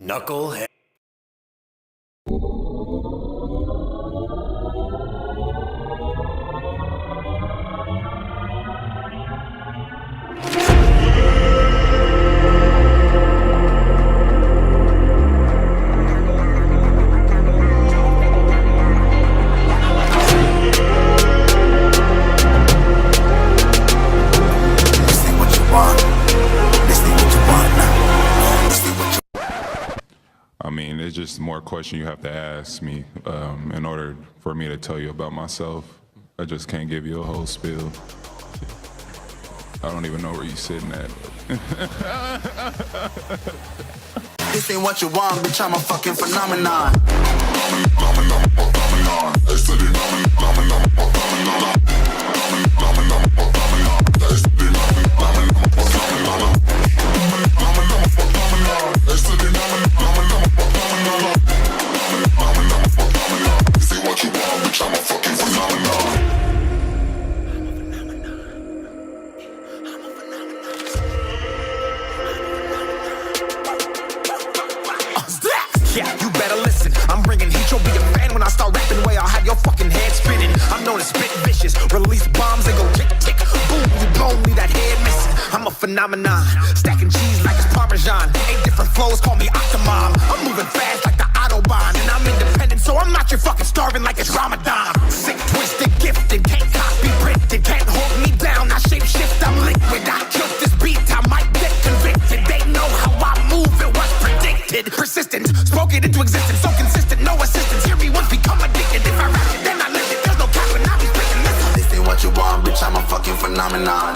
NuKKle. I mean, it's just more question you have to ask me in order for me to tell you about myself. I just can't give you a whole spiel. I don't even know where you're sitting at. This ain't what you want, bitch, I'm a fucking phenomenon. Yeah, you better listen. I'm bringing heat, you'll be a fan when I start rapping. Way I'll have your fucking head spinning. I'm known as spit vicious. Release bombs and go tick tick. Boom, you blown me that head missing. I'm a phenomenon. Stacking cheese like it's Parmesan. 8 different flows, call me Octomom. I'm moving fast like the Autobahn. And I'm independent, so I'm not your fucking starving like it's Ramadan. Sick, twisted, gifted. Can't copy, printed. Can't hold me down. I shape shift, I'm liquid. I killed this beat, I might get convicted. They know how I move, it was predicted. Persistent, spoke it into existence. So consistent, no assistance. Hear me once, become addicted. If I rap it, then I live it. There's no cap when I be speaking this. This ain't what you want, bitch, I'm a fucking phenomenon.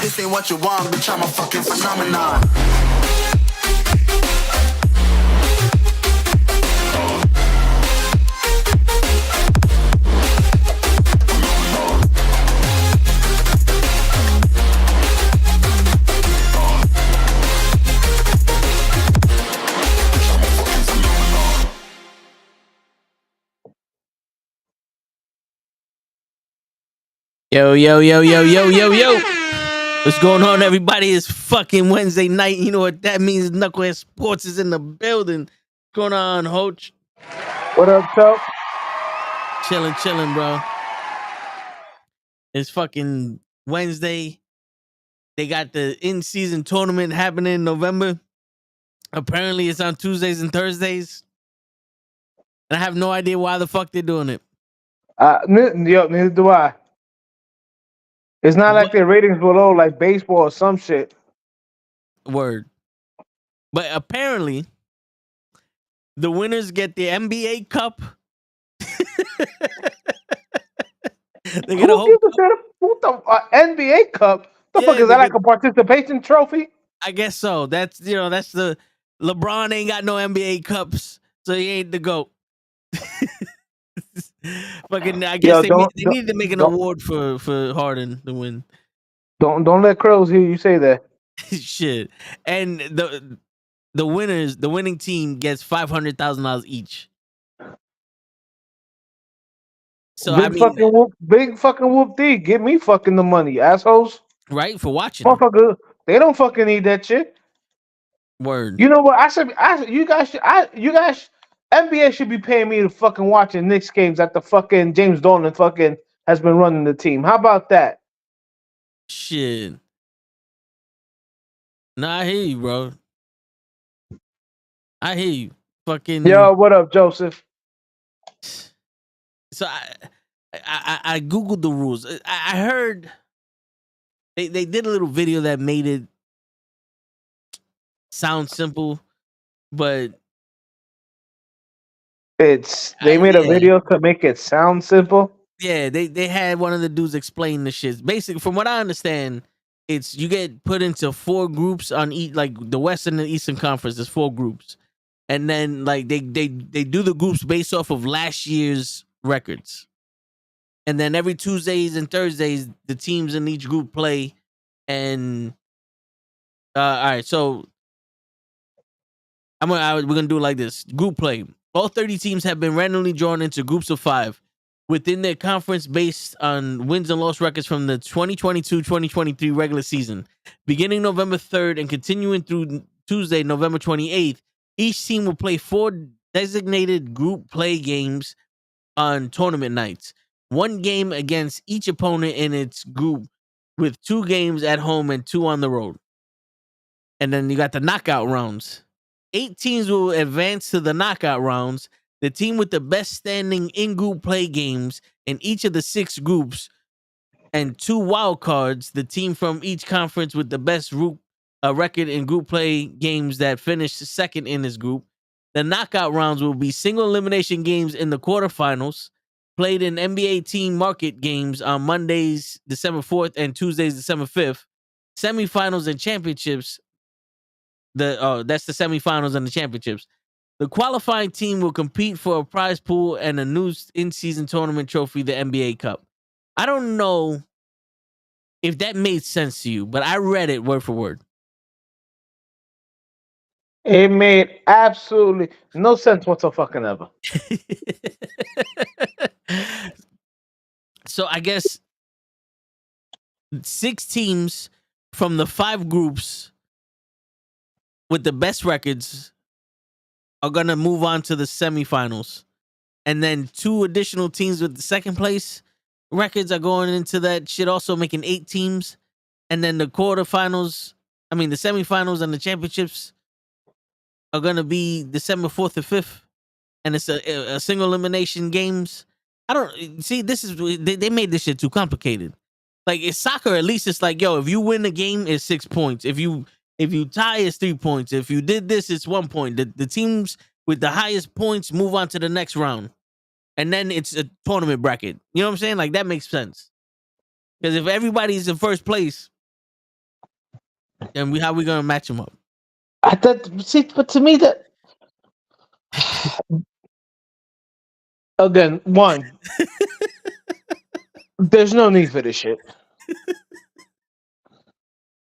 This ain't what you want, bitch, I'm a fucking phenomenon. Yo. What's going on, everybody? It's fucking Wednesday night. You know what that means? NuKKle HeDD Sports is in the building. What's going on, Hoach? What up, Chuck? Chilling, bro. It's fucking Wednesday. They got the in-season tournament happening in November. Apparently, it's on Tuesdays and Thursdays. And I have no idea why the fuck they're doing it. Neither do I. It's not like their ratings were low like baseball or some shit. Word. But apparently, the winners get the NBA Cup. They get a whole the NBA Cup? The fuck is that, like a participation trophy? I guess so. That's the LeBron ain't got no NBA Cups, so he ain't the GOAT. Fucking, I guess they need to make an award for Harden to win. Don't let Krill's hear you say that. Shit. And the winning team gets $500,000 each. So big fucking whoop D. Give me fucking the money, assholes. Right, for watching. Motherfucker, they don't fucking need that shit. Word. You know what? You guys, NBA should be paying me to fucking watch the Knicks games that the fucking James Dolan fucking has been running the team. How about that? Shit. Nah, I hear you, bro. I hear you. Fucking. Yo, what up, Joseph? So I googled the rules. I heard they did a little video that made it sound simple, but they made a video to make it sound simple. Yeah, they had one of the dudes explain the shit. Basically, from what I understand, it's you get put into 4 groups on each, like the Western and Eastern Conference. There's 4 groups, and then like they do the groups based off of last year's records. And then every Tuesdays and Thursdays, the teams in each group play. And all right, so we're gonna do it like this: group play. All 30 teams have been randomly drawn into groups of 5 within their conference based on wins and loss records from the 2022-2023 regular season. Beginning November 3rd and continuing through Tuesday, November 28th, each team will play 4 designated group play games on tournament nights. 1 game against each opponent in its group, with 2 games at home and 2 on the road. And then you got the knockout rounds. 8 teams will advance to the knockout rounds. The team with the best standing in-group play games in each of the 6 groups and 2 wild cards, the team from each conference with the best record in group play games that finished second in this group. The knockout rounds will be single elimination games in the quarterfinals, played in NBA team market games on Mondays, December 4th and Tuesdays, December 5th. Semifinals and championships. That's the semifinals and the championships. The qualifying team will compete for a prize pool and a new in-season tournament trophy, the NBA Cup. I don't know if that made sense to you, but I read it word for word. It made absolutely no sense whatsoever. So I guess 6 teams from the 5 groups with the best records are going to move on to the semifinals. And then 2 additional teams with the second place records are going into that shit, also making 8 teams. And then the semifinals and the championships are going to be December 4th or 5th. And it's a single elimination games. I don't see, they made this shit too complicated. Like, it's soccer, at least it's like, yo, if you win the game, it's 6 points. If you tie, it's 3 points. If you did this, it's 1 point. The teams with the highest points move on to the next round. And then it's a tournament bracket. You know what I'm saying? Like, that makes sense. Because if everybody's in first place, then how we going to match them up? But to me, that again, one, there's no need for this shit.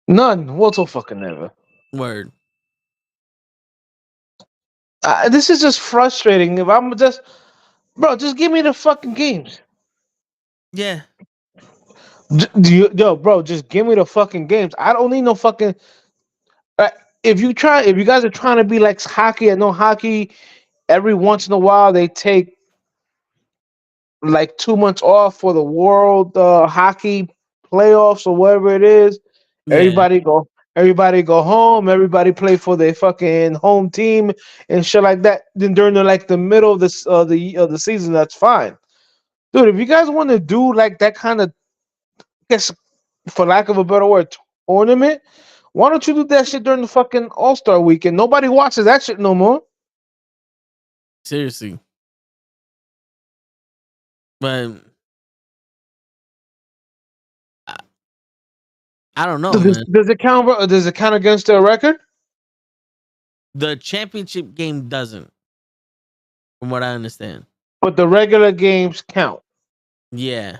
None whatsoever. Word. This is just frustrating. If I'm just give me the fucking games. Yeah. Bro, just give me the fucking games. I don't need no fucking. If you guys are trying to be like hockey, I know hockey. Every once in a while, they take like 2 months off for the World Hockey playoffs or whatever it is. Yeah. Everybody go home. Everybody play for their fucking home team and shit like that. Then during the middle of the season, that's fine, dude. If you guys want to do like that kind of, I guess, for lack of a better word, tournament, why don't you do that shit during the fucking All-Star weekend? Nobody watches that shit no more. Seriously. But I don't know, man. Does it count? Does it count against their record? The championship game doesn't, from what I understand. But the regular games count. Yeah.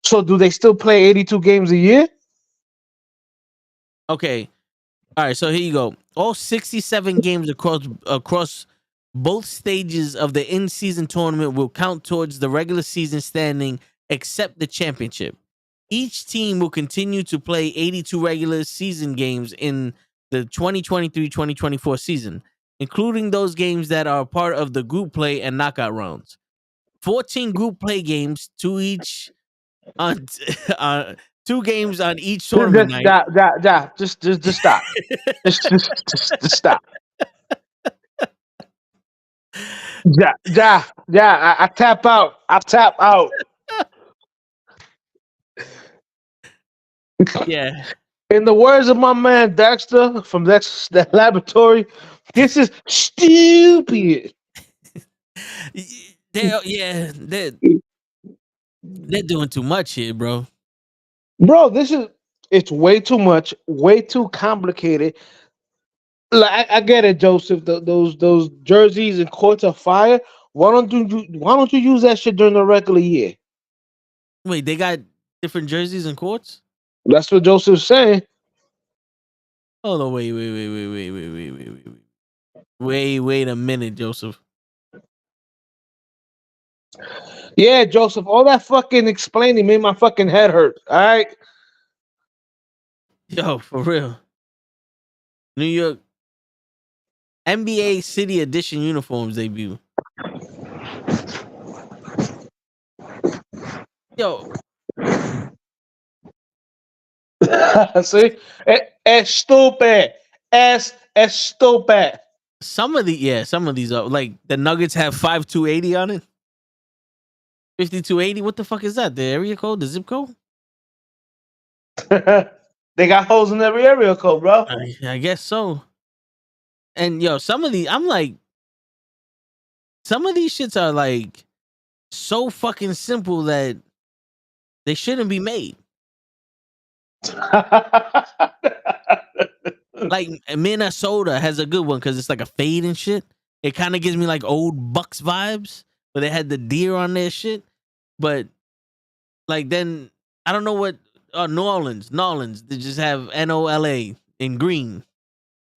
So do they still play 82 games a year? Okay. All right, so here you go. All 67 games across both stages of the in-season tournament will count towards the regular season standing, except the championship. Each team will continue to play 82 regular season games in the 2023-2024 season, including those games that are part of the group play and knockout rounds. 14 group play games, 2 each on 2 games on each tournament night. Just stop. just stop. I tap out. Yeah. In the words of my man Dexter from that laboratory, this is stupid. They're doing too much here, bro. Bro, it's way too much, way too complicated. Like I get it, Joseph. Those jerseys and courts of fire. Why don't you use that shit during the regular year? Wait, they got different jerseys and courts? That's what Joseph's saying. Hold on, wait a minute, Joseph. Yeah, Joseph, all that fucking explaining made my fucking head hurt. All right. Yo, for real. New York NBA City Edition uniforms debut. Yo, See? Es stupid. Es stupid. some of these are like the Nuggets have 5280 on it. 5280. What the fuck is that? The area code, the zip code? They got holes in every area code, bro. I guess so. And yo, some of these shits are like so fucking simple that they shouldn't be made. Like Minnesota has a good one because it's like a fade and shit. It kind of gives me like old Bucks vibes, where they had the deer on their shit. But like then I don't know what New Orleans, they just have NOLA in green.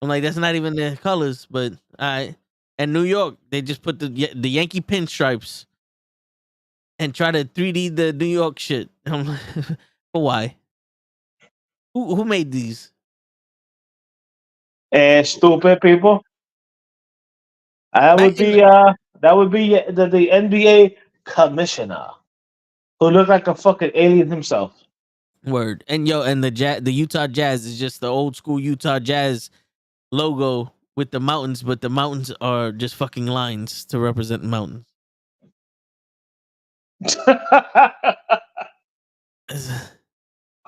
I'm like, that's not even their colors, but and New York, they just put the Yankee pinstripes and try to 3D the New York shit. I'm like, but why? Who made these? Stupid people. That Back would in be the NBA commissioner who looked like a fucking alien himself. Word. And yo, and the Utah Jazz is just the old school Utah Jazz logo with the mountains, but the mountains are just fucking lines to represent mountains.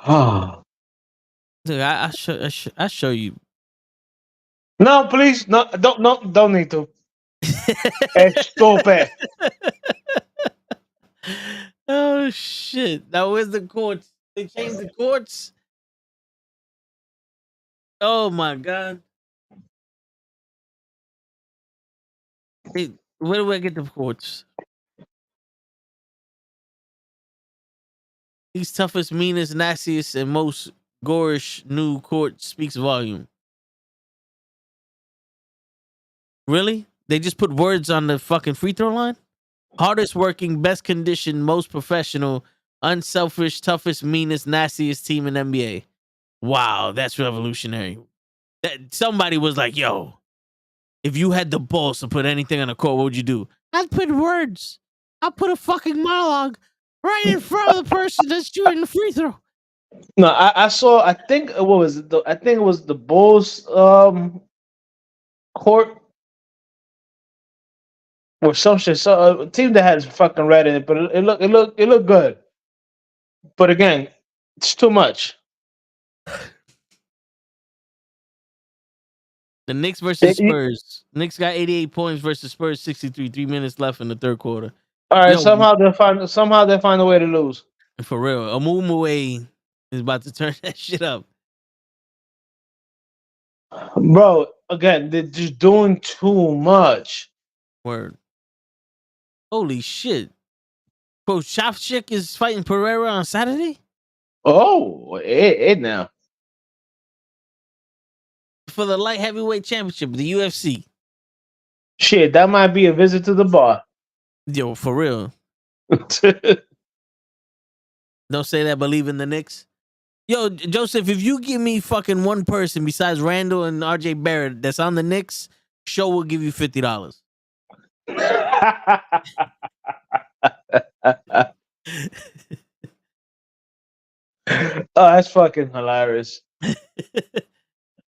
Oh. Dude, I show you. No, please, no, don't need to. Stupid. Oh shit! Now where's the courts? They changed the courts. Oh my god! Hey, where do I get the courts? He's toughest, meanest, nastiest, and most gorish new court speaks volume. Really? They just put words on the fucking free throw line? Hardest working, best conditioned, most professional, unselfish, toughest, meanest, nastiest team in NBA. Wow, that's revolutionary. That somebody was like, yo, if you had the balls to put anything on the court, what would you do? I'd put words. I'd put a fucking monologue right in front of the person that's shooting the free throw. No, I saw. I think what was it? I think it was the Bulls court or some shit. So a team that has fucking red in it, but it looked good. But again, it's too much. The Knicks versus Spurs. Knicks got 88 points versus Spurs 63. 3 minutes left in the third quarter. All right, Yo, somehow they find a way to lose. for real, Amumue is about to turn that shit up. Bro, again, they're just doing too much. Word. Holy shit. Bro, Shafchik is fighting Pereira on Saturday? Oh, it now. For the light heavyweight championship, the UFC. Shit, that might be a visit to the bar. Yo, for real. Don't say that, believe in the Knicks. Yo, Joseph, if you give me fucking one person besides Randall and RJ Barrett that's on the Knicks, show will give you $50. Oh, that's fucking hilarious.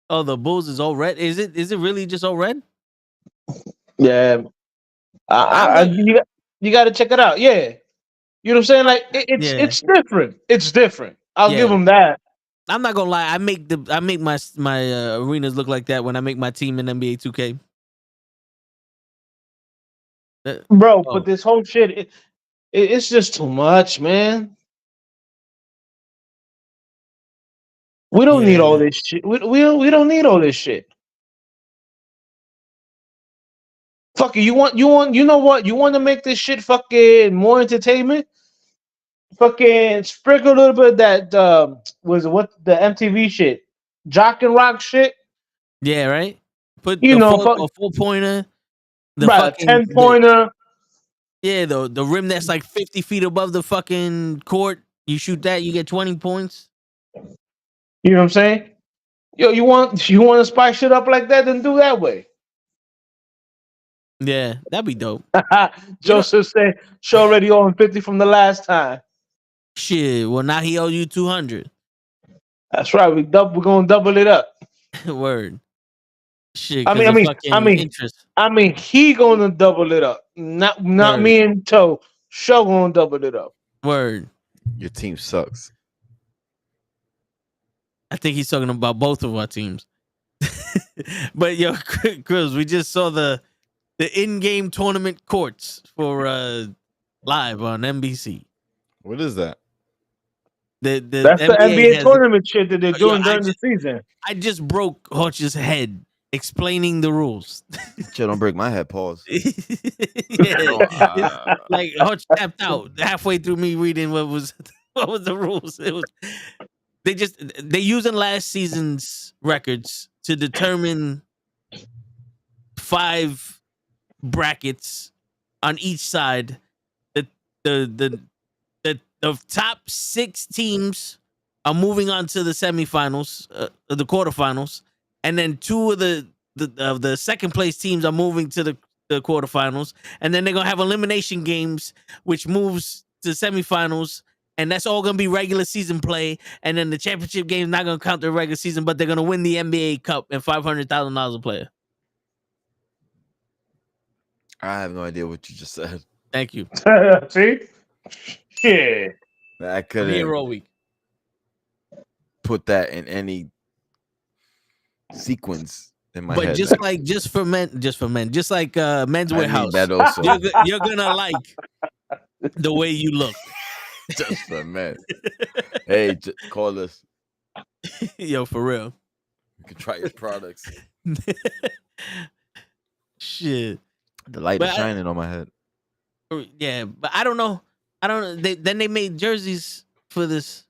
Oh, the Bulls is all red. Is it really just all red? Yeah. You got to check it out. Yeah. You know what I'm saying? Like it's different. It's different. I'll give them that. I'm not gonna lie. I make my arenas look like that when I make my team in NBA 2K. Bro, but this whole shit, it's just too much, man. We don't need all this shit. We don't need all this shit. Fuck it, you know what? You want to make this shit fucking more entertainment? Fucking sprinkle a little bit of that was what the MTV shit, Jock and Rock shit. Yeah, right. Put You the know, four, a 4-pointer, the right, a fucking 10-pointer. yeah, the rim that's like 50 feet above the fucking court. You shoot that, you get 20 points. You know what I'm saying? Yo, you want to spice shit up like that? Then do that way. Yeah, that'd be dope. You know, Joseph said, "Show already on 50 from the last time." shit. Well, now he owe you 200. That's right. We're gonna double it up. Word. Shit, I because mean, I of mean, I fucking mean, interest. I mean, he gonna double it up. Not Word. me and Toe. Show gonna double it up. Word. Your team sucks. I think he's talking about both of our teams. But yo, Chris, we just saw the in-game tournament courts for live on NBC. What is that? The That's the NBA NBA has tournament shit that they're yo, doing during the season. I just broke Hodge's head explaining the rules. Chill, don't break my head. Pause. Yeah, like Hodge tapped out halfway through me reading what was the rules. It was they using last season's records to determine 5 brackets on each side. The top 6 teams are moving on to the semifinals, the quarterfinals, and then 2 of the second place teams are moving to the quarterfinals, and then they're gonna have elimination games, which moves to semifinals, and that's all gonna be regular season play. And then the championship game is not gonna count the regular season, but they're gonna win the NBA Cup and $500,000 a player. I have no idea what you just said. Thank you. See, shit. I I'm here couldn't all week. put that in any sequence in my But head. just for men, just like Men's I need Warehouse, that also. you're gonna like the way you look. Just for men. Hey, call us. Yo, for real. You can try your products. Shit. The light But is shining on my head. Yeah, but I don't know. Then they made jerseys for this,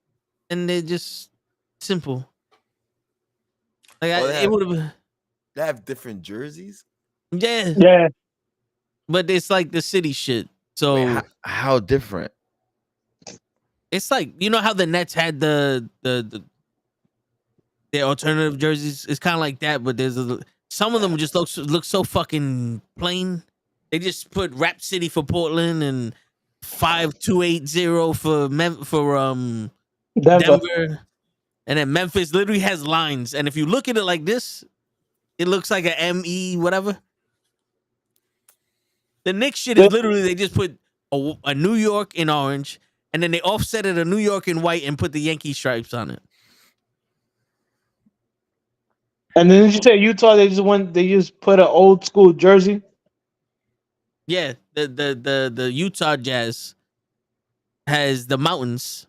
and they're just simple. Like it would have. They have different jerseys. Yeah, Yeah, but it's like the city shit. So Wait, how different? it's like, you know how the Nets had their alternative jerseys. It's kind of like that, but some of them just look so fucking plain. They just put Rap City for Portland and 5280 for Denver, and then Memphis literally has lines. And if you look at it like this, it looks like a ME whatever. The Knicks shit is literally they just put a New York in orange, and then they offset it a New York in white and put the Yankee stripes on it. and then did you say Utah? They just put an old school jersey. Yeah, the Utah Jazz has the mountains.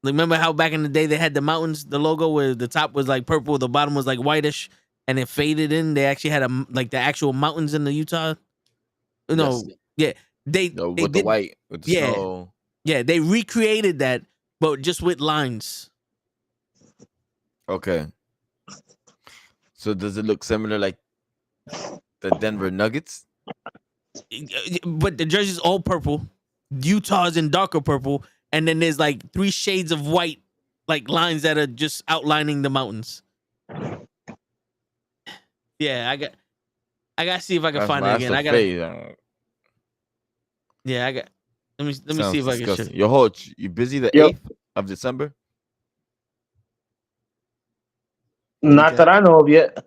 Remember how back in the day they had the mountains, the logo where the top was like purple, the bottom was like whitish, and it faded in. They actually had the actual mountains in the Utah. No, Yes. yeah, With the white, with the snow. Yeah, they recreated that, but just with lines. Okay. So does it look similar like the Denver Nuggets? But the jersey's all purple. Utah's in darker purple, and then there's like 3 shades of white, like lines that are just outlining the mountains. Yeah, I got to see if I can find it again. Yeah, I got. Let me see if I can show you. Yo, Hodge, you busy the Yep. 8th of December? Not that I know of yet.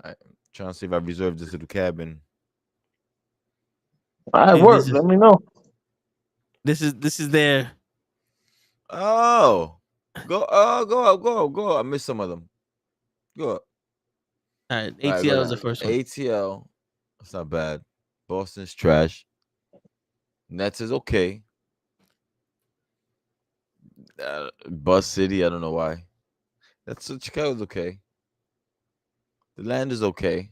I'm trying to see if I reserved this little cabin. I Hey, work. Let me know. This is their. Oh, go up. I missed some of them. Go up. All right, All right, ATL is the first one. ATL, that's not bad. Boston's trash. Nets is okay. Bus City, I don't know why. Chicago's okay. The land is okay.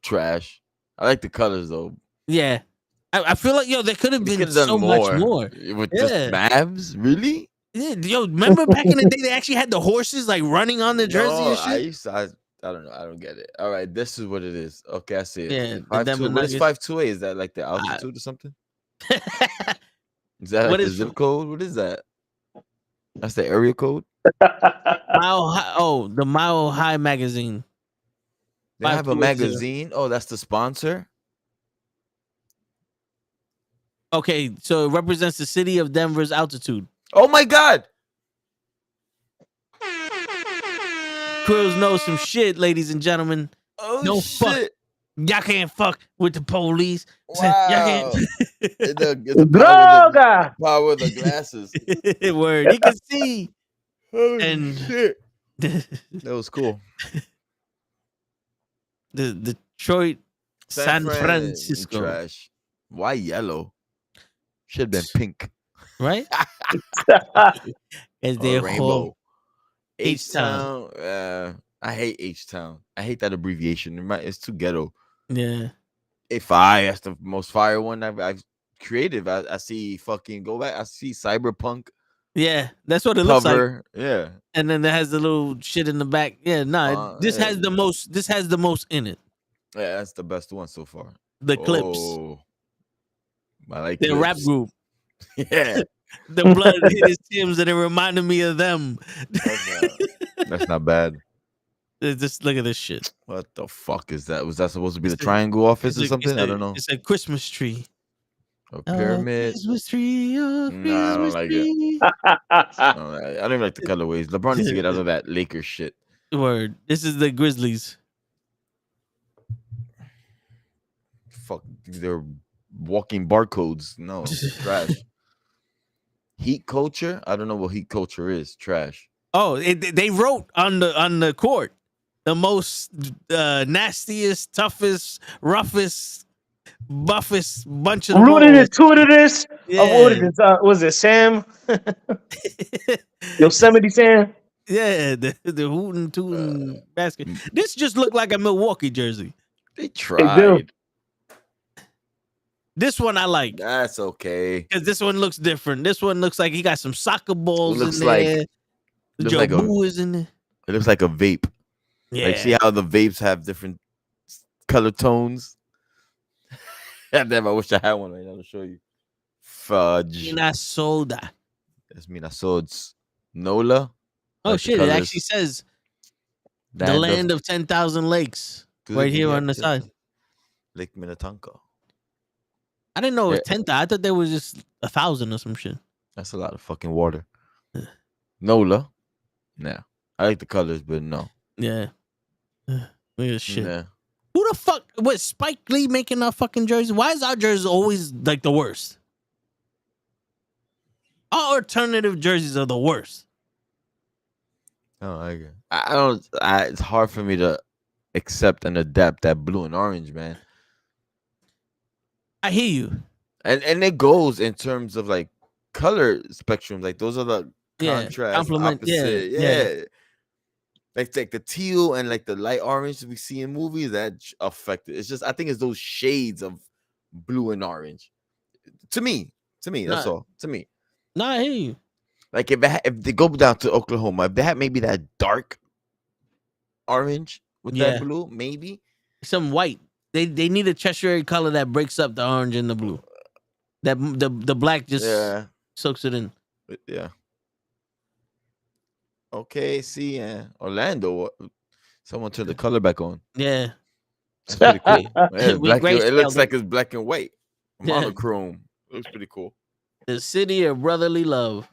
trash. I like the colors though. Yeah. I feel like there could have They been could have done so much more. with just Yeah. Mavs. Really? Yeah, remember back in the day they actually had the horses like running on the jersey No, and shit? I don't know. I don't get it. All right, this is what it is. Okay, I see it. Yeah, the 5'2". Denver What is Nuggets. 5'2"? Is that like the altitude or something? Is that What like the is zip code? What is that? That's the area code. Mile High? Oh, the Mile High magazine. They have a 5280. magazine. Oh, that's the sponsor. Okay, so it represents the city of Denver's altitude. Oh my God! Krills knows some shit, ladies and gentlemen. Oh No fuck. shit! Y'all can't fuck with the police. Y'all Wow! can't. It's the Droga! power of the glasses. Word. You can see. Oh And- shit! the That was cool. Detroit, San Fran, Francisco. Trash. Why yellow? Should have been pink. Right? As Or they rainbow. whole H-Town. I hate H-Town. I hate that abbreviation. It's too ghetto. yeah. A5, that's the most fire one I've created. I see fucking go back. I see Cyberpunk Yeah, that's what it looks like. cover. Yeah. And then it has the little shit in the back. Yeah, this yeah. has the most. This has the most in it. Yeah, that's the best one so far. The clips, Oh, I like the rap clips. group, Yeah. the blood hit his Timbs, and it reminded me of them. That's not bad. Just look at this shit. What the fuck is that? Was that supposed to be the It's a- triangle office or It's a- something? it's I a- don't know. It's a Christmas tree. A pyramid. Christmas tree. Nah, I don't like it. I don't even like the colorways. LeBron needs to get out of that Lakers shit. Word. This is the Grizzlies. Fuck, they're walking barcodes. No, trash. Heat culture. I don't know what heat culture is. Trash. Oh, they wrote on the court the most nastiest, toughest, roughest, buffest bunch of Rooted them this, tooted this. Yeah. What is it? Was it Sam? all. Yosemite Sam? Yeah, the hootin' tootin' basket. This just looked like a Milwaukee jersey. They tried. This one I like That's okay. because this one looks different. This one looks like he got some soccer balls looks in like- there. looks Joe like a- Boo is in there. It looks like a vape. Yeah, Like, see how the vapes have different color tones? Damn, I wish I had one right now to show you. Fudge. Pina soda. That's Minnesota's NuKKle. Oh Like the shit! It colors. actually says the land of 10,000 lakes right here on the side. Lake Minnetonka. I didn't know it was Yeah. 10,000. I thought there was just 1,000 or some shit. That's a lot of fucking water. NuKKle. Nah. I like the colors, but no. Yeah. Look at this shit. Nah. Who the fuck was Spike Lee making our fucking jersey? Why is our jersey always like the worst? Our alternative jerseys are the worst. Oh, I don't. It's hard for me to accept and adapt that blue and orange, man. I hear you. And it goes in terms of like color spectrum. Like those are the Yeah, contrast, complement, yeah, opposite. yeah. Yeah. Like the teal and like the light orange we see in movies that affect it. It's just I think it's those shades of blue and orange. To me, that's Nah. all. To me, No, I hear you. like if they go down to Oklahoma, if they had maybe that dark orange with Yeah. that blue, maybe. Some white. They need a Cheshire color that breaks up the orange and the blue. That the black just Yeah, soaks it in. yeah. Okay, see, Orlando. Someone turned the color back on. Yeah. That's pretty cool. Yeah, We black, it looks grayscaled like it's black and white, Yeah. monochrome. Looks pretty cool. The city of brotherly love.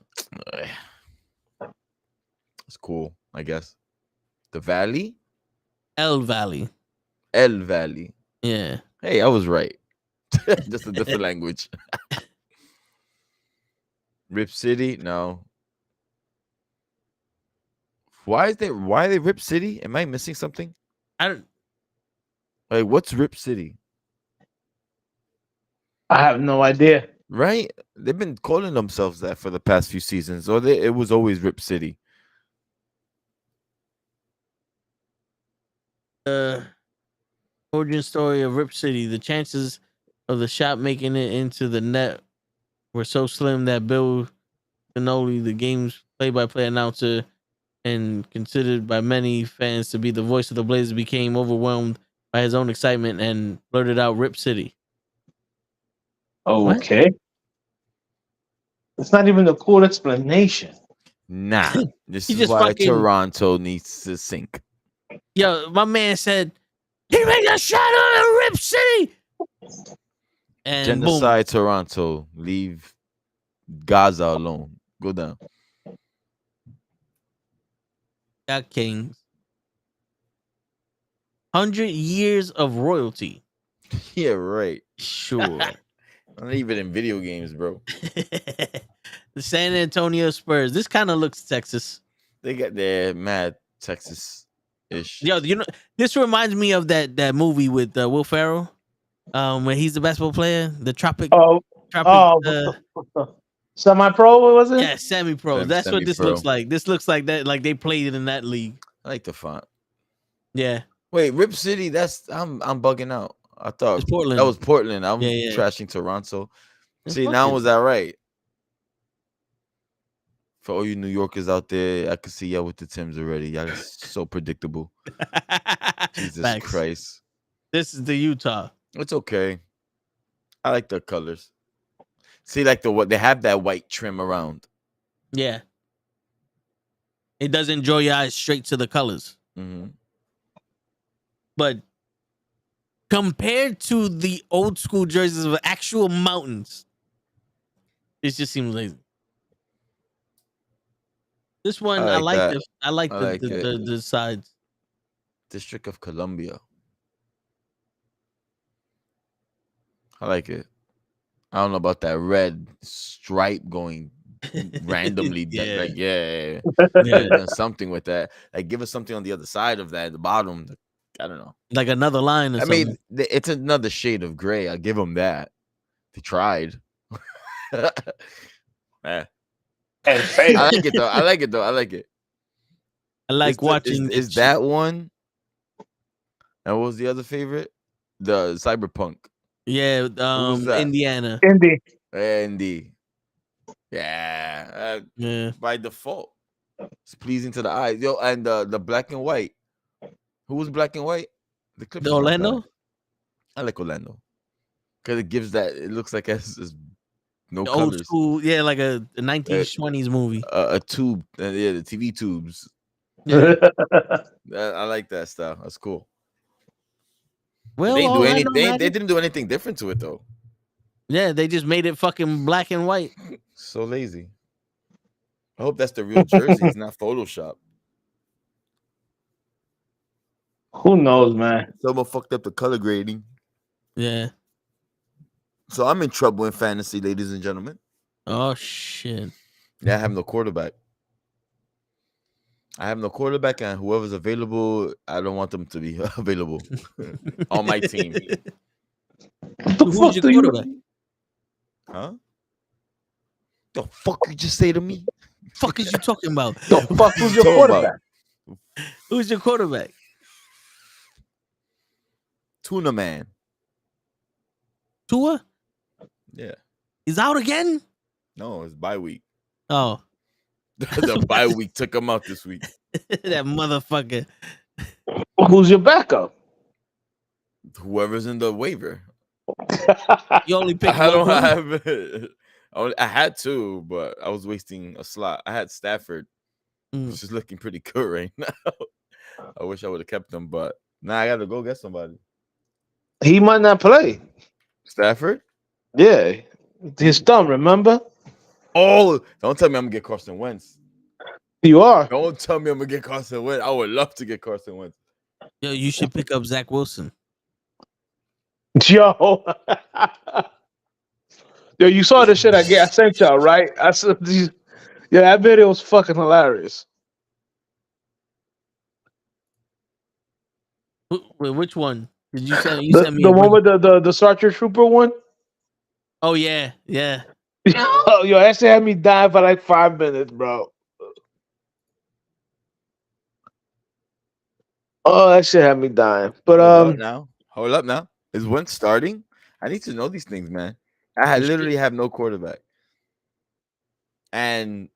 It's cool, I guess. The Valley, El Valley. El Valley. Yeah. Hey, I was right. Just a different language. Rip City, no. Why are they Rip City? Am I missing something? I don't. Like, what's Rip City? I have no idea. Right? They've been calling themselves that for the past few seasons, or it was always Rip City. Origin story of Rip City. The chances of the shot making it into the net were so slim that Bill Cannoli, the game's play-by-play announcer and considered by many fans to be the voice of the Blazers, became overwhelmed by his own excitement and blurted out Rip City. What? Okay. It's not even a cool explanation. Nah, this He is just why fucking- Toronto needs to sink. Yo, my man said, he made a shot on Rip City. And boom. Genocide Toronto. Leave Gaza alone. Go down. Got Kings. 100 years of royalty. Yeah, right. Sure. Not even in video games, bro. The San Antonio Spurs. This kind of looks Texas. They got their mad Texas-ish. Yo, you know, this reminds me of that movie with Will Ferrell, where he's the basketball player, the Tropic. Semi-pro, what was it? Yeah, semi-pro. That's what this Semi-pro. looks like. This looks like that, like they played in that league. I like the font. Yeah, Wait, Rip City. I'm bugging out. I thought it's Portland. that was Portland. I'm Yeah. trashing Toronto. It's See, now fucking- was that right? For all you New Yorkers out there, I could see y'all with the Timbs already. Y'all are so predictable. Jesus Facts. Christ. This is the Utah. It's okay. I like the colors. See, like what they have that white trim around. Yeah, it doesn't draw your eyes straight to the colors, Mm-hmm. but compared to the old school jerseys of actual mountains, it just seems lazy. This one, I like that. the I like I the like it. the sides. District of Columbia. I like it. I don't know about that red stripe going randomly. Yeah. Like, yeah. Yeah, Done something with that. Like, give us something on the other side of that, the bottom. I don't know. like another line or I something. mean, it's another shade of gray. I'll give them that. They tried. Eh. And I fail. like it though. I like it though. I like it. I like watching. Is that one? And what was the other favorite? The Cyberpunk. Yeah, was that? Indiana. Indy. Andy. Yeah. Yeah, By default. It's pleasing to the eyes. Yo, and the black and white. Who was black and white? The Clippers. the not Orlando. bad. I like Orlando. Because it gives that, it looks like it's no The old colors. school, yeah, like a 1920s movie. A tube. Yeah, the TV tubes. Yeah. I like that style. That's cool. Well, They didn't do Orlando anything. They Magic- didn't do anything different to it though. Yeah, they just made it fucking black and white. So lazy. I hope that's the real jersey. It's not Photoshop. Who knows, man? Someone fucked up the color grading. Yeah. So I'm in trouble in fantasy, ladies and gentlemen. Oh shit. Yeah, I have no quarterback. And whoever's available, I don't want them to be available on my team. What the Who's fuck your do you? quarterback? Huh? The fuck you just say to me? Fuck is you talking about? The fuck was your Talking about quarterback? Who's your quarterback? Tuna Man. Tua? Yeah. He's out again? No, it's bye week. Oh, The bye week took him out this week. that motherfucker. Who's your backup? Whoever's in the waiver. You only picked I one don't player? have. I had two, but I was wasting a slot. I had Stafford, Mm. which is looking pretty good right now. I wish I would have kept him, but now I got to go get somebody. He might not play. Stafford? Yeah, his thumb. Remember? Oh, don't tell me I'm gonna get Carson Wentz. You are. Don't tell me I'm gonna get Carson Wentz. I would love to get Carson Wentz. Yo, you should pick up Zach Wilson. Yo. Yo, you saw the shit I sent y'all, right? I said, yeah, that video was fucking hilarious. Wait, which one did you send? You The, sent me the a one link. with the Sergeant Trooper one. Oh yeah, yeah. Yo, that shit had me dying for like 5 minutes, bro. Oh, that shit had me dying. But Hold up now. Hold up now. Is Wentz starting? I need to know these things, man. Literally have no quarterback. And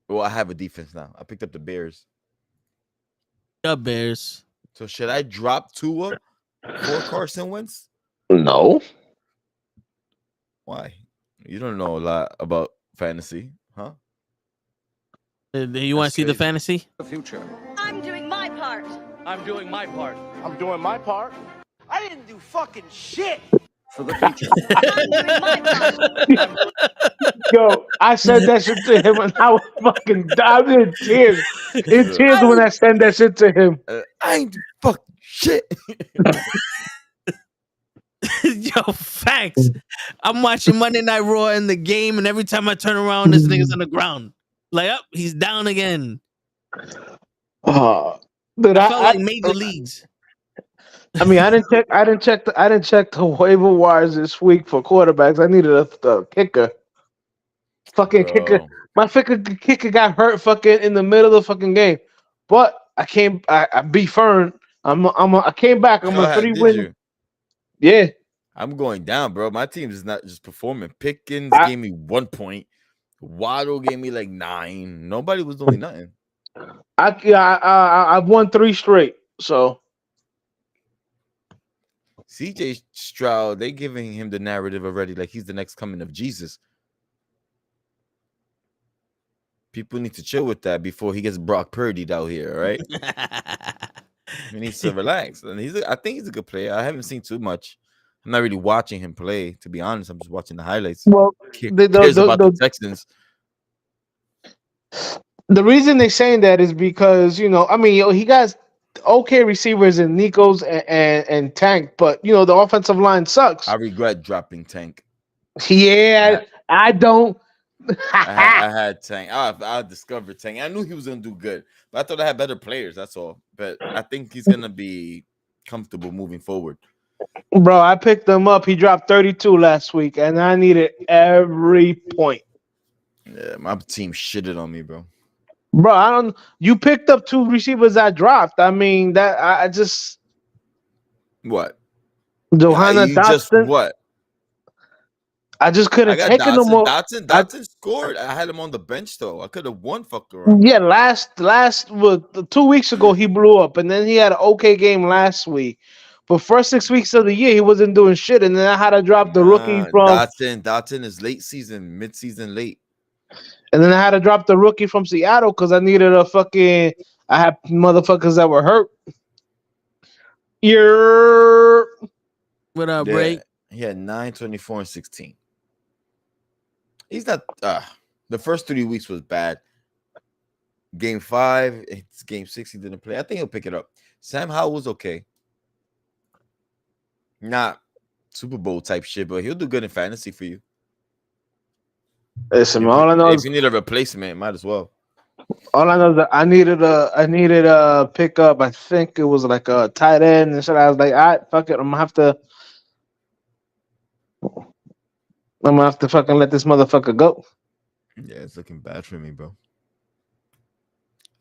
well, I have a defense now. I picked up the Bears. The Bears. So should I drop Tua for Carson Wentz? No. Why? You don't know a lot about fantasy, huh? You want to see the crazy. fantasy? The future. I'm doing my part. I'm doing my part. I'm doing my part. I didn't do fucking shit. For the future. I'm doing my part. Yo, I said that shit to him and I was fucking dying in tears. In tears when I said that shit to him. I ain't do fuck shit. Yo, facts. I'm watching Monday Night Raw in the game, and every time I turn around, this nigga's on the ground. Like, up, he's down again. But I felt like major leagues. I mean, I didn't check the waiver wires this week for quarterbacks. I needed a kicker. Fucking Bro. kicker. My kicker got hurt fucking in the middle of the fucking game. But I beat Fern. I came back. I'm a 3-win. You? Yeah. I'm going down, bro. My team is not just performing. Pickens gave me 1 point. Waddle gave me like 9. Nobody was doing nothing. I've won 3 straight. So CJ Stroud, they giving him the narrative already, like he's the next coming of Jesus. People need to chill with that before he gets Brock Purdy'd out here, all right? He needs to relax. And I think he's a good player. I haven't seen too much. I'm not really watching him play, to be honest. I'm just watching the highlights. well, Cares about the Texans. The reason they're saying that is because, I mean, he got okay receivers in Nico's and Tank, but the offensive line sucks. I regret dropping Tank. Yeah, I don't. I had Tank. I discovered Tank. I knew he was gonna do good, but I thought I had better players. That's all. But I think he's gonna be comfortable moving forward. Bro, I picked him up. He dropped 32 last week, and I needed every point. Yeah, my team shitted on me, bro. Bro, you picked up 2 receivers I dropped. I mean, that I just What? Johanna You Dotson. just what? I just couldn't take it no more. Dotson scored. I had him on the bench though. I could have won. Fuck around. Yeah, last 2 weeks ago he blew up, and then he had an okay game last week. But first 6 weeks of the year he wasn't doing shit, and then I had to drop the rookie from Dotson is late season, mid-season late. And then I had to drop the rookie from Seattle because I needed I had motherfuckers that were hurt. What up, Bray? He had 9, 24, and 16. He's not. The first 3 weeks was bad. Game 5, it's game 6. He didn't play. I think he'll pick it up. Sam Howell was okay. Not Super Bowl type shit, but he'll do good in fantasy for you. Listen, all I know if you need a replacement, might as well. All I know is that I needed a pickup. I think it was like a tight end and shit. I was like, all right, fuck it. I'm gonna have to fucking let this motherfucker go. Yeah, it's looking bad for me, bro.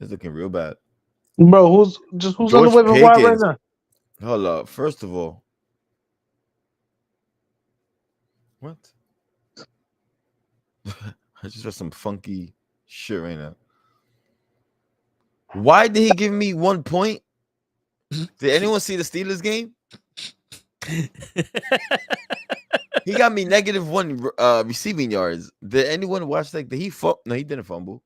It's looking real bad. Bro, who's on the waiver wire right now? Hold up. First of all, what? I just read some funky shit right now. Why did he give me 1 point? Did anyone see the Steelers game? He got me -1 receiving yards. Did anyone watch that? Did he No, he didn't fumble.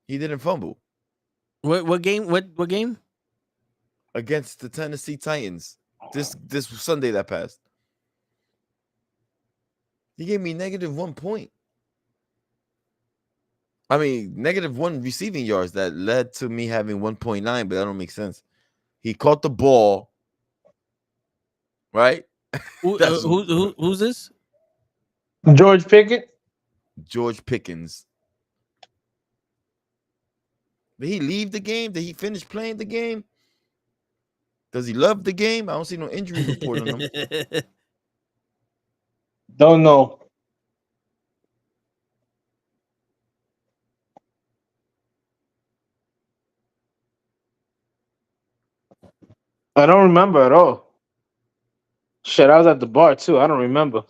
He didn't fumble. What game? What game? Against the Tennessee Titans. This Sunday that passed. He gave me -1 point. I mean, -1 receiving yards that led to me having 1.9, but that don't make sense. He caught the ball, right? Who's this? George Pickett. George Pickens. Did he leave the game? Did he finish playing the game? Does he love the game? I don't see no injury report on him. Don't know. I don't remember at all. Shit, I was at the bar too. I don't remember.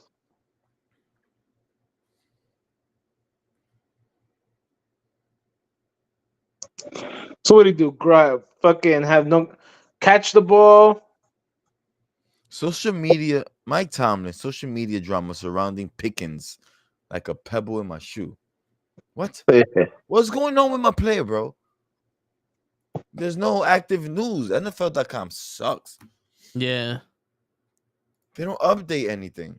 So what do you do? Grab, fucking have no catch the ball. Social media, Mike Tomlin, social media drama surrounding Pickens like a pebble in my shoe. What? What's going on with my player, bro? There's no active news. NFL.com sucks. Yeah. They don't update anything.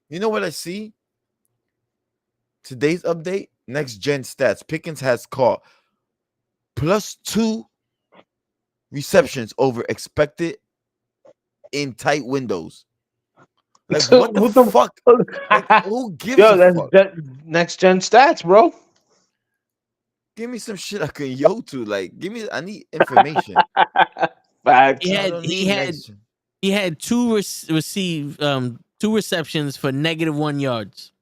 You know what I see? Today's update, next gen stats. Pickens has caught +2 receptions over expected in tight windows. Like, what the fuck? Like, who gives Yo, a that's fuck? next gen stats, bro. Give me some shit I can yo to. Like, I need information. Facts. I don't need next gen. He had two receptions for -1 yards.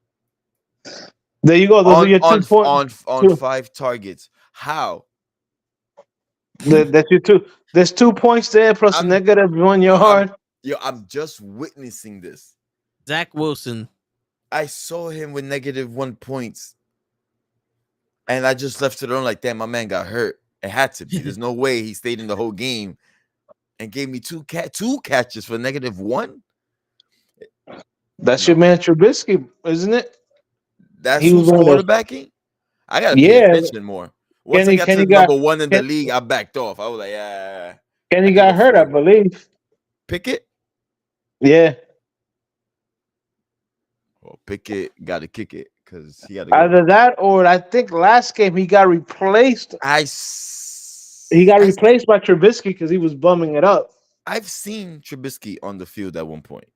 There you go. Those are your 2 points. On 5 targets. How? That's your two. There's 2 points there plus I'm- -1 yard. I'm just witnessing this. Zach Wilson. I saw him with -1 points. And I just left it on like, damn, my man got hurt. It had to be. There's no way he stayed in the whole game and gave me two catches for -1. That's your man Trubisky, isn't it? That's He was who's one of those- quarterbacking? I gotta pay Yeah. attention more. Once I got to number 1 in the league, I backed off. I was like, yeah. Kenny I can got hurt, I afford it. believe. Pickett? Yeah. Well, Pickett got to kick it because he got to go. Either that or I think last game he got replaced. He got replaced by Trubisky because he was bumming it up. I've seen Trubisky on the field at one point.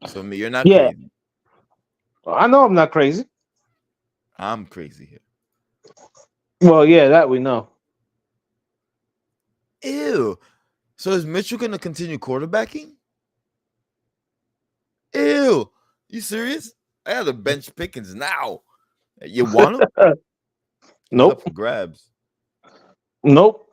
So you're not Yeah. crazy. I know I'm not crazy. I'm crazy here. Well, yeah, that we know. Ew. So is Mitchell going to continue quarterbacking? Ew. You serious? I got to bench Pickens now. You want him? Nope. Up for grabs. Nope.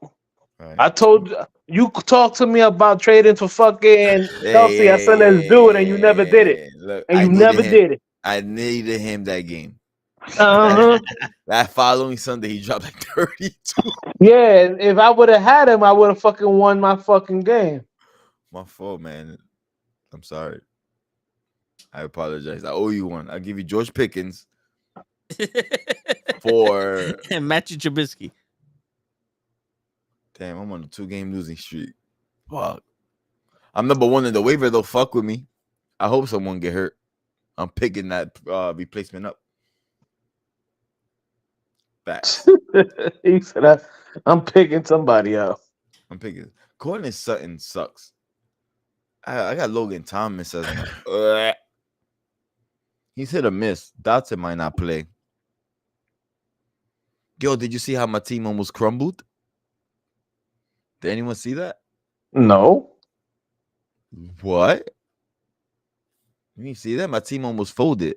Right. I told you talk to me about trading for fucking Kelsey. I said let's do it, and you never did it. Look, And you never did it. I needed him that game. Uh-huh. That following Sunday, he dropped like 32. Yeah, and if I would have had him, I would have fucking won my fucking game. My fault, man. I'm sorry. I apologize. I owe you one. I'll give you George Pickens for and Matthew Trubisky. Damn, I'm on a 2-game losing streak. Fuck. I'm number 1 in the waiver, though. Fuck with me. I hope someone get hurt. I'm picking that replacement up. Facts. He said, I'm picking somebody up. I'm picking. Courtney Sutton sucks. I got Logan Thomas as my. He's hit or miss. Dotson might not play. Yo, did you see how my team almost crumbled? Did anyone see that? No. What? You see that? My team almost folded.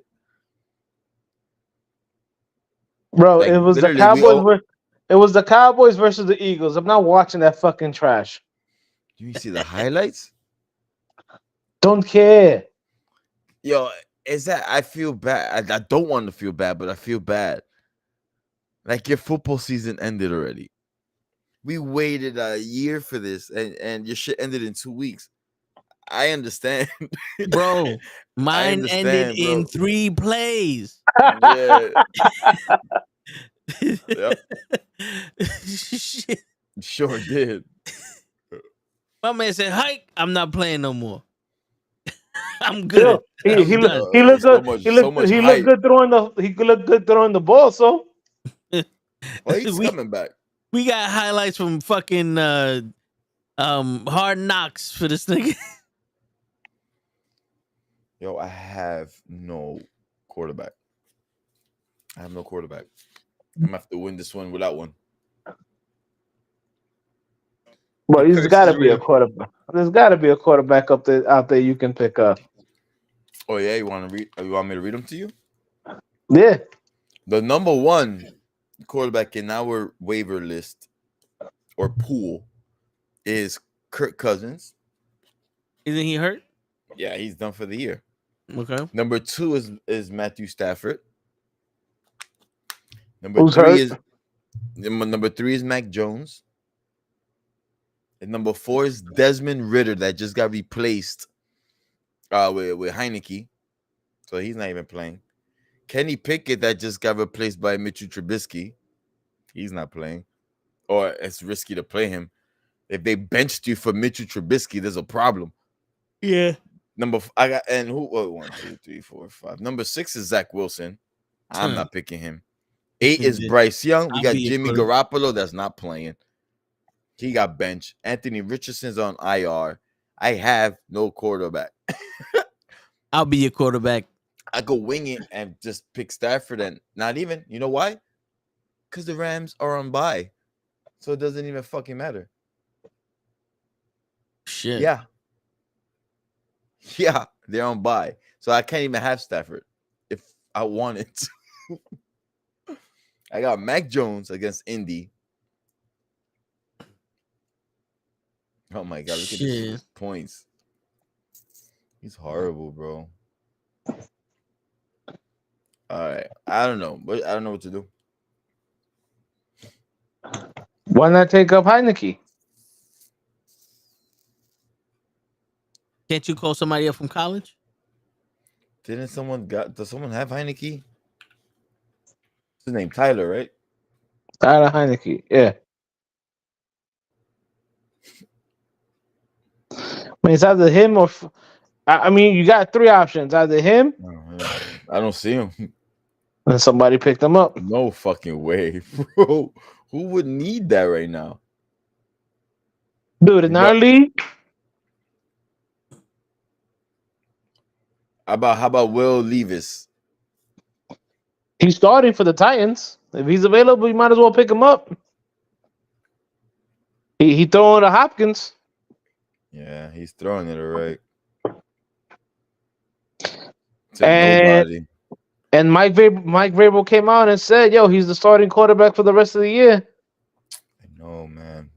Bro, Like, it was the literally, Cowboys. It was the Cowboys versus the Eagles. I'm not watching that fucking trash. You see the highlights? Don't care. Yo, is that I feel bad. I don't want to feel bad, but I feel bad. Like your football season ended already. We waited a year for this, and your shit ended in 2 weeks. I understand. Bro, mine ended understand, bro. in 3 plays. Yeah. Yep. Shit. Sure did. My man said, "Hike, I'm not playing no more. I'm good. Yo, he looked good. So much He looked hype. good throwing the ball. So Well, he's coming back. We got highlights from fucking Hard Knocks for this nigga. Yo, I have no quarterback. I'm gonna have to win this one without one. well, The there's curse got to is be a real. quarterback. There's got to be a quarterback out there you can pick up. Oh yeah, you want me to read them to you? Yeah. The number 1 quarterback in our waiver list or pool is Kirk Cousins. Isn't he hurt? Yeah, he's done for the year. Okay. Number 2 is Matthew Stafford. Number Who's 3 hurt? is number 3 is Mac Jones. And number 4 is Desmond Ritter that just got replaced with Heineke. So he's not even playing. Kenny Pickett that just got replaced by Mitchell Trubisky. He's not playing. Or it's risky to play him. If they benched you for Mitchell Trubisky, there's a problem. Yeah. I got and who 1, 2, 3, 4, 5. Number 6 is Zach Wilson. I'm not picking him. 8 is Bryce Young. We I'll got be a Jimmy quarter- Garoppolo that's not playing. He got benched. Anthony Richardson's on IR. I have no quarterback. I'll be your quarterback. I could wing it and just pick Stafford and not even. You know why? Because the Rams are on bye. So it doesn't even fucking matter. Shit. Yeah. Yeah, they're on bye. So I can't even have Stafford if I wanted to. I got Mac Jones against Indy. Oh my god, look at these points. He's horrible, bro. All right. I don't know. But I don't know what to do. Why not take up Heineke? Can't you call somebody up from college? Does someone have Heineke? His name Tyler, right? Tyler Heineke, yeah. I mean, it's either him or I mean, you got 3 options: either him, I don't see him. and somebody picked him up. No fucking way, bro. Who would need that right now? Dude, in our league, How about Will Levis? he's starting for the Titans. If he's available, you might as well pick him up. He throwing to Hopkins. Yeah, he's throwing it all right. And Mike Vrabel came out and said, "Yo, he's the starting quarterback for the rest of the year." I know, man.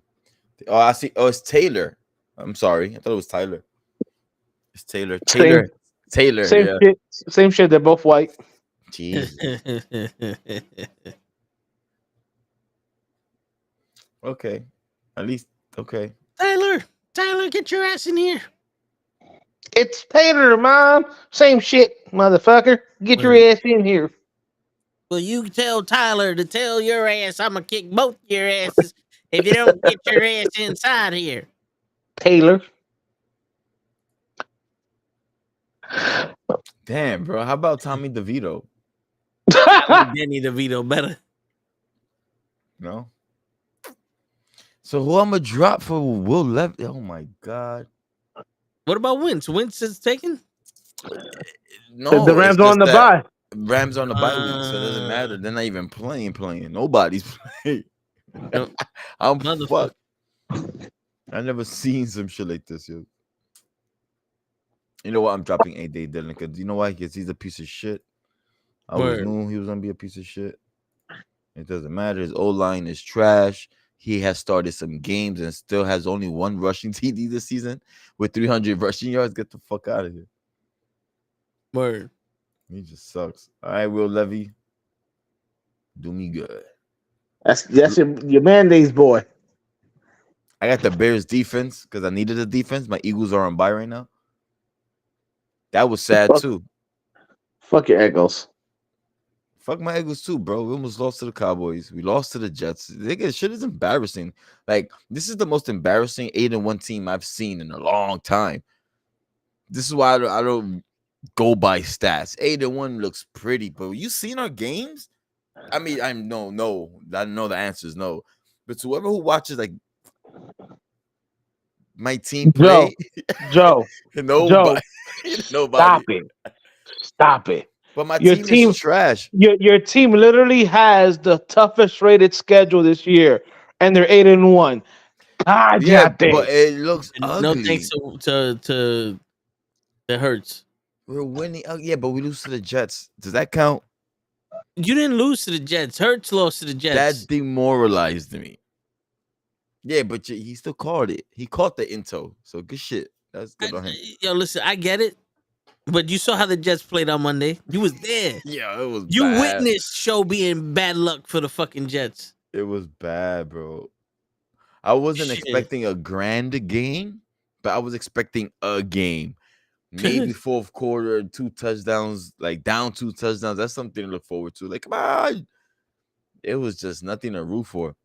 Oh, I see. Oh, it's Taylor. I'm sorry. I thought it was Tyler. It's Taylor. Taylor. Same Yeah. shit. Same shit. They're both white. Jesus. Okay. At least okay. Tyler, get your ass in here. It's Taylor, Mom. Same shit, motherfucker. Get your ass in here. Well, you tell Tyler to tell your ass I'm gonna kick both your asses if you don't get your ass inside here. Taylor. Damn, bro. How about Tommy DeVito? Danny DeVito better. No. So who I'm gonna drop for Will Levis? Oh my god. What about Wentz? Wentz is taken? No, the Rams on the bye. Rams on the bye week, so it doesn't matter. They're not even playing. Nobody's playing. I'm fucked. I never seen some shit like this, yo. You know what? I'm dropping A-Day Dylan because you know why? Because he's a piece of shit. I always knew he was gonna be a piece of shit. It doesn't matter. His O-line is trash. He has started some games and still has only 1 rushing TD this season with 300 rushing yards. Get the fuck out of here. Word. He just sucks. All right, Will Levy. Do me good. That's your mayonnaise boy. I got the Bears defense because I needed a defense. My Eagles are on bye right now. That was sad too. Fuck your Eagles. Fuck my Eagles too, bro. We almost lost to the Cowboys. We lost to the Jets. Shit is embarrassing. Like, this is the most embarrassing 8-1 team I've seen in a long time. This is why I don't go by stats. 8-1 looks pretty, but you seen our games? I mean, I know the answer is no. But to whoever who watches like my team play, Joe, nobody. Stop it. But my team is trash. Your team literally has the toughest rated schedule this year, and they're 8-1. God, Yeah, but it looks ugly. No thanks to Hurts. We're winning. Oh, yeah, but we lose to the Jets. Does that count? You didn't lose to the Jets. Hurts lost to the Jets. That demoralized me. Yeah, but he still called it. He caught the into. So good shit. That's good on him. Yo, listen, I get it, but you saw how the Jets played on Monday. You was there. Yeah, it was You bad. witnessed show being bad luck for the fucking Jets. It was bad, bro. I wasn't Shit. expecting a grand game, but I was expecting a game. Maybe fourth quarter, 2 touchdowns, like down 2 touchdowns. That's something to look forward to. Like, come on. It was just nothing to root for.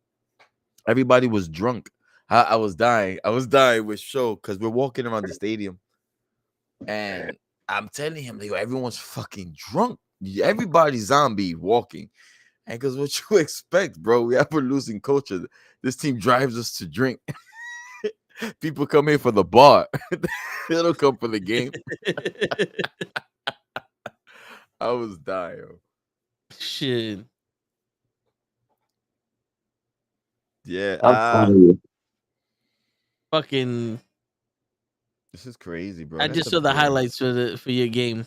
Everybody was drunk. I was dying. I was dying with show because we're walking around the stadium. And I'm telling him, like, everyone's fucking drunk. Everybody's zombie walking. And because what you expect, bro, we have a losing culture. This team drives us to drink. People come in for the bar. They don't come for the game. I was dying. Shit. Yeah. Fucking. This is crazy, bro. I That's just a saw the big- highlights for your game.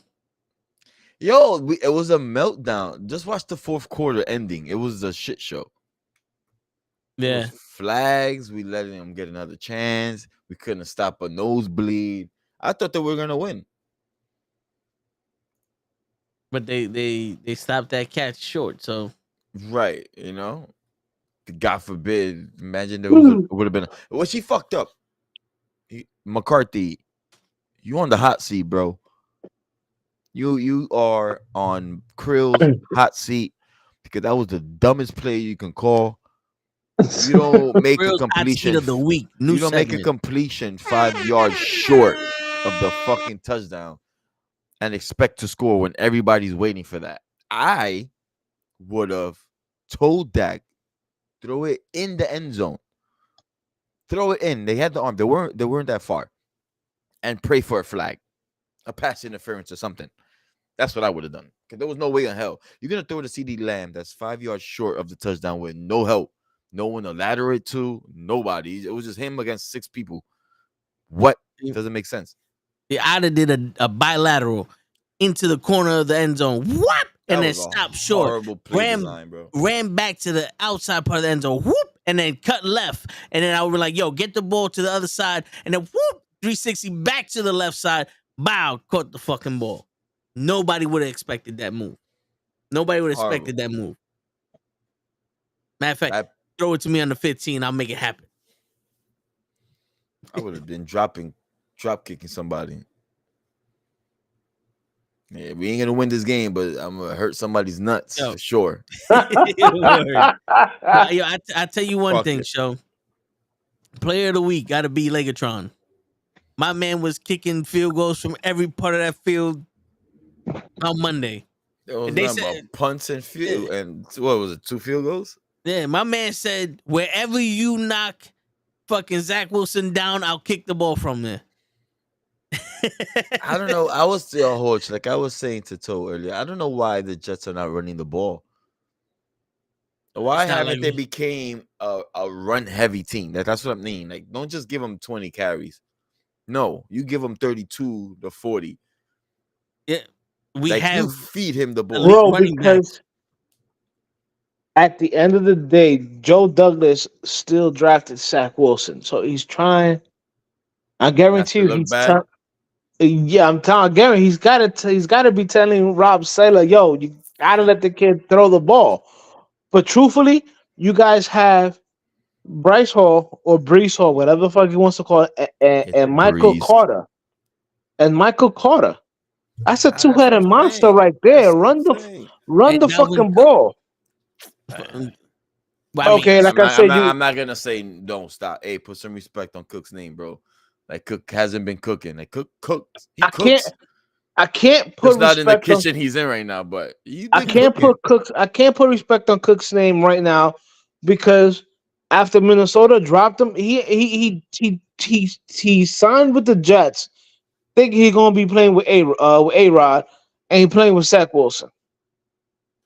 Yo, it was a meltdown. Just watch the fourth quarter ending. It was a shit show. It Yeah. was flags. We letting them get another chance. We couldn't stop a nosebleed. I thought that we were gonna win. But they stopped that catch short. So Right, you know. God forbid. Imagine there would have been. Well, she fucked up. McCarthy, you on the hot seat, bro. You are on Krill's hot seat because that was the dumbest play you can call. You don't make Real a hot seat completion. of the week. New You don't make a segment. completion 5 yards short of the fucking touchdown and expect to score when everybody's waiting for that. I would have told Dak, throw it in the end zone. Throw it in. They had the arm. They weren't that far. And pray for a flag, a pass interference or something. That's what I would have done. Because there was no way in hell. You're gonna throw the CD Lamb that's 5 yards short of the touchdown with no help. No one to ladder it to. Nobody. It was just him against 6 people. What? Doesn't make sense. The Ida did a bilateral into the corner of the end zone. What? And then was a stopped short. horrible play design, bro. Ran back to the outside part of the end zone. Whoop. And then cut left. And then I was like, yo, get the ball to the other side. And then whoop. 360 back to the left side. Bow. Caught the fucking ball. Nobody would have expected that move. Nobody would have expected that move. Matter of fact, throw it to me on the 15. I'll make it happen. I would have been drop kicking somebody. Yeah, we ain't gonna win this game, but I'm gonna hurt somebody's nuts for sure. Yo, I tell you one Fuck thing, it. show. Player of the week gotta be Legatron. My man was kicking field goals from every part of that field on Monday. There was And they nothing but said- punts and field and what was it? 2 field goals? Yeah, my man said, wherever you knock fucking Zach Wilson down, I'll kick the ball from there. I don't know. I was still Hodge, like I was saying to Toe earlier. I don't know why the Jets are not running the ball. Why It's not haven't like they me. became a run heavy team? That's what I mean. Like, don't just give them 20 carries. No, you give them 32 to 40. Yeah, we Like, have you feed him the ball. Bro, running because at the end of the day, Joe Douglas still drafted Zach Wilson, so he's trying. I guarantee to you, look he's bad? yeah. I'm telling Gary, he's got to be telling Rob Saylor, yo, you gotta let the kid throw the ball. But truthfully, you guys have Bryce Hall or Brees Hall, whatever the fuck he wants to call it, and Michael Breeze. Carter. And Michael Carter. That's a That's what two-headed I'm monster saying. right there. That's what Run I'm the saying. run the And Dalvin fucking Cook. ball. Well, I mean, Okay, like I said, I'm not gonna say don't stop. Hey, put some respect on Cook's name, bro. Like Cook hasn't been cooking. Like Cook cooks. He cooks. I can't put Just not in the respect on. kitchen he's in right now, but he's I been can't cooking. I can't put respect on Cook's name right now because after Minnesota dropped him, he signed with the Jets, thinking he's gonna be playing with A-Rod, and he playing with Zach Wilson.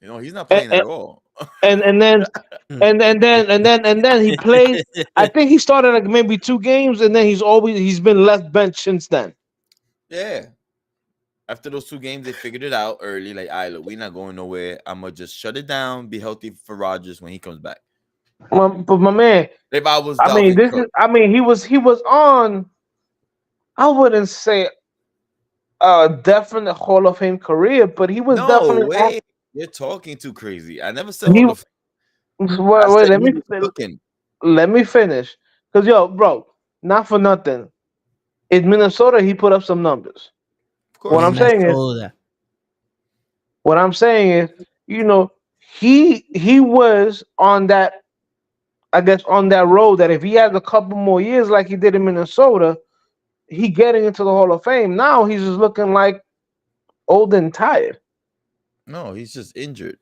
You know, he's not playing at all. And then he played. I think he started like maybe 2 games, and then he's been left bench since then. Yeah. After those 2 games, they figured it out early. Like, all right, look, we're not going nowhere. I'm gonna just shut it down, be healthy for Rodgers when he comes back. But my man, If I was he was on. I wouldn't say a definite Hall of Fame career, but he was No definitely way. You're talking too crazy. I never said he. Hall of Fame. I Wait, said let he me was cooking. let me finish. Cause yo, bro, not for nothing. In Minnesota, he put up some numbers. Of What course. I'm saying is, Minnesota. what I'm saying is, you know, he was on that, I guess, on that road that if he has a couple more years like he did in Minnesota, he getting into the Hall of Fame. Now he's just looking like old and tired. No, he's just injured.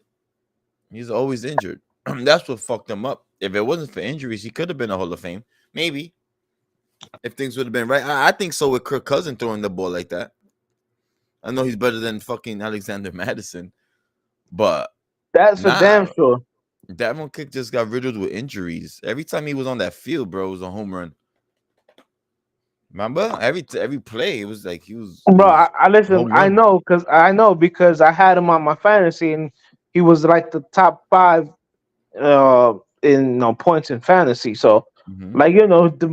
He's always injured. That's what fucked him up. If it wasn't for injuries, he could have been a Hall of Fame. Maybe if things would have been right. I think so with Kirk Cousins throwing the ball like that. I know he's better than fucking Alexander Madison, but That's for damn nah, sure. Davon Cook just got riddled with injuries. Every time he was on that field, bro, it was a home run. Remember? Every play, it was like he Bro, was I listen. home run. I know because I had him on my fantasy, and he was like the top 5 in points in fantasy. So, Hmm. like the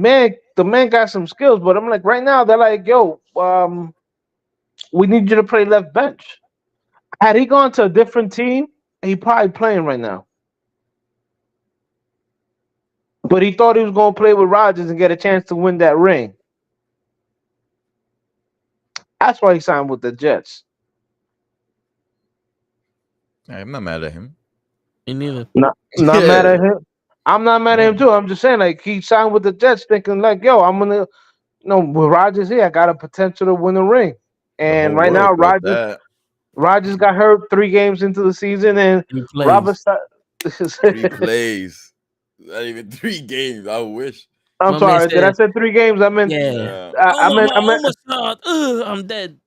man got some skills, but I'm like right now they're like, yo, we need you to play left bench. Had he gone to a different team, he probably playing right now. But he thought he was going to play with Rodgers and get a chance to win that ring. That's why he signed with the Jets. I'm not mad at him. Me neither. Not mad Yeah, at him. I'm not mad at him no, too. I'm just saying, like he signed with the Jets, thinking like, yo, I'm gonna, with Rodgers here, I got a potential to win a ring. the And whole right now, world thought Rodgers that. Rodgers got hurt 3 games into the season, and He Robert. plays. Three plays, not even 3 games. I wish. I'm My man sorry. Did I said, say 3 games? I meant yeah. Yeah, I Oh, meant my I meant almost thought, I'm dead.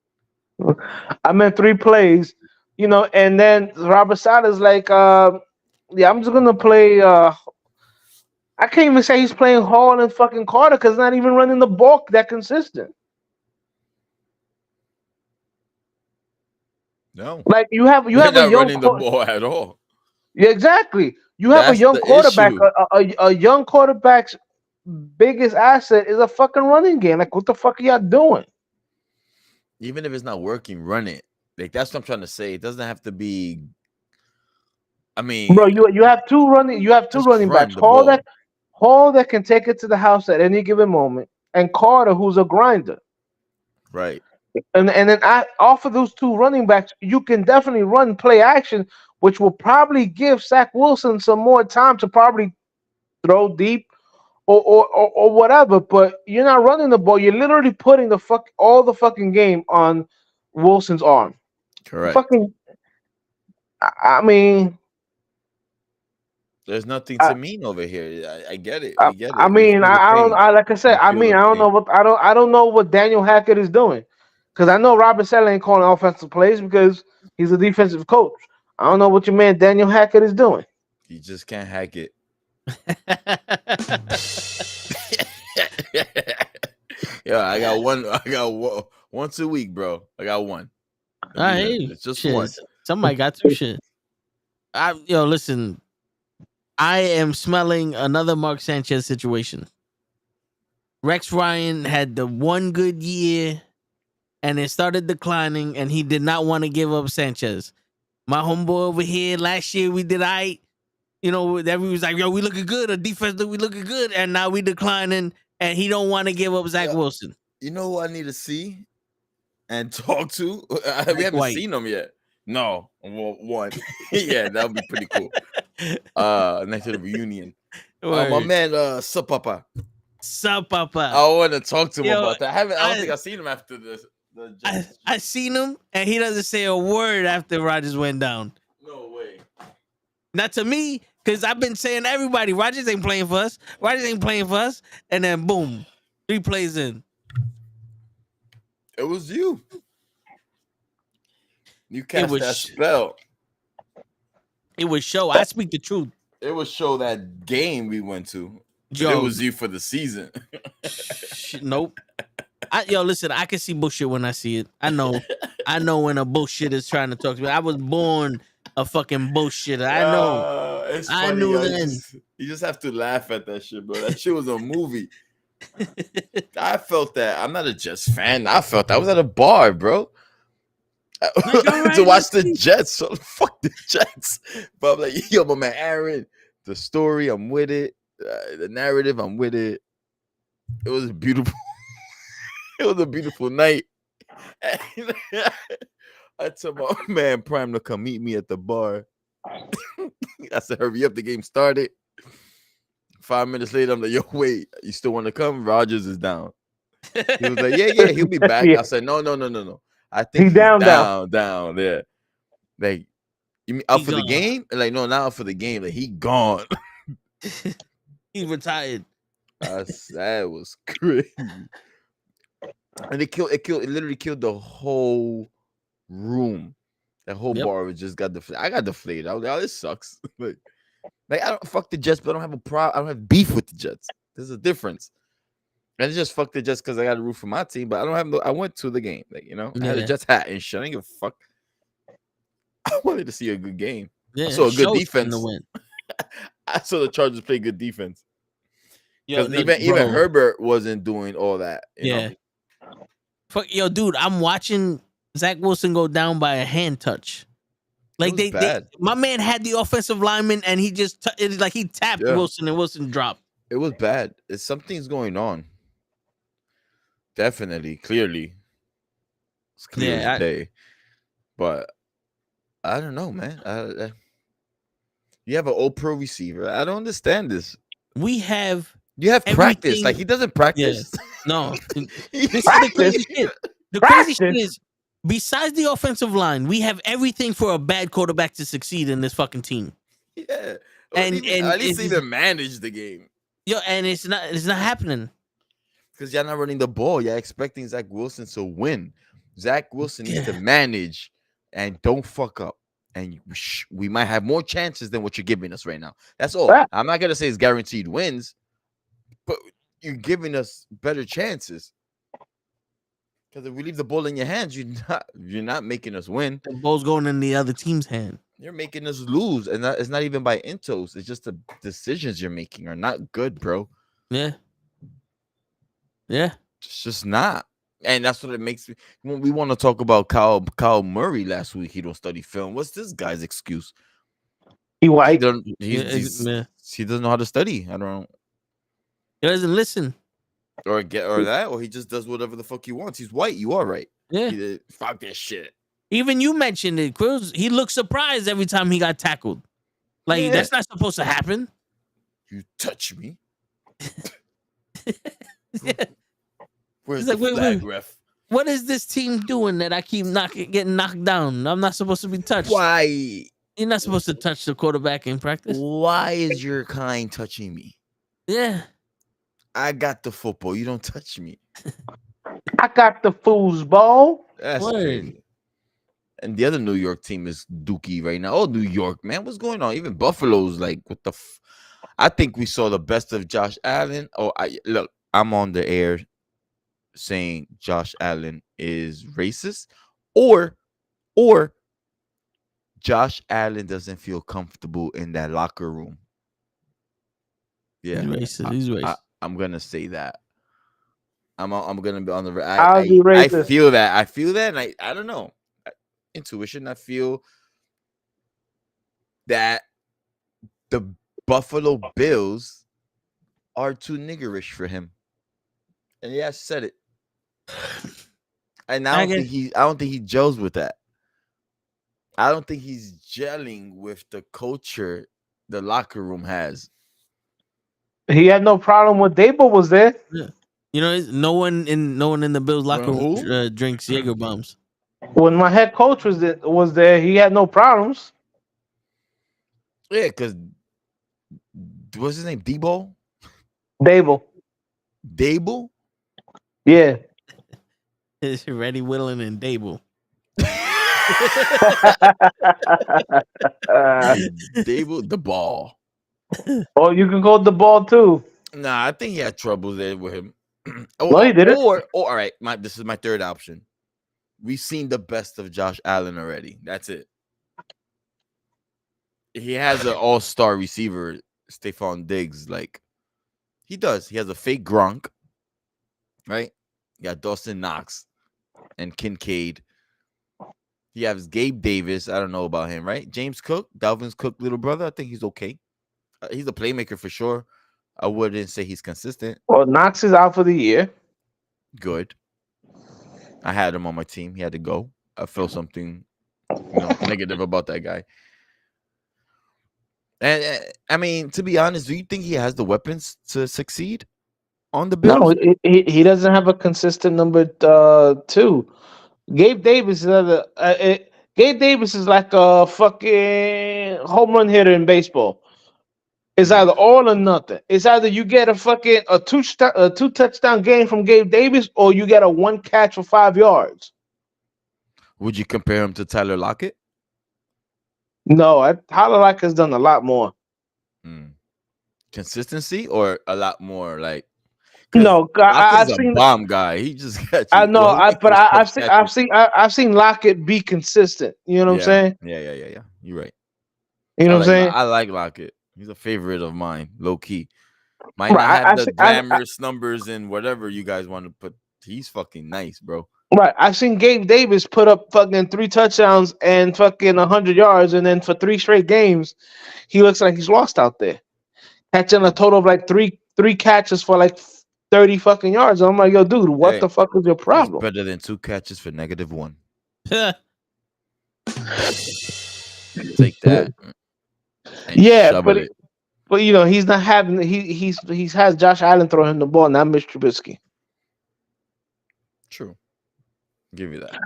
I meant 3 plays. And then Robert Sala's like, yeah, I'm just gonna play. I can't even say he's playing Hall and fucking Carter because not even running the ball that consistent. no, Like you they're have a not young running the ball at all. Yeah, exactly. You have a That's young the quarterback. issue. A young quarterback's biggest asset is a fucking running game. Like, what the fuck are y'all doing, Even if it's not working, run it. Like that's what I'm trying to say. It doesn't have to be. I mean, bro? You have two running. You have two just running backs. run the ball. Hall that can take it to the house at any given moment, and Carter who's a grinder. Right. And then off of those two running backs, you can definitely run play action, which will probably give Zach Wilson some more time to probably throw deep or whatever. But you're not running the ball. You're literally putting all the fucking game on Wilson's arm. Correct. Fucking, I mean, There's nothing I, to mean over here. I get it. I, We get I it. We mean, feel the I don't. pain. Like I said, We feel the I don't know pain. I don't know what Daniel Hackett is doing, because I know Robert Saleh ain't calling offensive plays because he's a defensive coach. I don't know what your man Daniel Hackett is doing. You just can't hack it. Yeah, I got one. I got once a week, bro. I got one. I mean, Hey, it's just shit. one. Somebody got two shit. Listen. I am smelling another Mark Sanchez situation. Rex Ryan had the one good year and it started declining, and he did not want to give up Sanchez. My homeboy over here, last year we did that we was like, yo, we looking good. Our defense, we looking good. And now we declining, and he don't want to give up Zach Yeah. Wilson. You know who I need to see and talk to? We haven't White. seen him yet. No, well, one. Yeah, that would be pretty cool. Next to the reunion. My Word. man, Papa. Sup, Papa? I want to talk to him Yo, about that. I don't think I've seen him after this. I seen him, and he doesn't say a word after Rodgers went down. No way. Not to me, because I've been saying to everybody, Rodgers ain't playing for us. Rodgers ain't playing for us. And then boom, 3 plays in. It was you. You cast was that spell. It was show. I speak the truth. It was show that game we went to. But Yo. it was you for the season. Nope. Listen, I can see bullshit when I see it. I know when a bullshit is trying to talk to me. I was born a fucking bullshitter. I know. It's I funny, knew yo. then. You just have to laugh at that shit, bro. That shit was a movie. I felt that. I'm not a Jets fan. I felt that. I was at a bar, bro. Like, all right, To watch let's the see. Jets. So fuck the Jets. But I'm like, yo, my man Aaron, the story, I'm with it. The narrative, I'm with it. It was beautiful. It was a beautiful night. I told my man Prime to come meet me at the bar. I said, hurry up, the game started. 5 minutes later, I'm like, yo, wait, you still want to come? Rogers is down. He was like, yeah, he'll be back. Yeah. I said, no. I He think he's down. down there. Like, you mean up He for the gone. game? Like, no, not up for the game. Like, he gone. He retired. That was crazy. And it literally killed the whole room. That whole Yep. bar was just got deflated. I got deflated. I was like, oh, this sucks. like I don't fuck the Jets, but I don't have a problem. I don't have beef with the Jets. There's a difference. And it's just fuck the Jets because I got to root for my team, but I don't have no. I went to the game, like I had a Yeah. Jets hat and shit. I didn't give a fuck. I wanted to see a good game. Yeah, I saw a good Schultz defense. finna win. I saw the Chargers play good defense Yo, because no, even bro. Herbert wasn't doing all that. You Yeah. know? Fuck, yo, dude, I'm watching Zach Wilson go down by a hand touch. Like was bad. my man had the offensive lineman and he just it's like he tapped Yeah. Wilson and Wilson dropped. It was bad. Something's going on. Definitely, clearly, it's clear Yeah, as day. But I don't know, man. You have an all pro receiver. I don't understand this. We have You have practice. everything- Like he doesn't practice. no. He- This is the crazy shit. The crazy shit Practice? is, besides the offensive line, we have everything for a bad quarterback to succeed in this fucking team. yeah. And- At least it's- even manage the game. Yo, and it's not happening. Because you're not running the ball. You're expecting Zach Wilson to win. Zach Wilson needs to manage and don't fuck up. And we might have more chances than what you're giving us right now. That's all. Right. I'm not gonna say it's guaranteed wins, but you're giving us better chances. Because if we leave the ball in your hands, you're not making us win. The ball's going in the other team's hand. You're making us lose, and it's not even by intos. It's just the decisions you're making are not good, bro. Yeah. Yeah. It's just not. And that's what it makes me. When we want to talk about Kyle Murray last week, he don't study film. What's this guy's excuse? He He white. doesn't. Yeah, He doesn't know how to study. I don't. He doesn't listen. Or that, or he just does whatever the fuck he wants. He's white. You are right. Yeah. Fuck that shit. Even you mentioned it, Quills. He looked surprised every time he got tackled. Like, Yeah. that's not supposed to happen. You touch me. Yeah. Where's He's the like, wait, flag, wait. ref? What is this team doing that I keep getting knocked down? I'm not supposed to be touched. Why? You're not supposed to touch the quarterback in practice. Why is your kind touching me? Yeah. I got the football. You don't touch me. I got the foosball. That's Word. crazy. And the other New York team is dookie right now. Oh, New York, man. What's going on? Even Buffalo's like, what the I think we saw the best of Josh Allen. Oh, look, I'm on the air saying Josh Allen is racist, or Josh Allen doesn't feel comfortable in that locker room. Yeah, He's racist. He's racist. I'm gonna say that. I'm gonna be on the. How's he I racist? feel that. I feel that, and I don't know. Intuition. I feel that the Buffalo Bills are too niggerish for him, and yeah, I said it. And I don't think he gels with that. I don't think he's gelling with the culture the locker room has. He had no problem when Dable was there. You know, no one in the Bills locker room Who? drinks Jaeger bombs. When my head coach was there, he had no problems. Yeah, because what's his name? Debo? Dable. Dable? Yeah. It's Reddy Willen and Dable. Dable, the ball. Oh, you can call the ball too. Nah, I think he had trouble there with him. No, he didn't. Or all right, this is my third option. We've seen the best of Josh Allen already. That's it. He has an all-star receiver, Stephon Diggs. Like he does. He has a fake Gronk. right? You got Dawson Knox and Kincaid. He has Gabe Davis. I don't know about him, right? James Cook, Dalvin's Cook little brother. I think he's okay. He's a playmaker for sure. I wouldn't say he's consistent. Well, Knox is out for the year. Good. I had him on my team. He had to go. I felt something, negative about that guy. And I mean, to be honest, do you think he has the weapons to succeed on the No, Bills? he doesn't have a consistent number two. Gabe Davis is Gabe Davis is like a fucking home run hitter in baseball. It's either all or nothing. It's either you get a two touchdown game from Gabe Davis, or you get a one catch for 5 yards. Would you compare him to Tyler Lockett? No, Tyler Lockett has done a lot more. Consistency or a lot more like? No, I've Lockett's a seen. bomb guy. He just got you. I know, Well, he makes those tough catches. I've seen Lockett be consistent. You know what I'm saying? Yeah. You're right. You know what I'm saying? I like Lockett. He's a favorite of mine, low key. Might not Right, have the glamorous numbers and whatever you guys want to put. He's fucking nice, bro. Right, I've seen Gabe Davis put up fucking 3 touchdowns and fucking 100 yards, and then for 3 straight games, he looks like he's lost out there, catching a total of like three catches for like 30 fucking yards. I'm like, yo, dude, what the fuck is your problem? Better than 2 catches for -1. Take that. Yeah, but he's not having he's has Josh Allen throwing him the ball, not Mitch Trubisky. True. Give you that.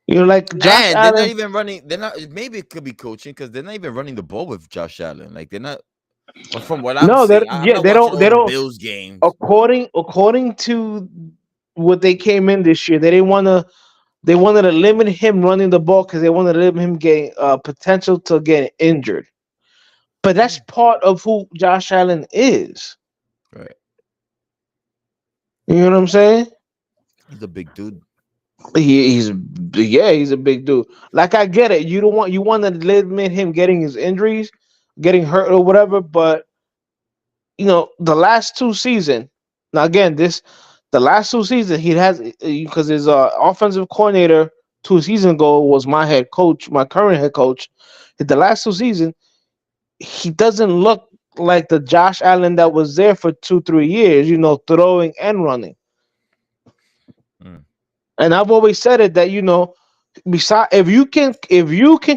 Like Josh and Allen, they're not even running. They're not. Maybe it could be coaching because they're not even running the ball with Josh Allen. Like they're not. But from what I'm seeing, they don't. Bills games. According to what they came in this year, they wanted to limit him running the ball because they wanted to limit him getting potential to get injured. But that's part of who Josh Allen is. Right. You know what I'm saying? He's a big dude. He's a big dude. Like I get it. You want to limit him getting his injuries, getting hurt or whatever. But the last 2 seasons. Now again, the last 2 seasons he has because his offensive coordinator 2 seasons ago was my head coach, my current head coach. The last 2 seasons, he doesn't look like the Josh Allen that was there for 2-3 years. Throwing and running. And I've always said it that besides if you can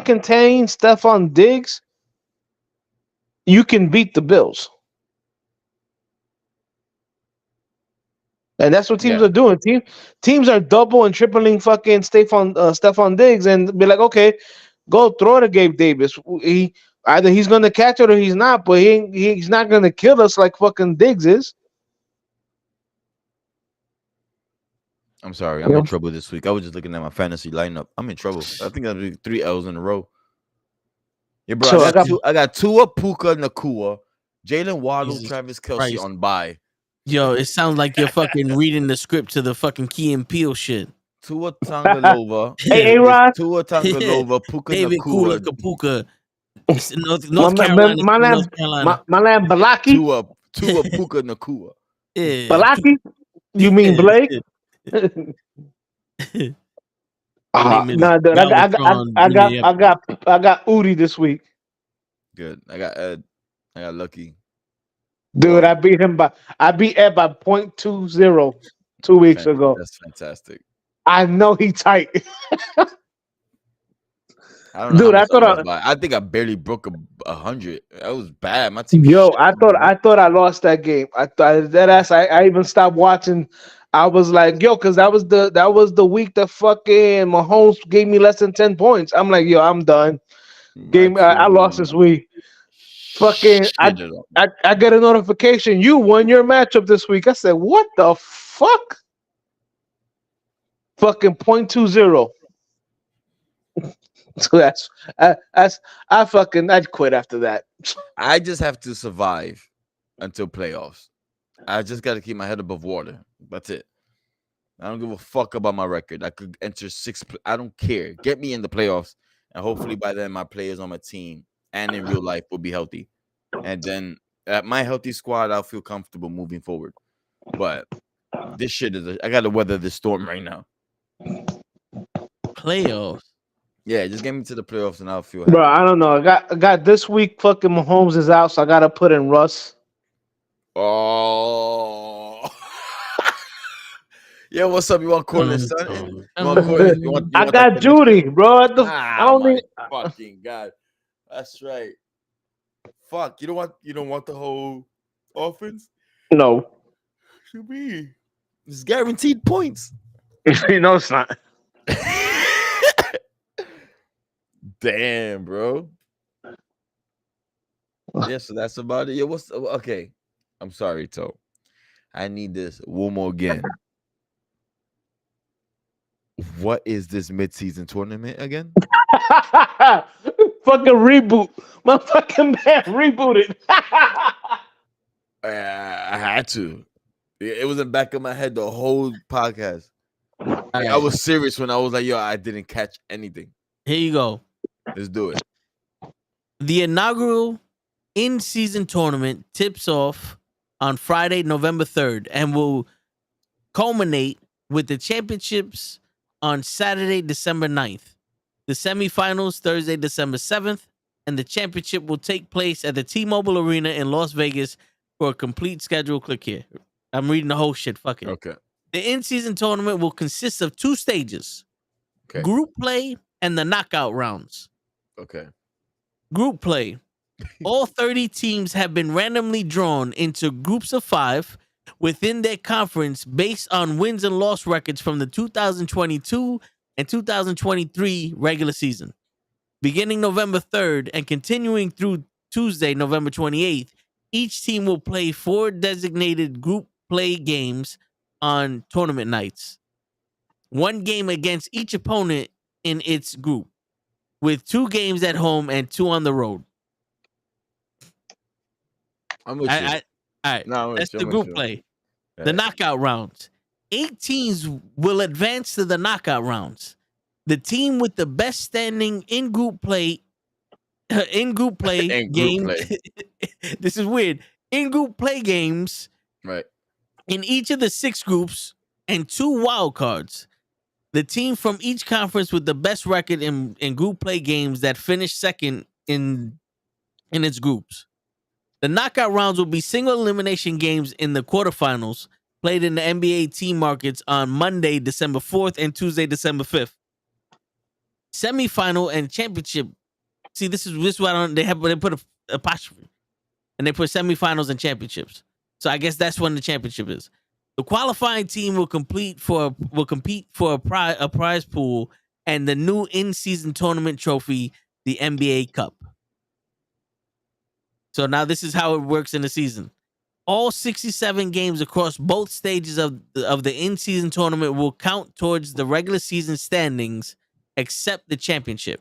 contain Stephon Diggs, you can beat the Bills. And that's what teams are doing. Teams are double and tripling fucking Stephon Diggs and be like, okay, go throw to Gabe Davis. Either he's gonna catch it or he's not, but he's not gonna kill us like fucking Diggs is. I'm sorry, I'm in trouble this week. I was just looking at my fantasy lineup. I'm in trouble. I think I'm doing 3 L's in a row. Yeah, bro. So I got Tua, Puka, Nakua, Jalen Waddle, Travis Kelce on bye. Yo, it sounds like you're fucking reading the script to the fucking Key and Peele shit. Tua Tagovailoa. Hey, Rod. Tua Tagovailoa, Puka David Nakua. Kapuka. North Carolina. My man Balaki. Tua Puka Nakua. Yeah. Balaki? You mean Blake? Dude, I got Udi this week. Good. I got Ed. I got Lucky. Dude, I beat Ed by 0.20 2 weeks ago. That's fantastic. I know he tight. I don't know. Dude, I think I barely broke 100. That was bad. My team. Yo, I thought I lost that game. I even stopped watching. I was like, yo, because that was the week that fucking Mahomes gave me less than 10 points. I'm like, yo, I'm done. I lost this week. Fucking, I get a notification. You won your matchup this week. I said, what the fuck? Fucking 0.20. So I'd quit after that. I just have to survive until playoffs. I just got to keep my head above water. That's it. I don't give a fuck about my record. I could enter 6. I don't care. Get me in the playoffs, and hopefully by then my players on my team and in real life will be healthy. And then at my healthy squad, I'll feel comfortable moving forward. But This shit is. I got to weather this storm right now. Playoffs. Yeah, just get me to the playoffs and I'll feel Bro, happy. I don't know. I got this week. Fucking Mahomes is out, so I gotta put in Russ. Oh. Yeah, what's up? You want to call his son? You want to call I it? You want that got connection? Judy, bro. I don't My need. fucking god. That's right. Fuck. You don't want the whole offense? No, Should be. It's guaranteed points. no, it's not. Damn, bro. Yeah, so that's about it. Yeah, what's okay? I'm sorry, Toe. I need this one more again. What is this mid-season tournament again? Fucking reboot. My fucking man rebooted. I had to. It was in the back of my head the whole podcast. I was serious when I was like, yo, I didn't catch anything. Here you go. Let's do it. The inaugural in-season tournament tips off on Friday, November 3rd, and will culminate with the championships on Saturday, December 9th. The semifinals Thursday, December 7th, and the championship will take place at the T-Mobile Arena in Las Vegas. For a complete schedule, click here. I'm reading the whole shit. Fuck it. Okay. The in-season tournament will consist of 2 stages. Okay. Group play and the knockout rounds. Okay. Group play. All 30 teams have been randomly drawn into groups of 5 within their conference based on wins and loss records from the 2022 and 2023 regular season. Beginning November 3rd and continuing through Tuesday, November 28th, each team will play 4 designated group play games on tournament nights. 1 game against each opponent in its group, with 2 games at home and 2 on the road. I'm with you. All right. No, I'm with That's you. the I'm with group you. play. Yeah. The knockout rounds. 8 teams will advance to the knockout rounds. The team with the best standing in group play In group game. play. This is weird. In group play games Right. in each of the 6 groups and 2 wild cards. The team from each conference with the best record in group play games that finish second in its groups. The knockout rounds will be single elimination games in the quarterfinals played in the NBA team markets on Monday, December 4th and Tuesday, December 5th. Semifinal and championship. See, this is what I don't, they put a apostrophe and they put semifinals and championships. So I guess that's when the championship is. The qualifying team will compete for a prize pool and the new in-season tournament trophy, the NBA Cup. So now this is how it works in the season. All 67 games across both stages of the in-season tournament will count towards the regular season standings, except the championship.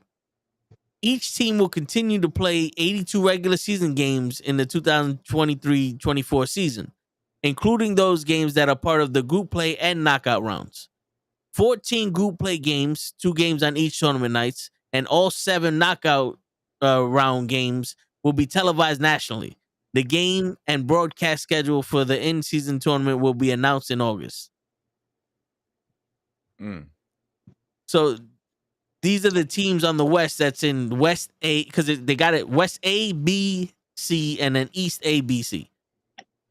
Each team will continue to play 82 regular season games in the 2023-24 season, including those games that are part of the group play and knockout rounds. 14 group play games, 2 games on each tournament nights, and all 7 knockout round games will be televised nationally. The game and broadcast schedule for the in-season tournament will be announced in August. So these are the teams on the West that's in West A, because they got it West A, B, C, and then East A, B, C.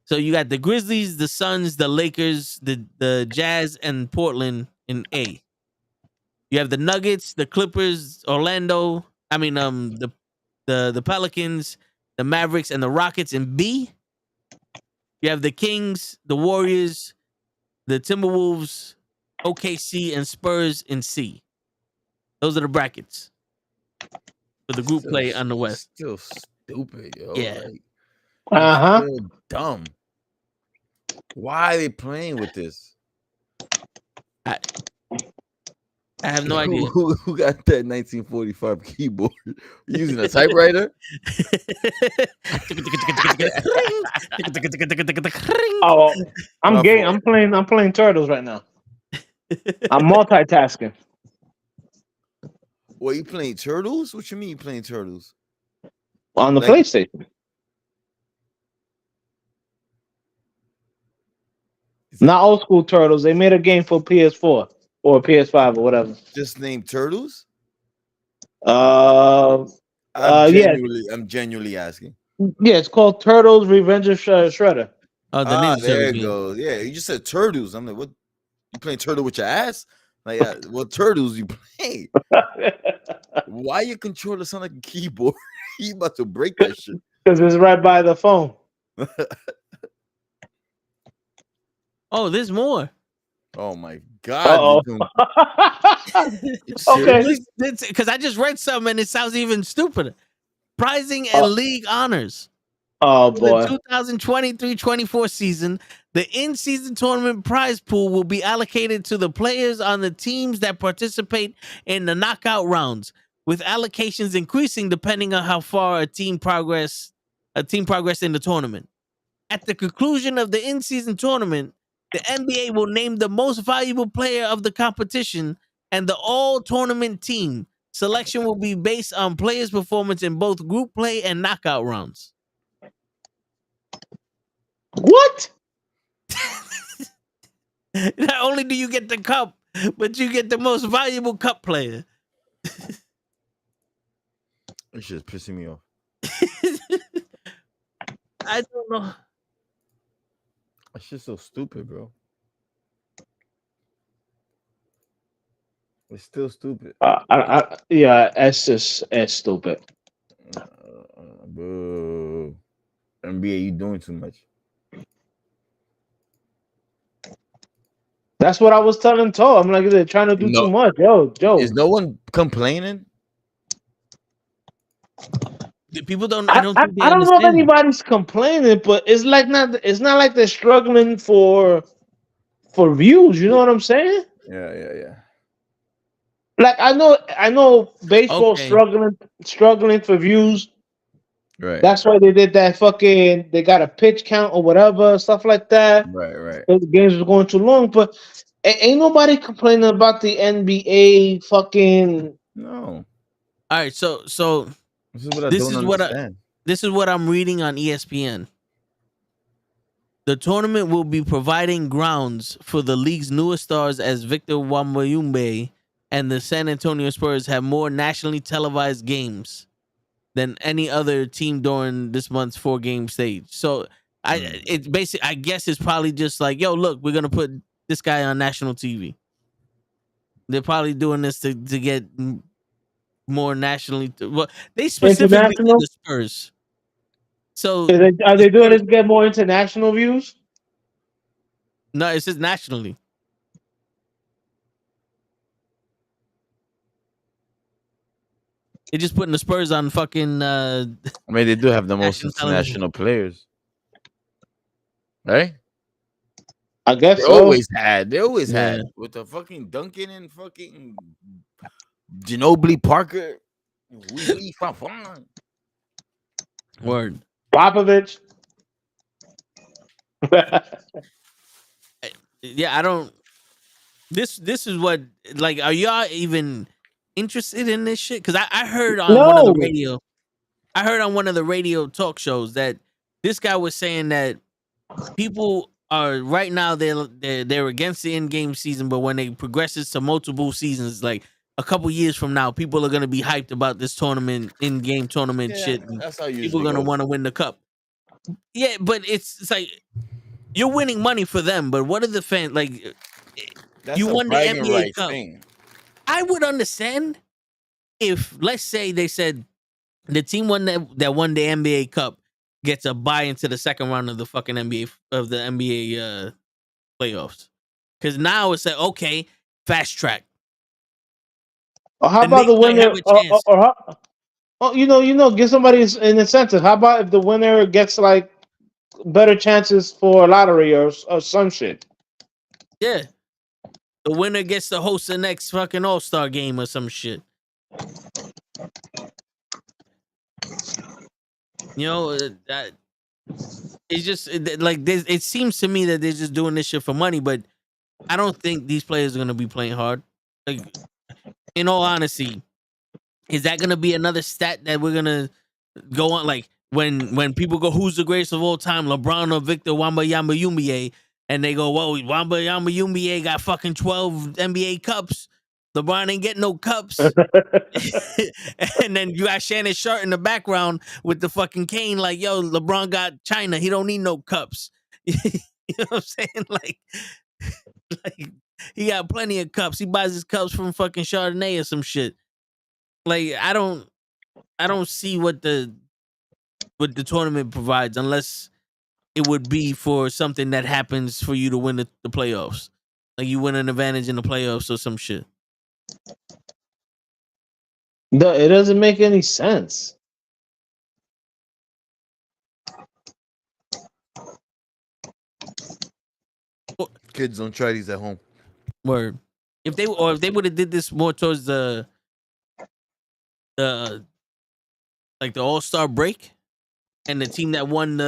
So you got the Grizzlies, the Suns, the Lakers, the Jazz, and Portland in A. You have the Nuggets, the Clippers, Orlando. I mean, the Pelicans, the Mavericks, and the Rockets in B. You have the Kings, the Warriors, the Timberwolves, OKC, and Spurs in C. Those are the brackets for the group play on the West. Still stupid, yo. Yeah. Like, still dumb. Why are they playing with this? I have no idea. Who got that 1945 keyboard? Using a typewriter? Oh, I'm My gay. fault. I'm playing Turtles right now. I'm multitasking. What, you playing Turtles? What you mean you playing Turtles? On the Like- PlayStation. Not old school Turtles. They made a game for PS4 or PS5 or whatever. Just named Turtles? Uh, yeah, I'm genuinely asking. yeah. It's called Turtles: Revenge of Shredder. Oh, the Ninja There Turtles it game. goes. Yeah, you just said turtles. I'm like, what? You playing turtle with your ass? Like, what turtles you play? Why your controller sound like a keyboard? You about to break that shit. Because it's right by the phone. Oh, there's more. Oh my god. Okay. Because I just read something and it sounds even stupider. Prizing and league honors. Oh For boy. the 2023-24 season, the in-season tournament prize pool will be allocated to the players on the teams that participate in the knockout rounds, with allocations increasing depending on how far a team progress in the tournament. At the conclusion of the in-season tournament, the NBA will name the most valuable player of the competition and the all-tournament team. Selection will be based on players' performance in both group play and knockout rounds. What? Not only do you get the cup, but you get the most valuable cup player. This shit's pissing me off. I don't know. That shit's so stupid, bro. It's still stupid. Yeah, it's stupid. Boo. NBA, you doing too much. That's what I was telling Toe. I'm like, they're trying to do too much. Yo. Is no one complaining? People don't. I don't. I, Think they I don't know if understand. anybody's complaining, but it's like not. It's not like they're struggling for views. You know what I'm saying? Yeah. Like I know baseball Okay. struggling for views. Right. That's why they did that fucking. They got a pitch count or whatever stuff like that. Right. The games was going too long, but ain't nobody complaining about the NBA fucking. No. All right. So This is what I this don't is understand. this is what I'm reading on ESPN. The tournament will be providing grounds for the league's newest stars as Victor Wembanyama and the San Antonio Spurs have more nationally televised games than any other team during this month's 4-game stage. So it's basically, I guess it's probably just like, yo, look, we're gonna put this guy on national TV. They're probably doing this to get more nationally. Well, they specifically said International? the Spurs. So Are they doing this to get more international views? no, it says nationally. They're just putting the Spurs on fucking. I mean, they do have the most national television. international players, right? I guess They so. always had. They always Yeah. had with the fucking Duncan and fucking Ginobili Parker. We fun. Word. Popovich. Yeah, I don't. This is what, like, are y'all even interested in this shit? Because I heard on one of the No. radio, I heard on one of the radio talk shows that this guy was saying that people are right now they're against the in-game season, but when it progresses to multiple seasons, like a couple years from now, people are gonna be hyped about this tournament, in-game tournament shit. And That's how you people are usually gonna go. want to win the cup. Yeah, but it's like you're winning money for them, but what are the fans like? That's You a won the bragging NBA rights Cup. thing. I would understand if, let's say, they said the team that won the NBA Cup gets a bye into the second round of the fucking NBA playoffs. Because now it's like, okay, fast track. Or how The about the Knicks might winner? have a chance. Give somebody an incentive. How about if the winner gets like better chances for a lottery or some shit? Yeah. The winner gets to host the next fucking All-Star game or some shit. You know, that it's just like this. It seems to me that they're just doing this shit for money, but I don't think these players are gonna be playing hard. Like, in all honesty, is that gonna be another stat that we're gonna go on? Like when people go, who's the greatest of all time, LeBron or Victor Wembanyama, and they go, "Whoa, Wembanyama NBA got fucking 12 NBA cups. LeBron ain't getting no cups." And then you got Shannon Sharp in the background with the fucking cane, like, "Yo, LeBron got China. He don't need no cups." You know what I'm saying? Like he got plenty of cups. He buys his cups from fucking Chardonnay or some shit. Like I don't see what the tournament provides unless it would be for something that happens for you to win the playoffs. Like you win an advantage in the playoffs or some shit. No, it doesn't make any sense. Kids, don't try these at home. Word. If they would have did this more towards the like the All-Star break, and the team that won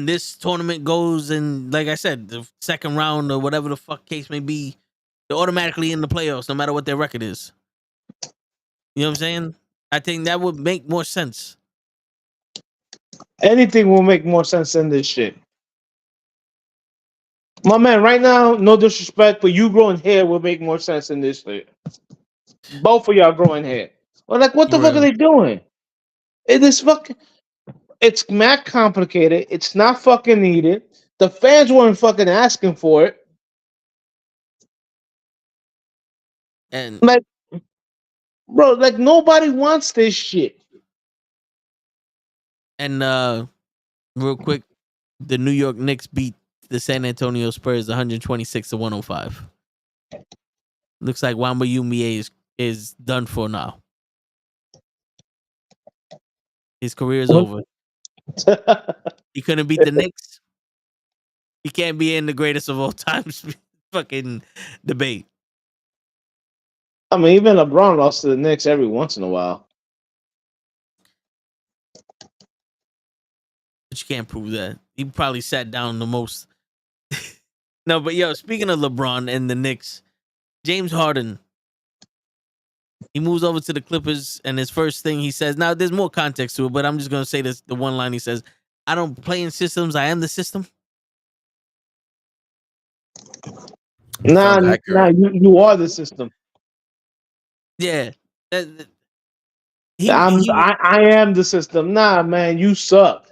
this tournament goes and, like I said, the second round or whatever the fuck case may be, they're automatically in the playoffs no matter what their record is. You know what I'm saying? I think that would make more sense. Anything will make more sense than this shit. My man, right now, no disrespect, but you growing hair will make more sense than this shit. Both of y'all growing hair. Well, like, what the fuck are they doing? It is fucking. It's mad complicated. It's not fucking needed. The fans weren't fucking asking for it. And like, bro, like nobody wants this shit. And real quick, the New York Knicks beat the San Antonio Spurs 126-105. Looks like Wembanyama is done for now. His career is over. He couldn't beat the Knicks. He can't be in the greatest of all times fucking debate. I mean, even LeBron lost to the Knicks every once in a while. But you can't prove that. He probably sat down the most. No, but yo, speaking of LeBron and the Knicks, James Harden, he moves over to the Clippers, and his first thing he says, now there's more context to it, but I'm just going to say this, the one line he says, "I don't play in systems, I am the system." Nah, you are the system. Yeah. I am the system. Nah, man, you suck.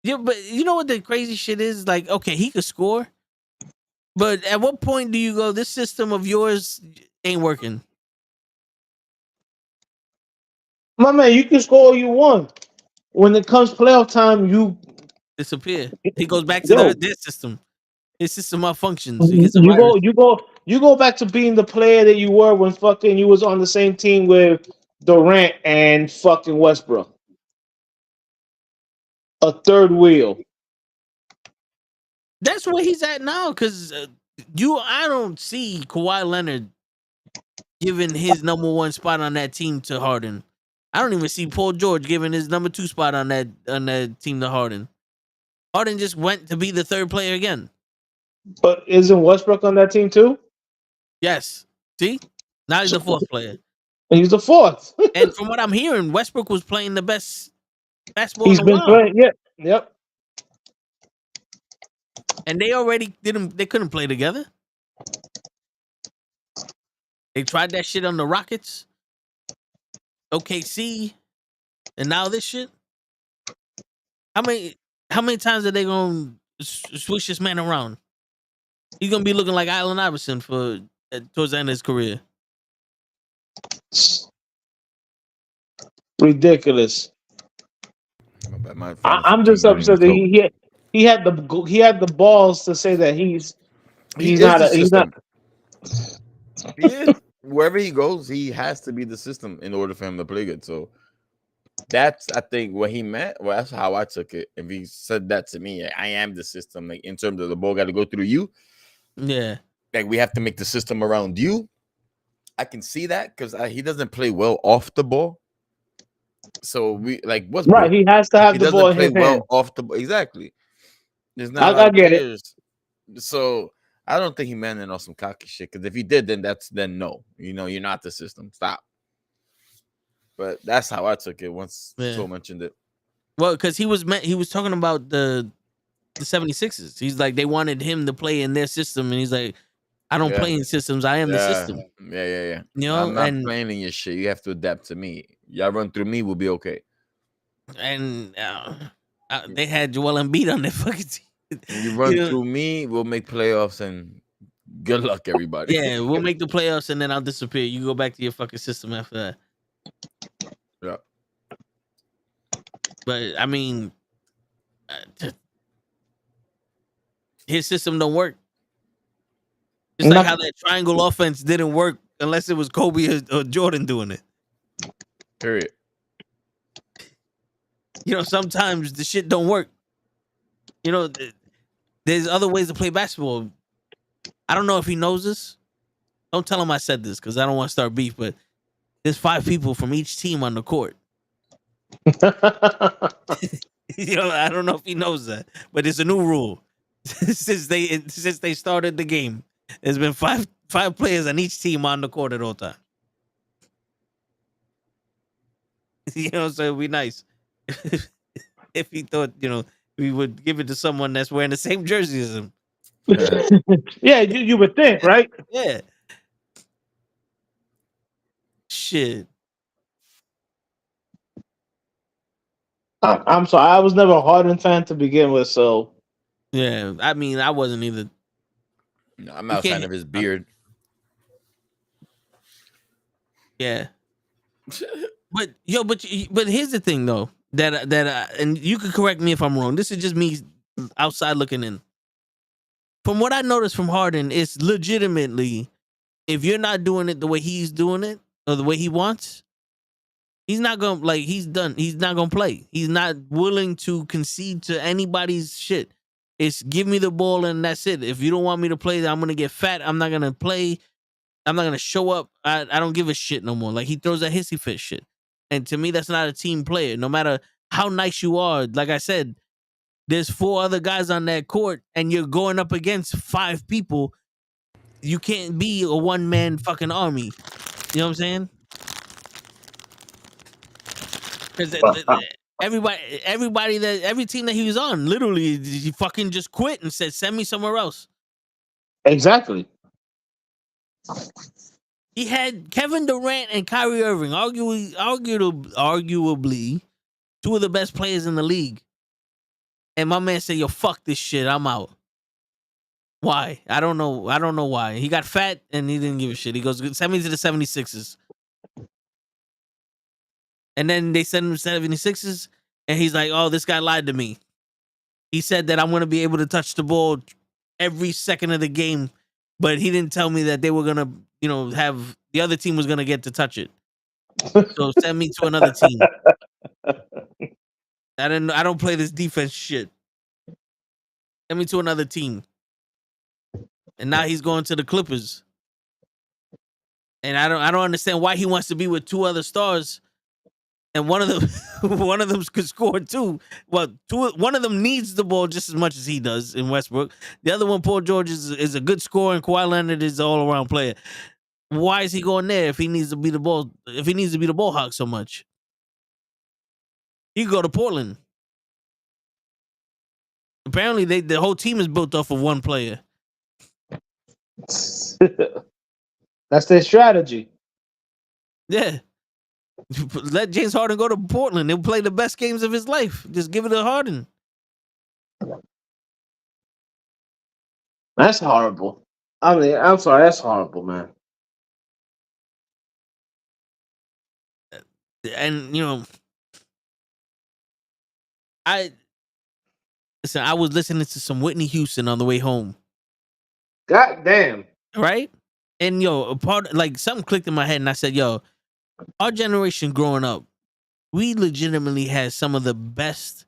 Yeah, but you know what the crazy shit is? Like, okay, he could score, but at what point do you go, this system of yours ain't working? My man, you can score all you want. When it comes playoff time, you disappear. He goes back to their system. His system malfunctions. You go back to being the player that you were when fucking you was on the same team with Durant and fucking Westbrook. A third wheel. That's where he's at now, because I don't see Kawhi Leonard giving his number one spot on that team to Harden. I don't even see Paul George giving his number two spot on that team to Harden. Harden just went to be the third player again. But isn't Westbrook on that team too? Yes. See? Now he's the fourth player. He's the fourth. And from what I'm hearing, Westbrook was playing the best basketball He's in the been world. playing. Yep. And they already they couldn't play together. They tried that shit on the Rockets, OKC, and now this shit. How many times are they gonna switch this man around? He's gonna be looking like Allen Iverson for towards the end of his career. Ridiculous. I'm just upset that he had the balls to say that he's not. Yeah, wherever he goes, he has to be the system in order for him to play good. So that's, I think, what he meant. Well, that's how I took it. If he said that to me, I am the system. Like, in terms of the ball got to go through you. Yeah. Like, we have to make the system around you. I can see that because he doesn't play well off the ball. So what's right? He has to have the ball in his hand. Off the ball. Exactly. There's not. I get it. So I don't think he meant it on some cocky shit. Because if he did, then no. You're not the system. Stop. But that's how I took it once Joe mentioned it. Well, because he was talking about the the 76ers. He's like, they wanted him to play in their system, and he's like, I don't Yeah. play in systems. I am the Yeah, system. yeah. You know, I'm not and playing in your shit. You have to adapt to me. Y'all run through me, we'll be okay. they had Joel Embiid on their fucking team. You run know? through me, we'll make playoffs, and good luck, everybody. Yeah, we'll make the playoffs, and then I'll disappear. You go back to your fucking system after that. Yeah. But I mean, his system don't work. It's like how that triangle offense didn't work unless it was Kobe or Jordan doing it. Period. You know, sometimes the shit don't work. You know, there's other ways to play basketball. I don't know if he knows this. Don't tell him I said this because I don't want to start beef, but there's 5 people from each team on the court. You know, I don't know if he knows that, but it's a new rule. since they started the game, there's been five players on each team on the court at all times. You know, so it'd be nice if he thought, you know, we would give it to someone that's wearing the same jersey as him. Yeah, you would think, right? Yeah. Shit. I'm sorry, I was never a Harden fan to begin with, so Yeah, I mean, I wasn't either. No, I'm not a fan of his beard. Yeah. But here's the thing though, that and you can correct me if I'm wrong. This is just me outside looking in. From what I noticed from Harden, it's legitimately, if you're not doing it the way he's doing it or the way he wants, he's not gonna, like, he's done. He's not gonna play. He's not willing to concede to anybody's shit. It's give me the ball and that's it. If you don't want me to play, I'm gonna get fat. I'm not gonna play. I'm not gonna show up. I don't give a shit no more. Like, he throws that hissy fit shit. And to me, that's not a team player. No matter how nice you are, like I said, there's 4 other guys on that court, and you're going up against 5 people. You can't be a one-man fucking army. You know what I'm saying? Because every team that he was on, literally, he fucking just quit and said, "Send me somewhere else." exactly. He had Kevin Durant and Kyrie Irving, arguably 2 of the best players in the league. And my man said, "Yo, fuck this shit. I'm out." Why? I don't know. I don't know why. He got fat and he didn't give a shit. He goes, "Send me to the 76ers." And then they send him to 76ers, and he's like, "Oh, this guy lied to me. He said that I'm going to be able to touch the ball every second of the game, but he didn't tell me that they were going to, you know, have the other team was going to get to touch it. So send me to another team. I don't play this defense shit. Send me to another team." And now he's going to the Clippers. And I don't understand why he wants to be with 2 other stars. And one of them could score too. Well, one of them needs the ball just as much as he does in Westbrook. The other one, Paul George, is a good scorer, and Kawhi Leonard is an all-around player. Why is he going there if he needs to be the ball? If he needs to be the ball hawk so much, he could go to Portland. Apparently, the whole team is built off of one player. That's their strategy. Yeah. Let James Harden go to Portland. He'll play the best games of his life. Just give it to Harden. That's horrible. I mean, I'm sorry, that's horrible, man. And, you know, I was listening to some Whitney Houston on the way home. God damn. Right? And, yo, something clicked in my head, and I said, yo, our generation growing up, we legitimately had some of the best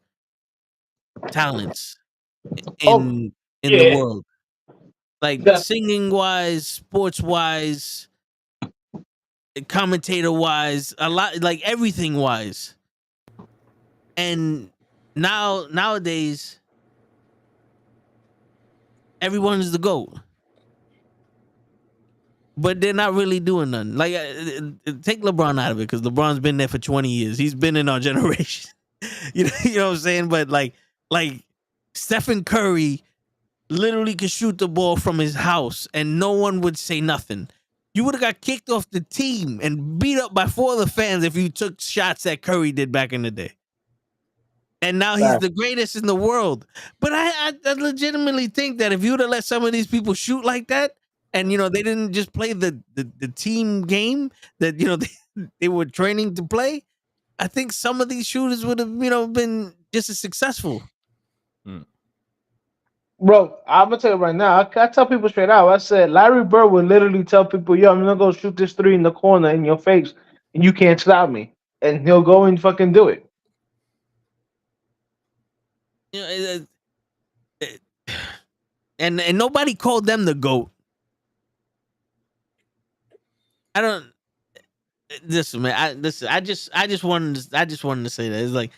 talents in the world. Like, singing wise, sports wise, commentator wise, a lot, like everything wise. And nowadays, everyone is the GOAT. But they're not really doing nothing. Like, take LeBron out of it, because LeBron's been there for 20 years. He's been in our generation. You know what I'm saying? But like Stephen Curry literally could shoot the ball from his house and no one would say nothing. You would have got kicked off the team and beat up by 4 other fans if you took shots that Curry did back in the day. And now he's the greatest in the world. But I legitimately think that if you would have let some of these people shoot like that, and they didn't just play the team game that they were training to play, I think some of these shooters would have been just as successful. Bro, I'm gonna tell you right now. I tell people straight out. I said Larry Bird would literally tell people, "Yo, I'm gonna go shoot this 3 in the corner in your face, and you can't stop me." And he'll go and fucking do it. And nobody called them the GOAT. I don't. Listen, man. I just wanted to say that it's like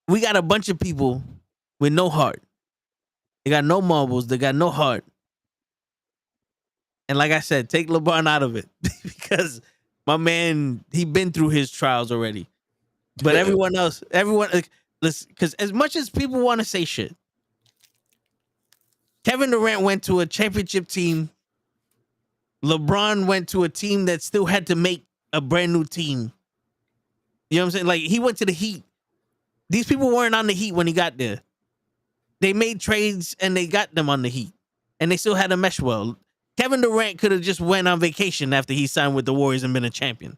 we got a bunch of people with no heart. They got no marbles. They got no heart. And like I said, take LeBron out of it because my man, he been through his trials already. But everyone, listen, because as much as people want to say shit, Kevin Durant went to a championship team. LeBron went to a team that still had to make a brand new team. You know what I'm saying? Like, he went to the Heat. These people weren't on the Heat when he got there. They made trades and they got them on the Heat. And they still had to mesh well. Kevin Durant could have just went on vacation after he signed with the Warriors and been a champion.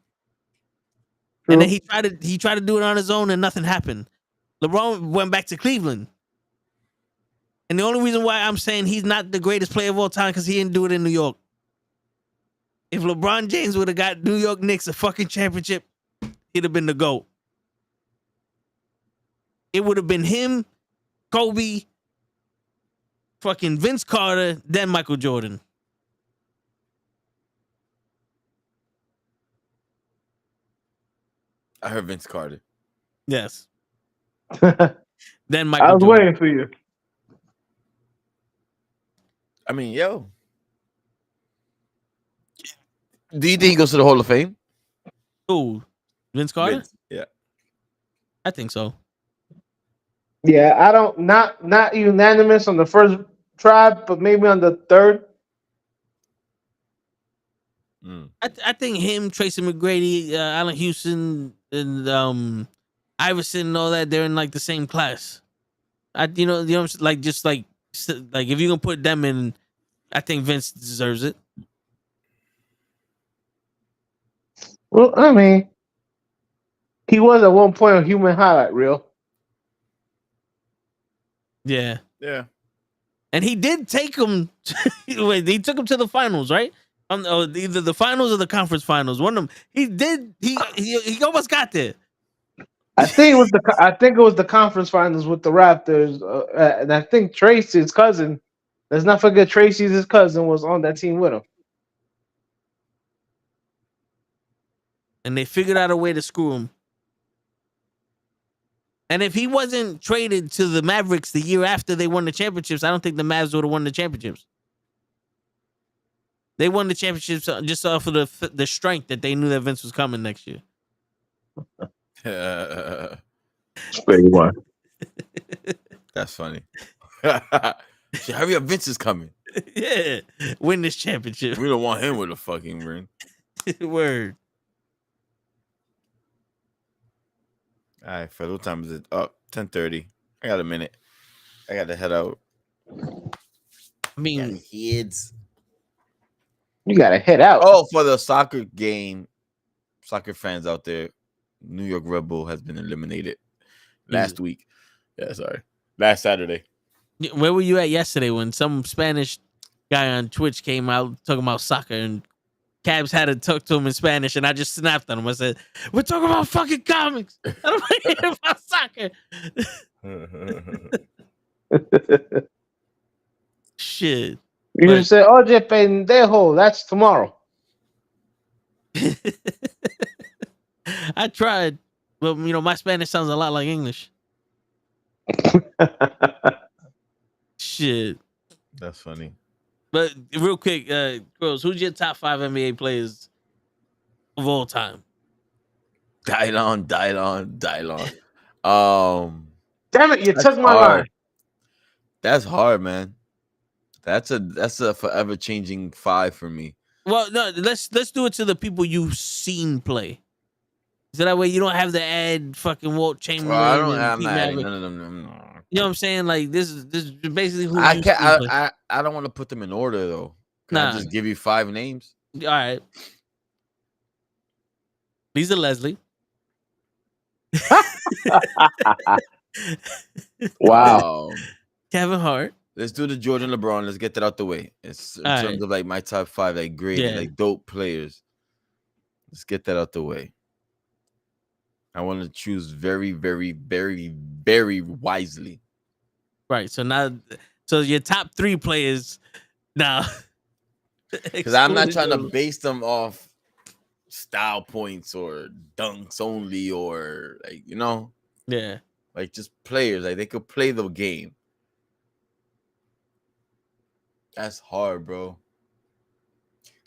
True. And then he tried to do it on his own and nothing happened. LeBron went back to Cleveland. And the only reason why I'm saying he's not the greatest player of all time because he didn't do it in New York. If LeBron James would have got New York Knicks a fucking championship, he'd have been the GOAT. It would have been him, Kobe, fucking Vince Carter, then Michael Jordan. I heard Vince Carter. Yes. Then Michael I was Jordan. waiting for you. I mean, yo. Do you think he goes to the Hall of Fame? Who? Vince Carter? Vince, yeah. I think so. Yeah, I don't not unanimous on the first try, but maybe on the third. I think him, Tracy McGrady, Allen Houston, and Iverson and all that, they're in like the same class. Like if you can put them in, I think Vince deserves it. Well, I mean, he was at one point a human highlight reel. Yeah. Yeah. And he did take him. He took him to the finals, right? Either the finals or the conference finals. One of them. He did. He almost got there. I think it was the conference finals with the Raptors, and I think Tracy's cousin. Let's not forget Tracy's cousin was on that team with him. And they figured out a way to screw him. And if he wasn't traded to the Mavericks the year after they won the championships, I don't think the Mavs would have won the championships. They won the championships just off of the strength that they knew that Vince was coming next year. Big one. That's funny. Hurry up, Vince is coming. Yeah, win this championship. We don't want him with a fucking ring. Word. All right, Fred, what time is it? Oh, 10:30. I got a minute. I got to head out. I mean, kids. You got to head out. Oh, for the soccer game, soccer fans out there, New York Red Bull has been eliminated last week. Yeah, sorry. Last Saturday. Where were you at yesterday when some Spanish guy on Twitch came out talking about soccer and Cabs had to talk to him in Spanish and I just snapped on him. I said, "We're talking about fucking comics. I don't want to hear about soccer." Shit. You just say, "Oye, pendejo." That's tomorrow. I tried, but my Spanish sounds a lot like English. Shit. That's funny. But real quick, girls, who's your top 5 NBA players of all time? Dylon. Damn it, you took my line. That's hard, man. That's a forever changing 5 for me. Well, no, let's do it to the people you've seen play. So that way you don't have to add fucking Walt Well, I Chamberlain don't. and I'm Pete not adding Maverick. none of them. No. You know what I'm saying? Like this is basically who I you've can't. seen play. I don't want to put them in order though. Can I Nah. just give you 5 names? All right. Lisa Leslie. Wow. Kevin Hart. Let's do the Jordan LeBron. Let's get that out the way. It's in All terms right. of like my top 5, like great, Yeah. like dope players. Let's get that out the way. I want to choose very, very, very, very wisely. Right. So now, so your top 3 players now. Because I'm not excluding trying to Jordan. base them off style points or dunks only, or like, you know, Yeah. like just players. Like they could play the game. That's hard, bro.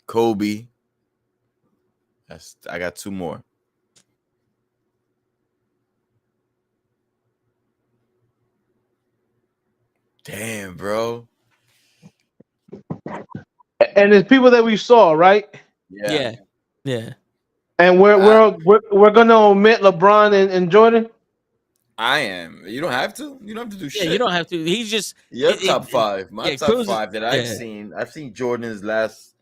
Kobe. I got 2 more. Damn, bro. And it's people that we saw, right? Yeah. Yeah. And we're gonna omit LeBron and Jordan. I am. You don't have to. You don't have to do Yeah. shit. You don't have to. He's just Your it- top it- 5. My yeah, top Cruz is- 5 that I've yeah. seen. I've seen Jordan's last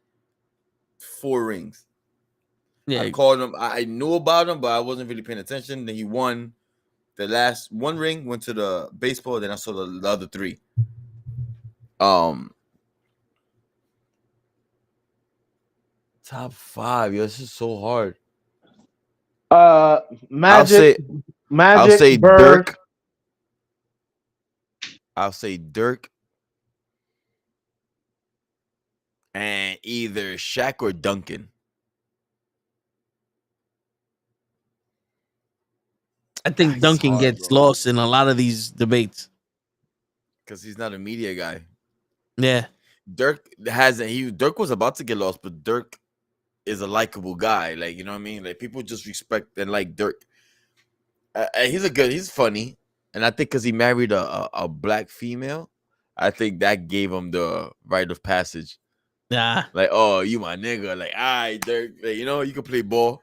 4 rings. Yeah. I called him. I knew about him, but I wasn't really paying attention. Then he won the last 1 ring, went to the baseball. Then I saw the other 3. Top 5. Yo, this is so hard. Magic. I'll say Bird. Dirk. I'll say Dirk. And either Shaq or Duncan. I think It's Duncan hard, gets bro. lost in a lot of these debates. Because he's not a media guy. Yeah. Dirk was about to get lost, but Dirk is a likable guy. Like, you know what I mean? Like, people just respect and like Dirk. He's funny. And I think because he married a black female, I think that gave him the rite of passage. Nah. Like, oh, you my nigga. Like, all right, Dirk. Like, you know, you can play ball.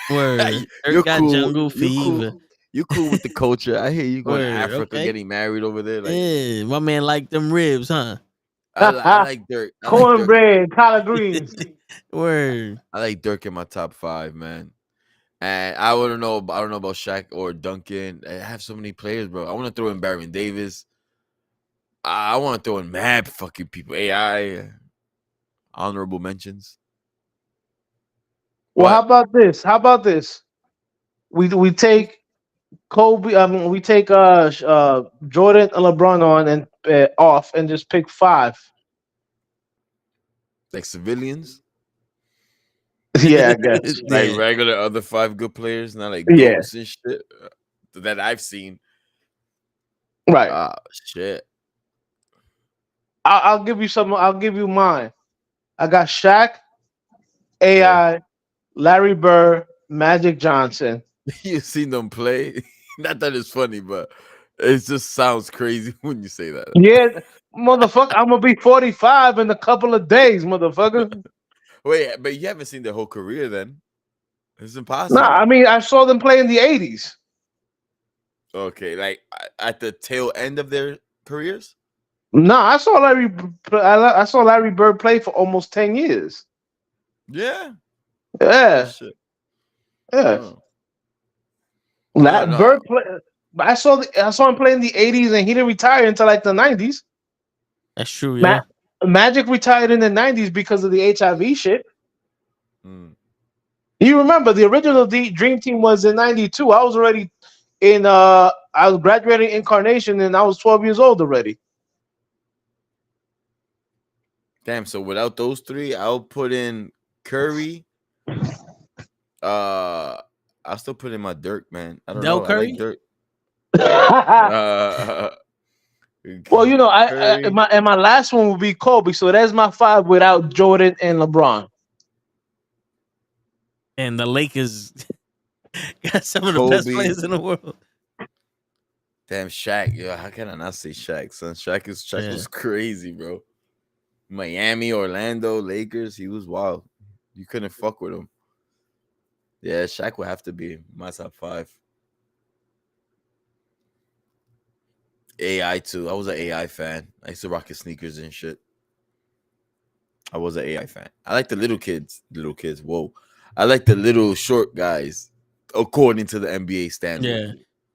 Word. You're Dirk got cool. jungle You fever. cool. You cool with the culture. I hear you going to Word, Africa, okay. getting married over there. Like, Yeah, my man like them ribs, huh? I like Dirk. I like Dirk. Cornbread, collard greens. Word. I like Dirk in my top 5, man. And I don't know about Shaq or Duncan. I have so many players, bro. I want to throw in Baron Davis. I want to throw in mad fucking people. AI, honorable mentions. Well, What? how about this? We take Kobe. I mean, we take Jordan and LeBron on and off, and just pick 5. Like civilians? Yeah, I guess. Like Yeah. regular other 5 good players, not like Yeah. goats and shit that I've seen. Right. Shit. I'll give you some. I'll give you mine. I got Shaq, AI, Larry Bird, Magic Johnson. You've seen them play. Not that it's funny, but it just sounds crazy when you say that. Yeah, motherfucker. I'm gonna be 45 in a couple of days, motherfucker. Wait, but you haven't seen their whole career then. It's impossible. Nah, I mean I saw them play in the 80s. Okay, like at the tail end of their careers? No, I saw I saw Larry Bird play for almost 10 years. Yeah. Yeah, Shit. yeah. Oh. No. Bird play. I saw him play in the 80s, and he didn't retire until like the 90s. That's true, yeah. Magic retired in the 90s because of the HIV shit. Mm. You remember the original Dream Team was in 92. I was already I was graduating Incarnation, and I was 12 years old already. Damn, so without those 3, I'll put in Curry. I'll still put in my Dirk, man. I don't know. Curry? I like Dirk. Well, you know, Curry. my last one would be Kobe. So that's my 5 without Jordan and LeBron. And the Lakers got some of the best Kobe. players in the world. Damn, Shaq. Yo, how can I not say Shaq, son? Shaq Yeah. was crazy, bro. Miami, Orlando, Lakers. He was wild. You couldn't fuck with him. Yeah, Shaq would have to be my top 5. AI too. I was an AI fan. I used to rock his sneakers and shit. I was an AI fan. I like the little kids. Little kids. Whoa. I like the little short guys, according to the NBA standard. Yeah.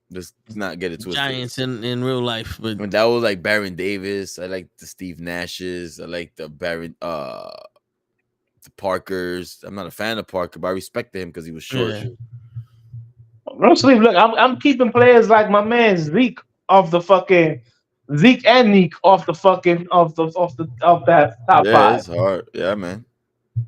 Let's not get it twisted. Giants in real life, but When that was like Baron Davis. I like the Steve Nashes. I like the the Parkers. I'm not a fan of Parker, but I respected him because he was short. yeah. No sleep. Look, I'm keeping players like my man Zeke off the fucking Zeke and Neek off the fucking of that top Yeah, 5. it's hard. Yeah, man. You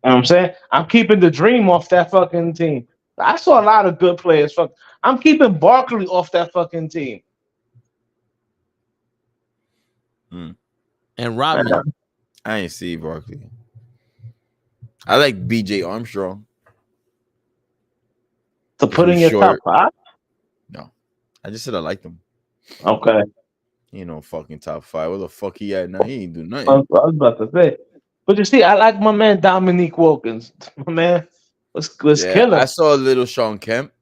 know what I'm saying? I'm keeping the dream off that fucking team. I saw a lot of good players. Fuck, I'm keeping Barkley off that fucking team. And Rodman. I ain't see Barkley. I like BJ Armstrong. To put in He your was top short. 5? No, I just said I liked him. Okay. He ain't no fucking top 5. Where the fuck he at now? He ain't do nothing. I was about to say. But you see, I like my man Dominique Wilkins. My man was Yeah, killer. I saw a little Sean Kemp.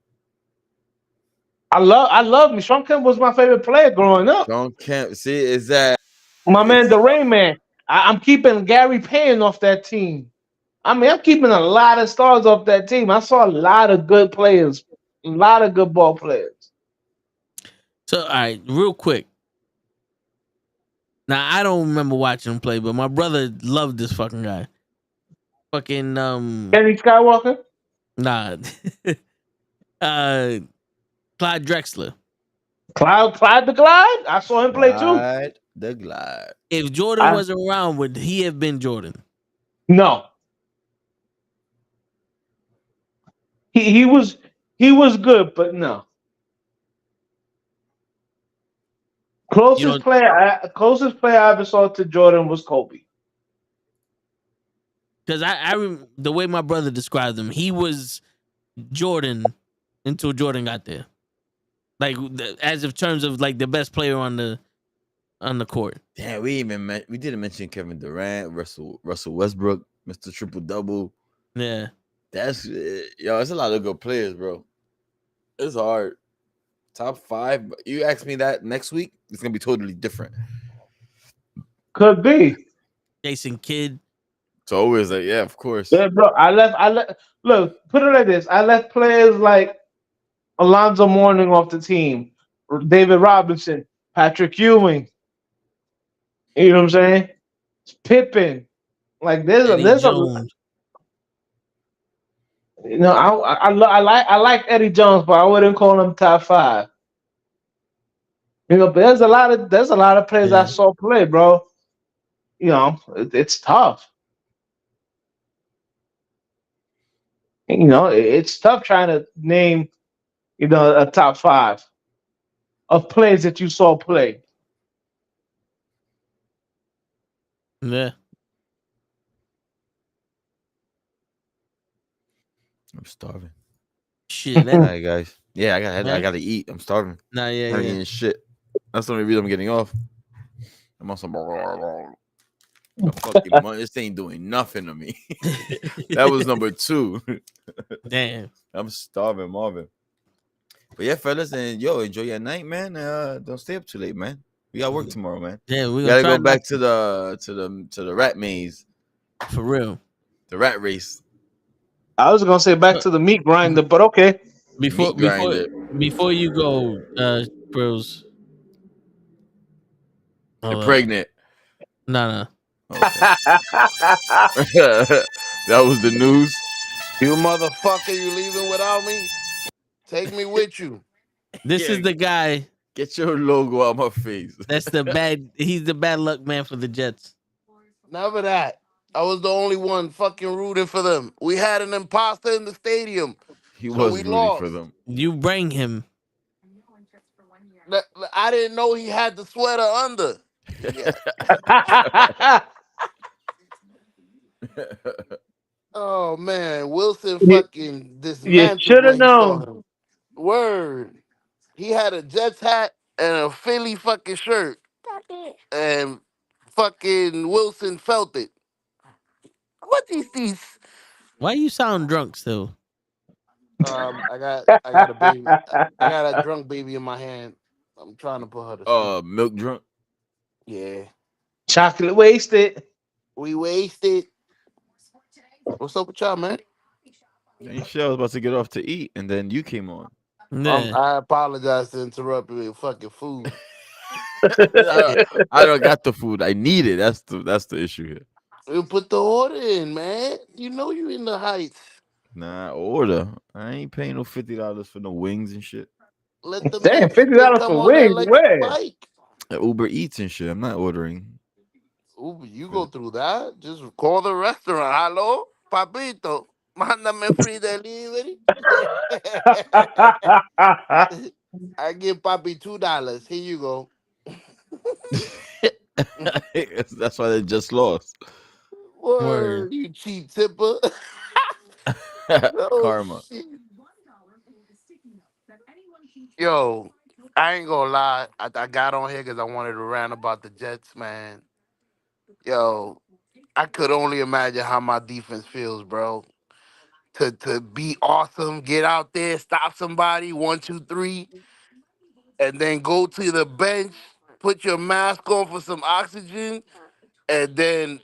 I love me. Sean Kemp was my favorite player growing up. Sean Kemp. See, is that My man, the Rain Man. I'm keeping Gary Payne off that team. I mean, I'm keeping a lot of stars off that team. I saw a lot of good players, a lot of good ball players. So, all right, real quick. Now, I don't remember watching him play, but my brother loved this fucking guy. Fucking Kenny Skywalker, nah. Clyde Drexler. Clyde the Glide. I saw him play too. Glide the Glide? If Jordan wasn't around, would he have been Jordan? No, he was good, but no. Closest player I ever saw to Jordan was Kobe. Because the way my brother described him, he was Jordan until Jordan got there. Like as of terms of like the best player on the court. Damn, we didn't mention Kevin Durant, Russell Westbrook, Mr. Triple Double. Yeah, That's it's a lot of good players, bro. It's hard. Top 5. You ask me that next week, it's gonna be totally different. Could be. Jason Kidd. It's always like, yeah, of course. Yeah, bro. I left. Look, put it like this. I left players like Alonzo Mourning off the team, David Robinson, Patrick Ewing. You know what I'm saying? Pippen. Like there's Eddie a Jones. you know I like Eddie Jones, but I wouldn't call him top 5. You know, but there's a lot of players I saw play, bro. You know, it's tough. You know, it's tough trying to name, a top 5 of players that you saw play. Yeah. I'm starving. Shit. All right, guys. Yeah, I gotta eat. I'm starving. Nah, I'm yeah. eating shit. That's the only reason I'm getting off. I'm on some. Fucking money. This ain't doing nothing to me. That was number 2. Damn. I'm starving, Marvin. But yeah, fellas, and enjoy your night, man. Don't stay up too late, man. We got work tomorrow, man. Yeah, we gotta go back to the rat maze. For real. The rat race. I was gonna say back to the meat grinder, but okay. Before you go, bros. You're pregnant. No. Okay. That was the news. You motherfucker, you leaving without me? Take me with you. This is the guy. Get your logo out my face. That's he's the bad luck man for the Jets. Never that. I was the only one fucking rooting for them. We had an imposter in the stadium. He was rooting for them. You bring him. I didn't know he had the sweater under. Oh man, Wilson fucking dismantled. You should have known. Word. He had a Jets hat and a Philly fucking shirt, and fucking Wilson felt it. What is this? Why you sound drunk still? I got a baby. I got a drunk baby in my hand. I'm trying to put her to sleep. Milk drunk. Yeah, Chocolate wasted. we wasted. What's up with y'all, man? And shit, I was about to get off to eat, and then you came on. Yeah. I apologize to interrupt you with fucking food. I, I don't got the food. I need it. That's the issue here. You put the order in, man. You know you in the heights. Nah, order. I ain't paying no $50 for no wings and shit. Let the Damn, Mexican $50 come for on the wings. electric Where? bike. Uber Eats and shit. I'm not ordering. Ooh, you go through that. Just call the restaurant. Hello, papito. Mándame free delivery. I give Papi $2. Here you go. That's why they just lost. Word. Word, you cheap tipper. Oh Karma. shit. Yo, I ain't gonna lie. I got on here because I wanted to rant about the Jets, man. Yo, I could only imagine how my defense feels, bro. To be awesome, get out there, stop somebody, 1, 2, 3, and then go to the bench, put your mask on for some oxygen, and then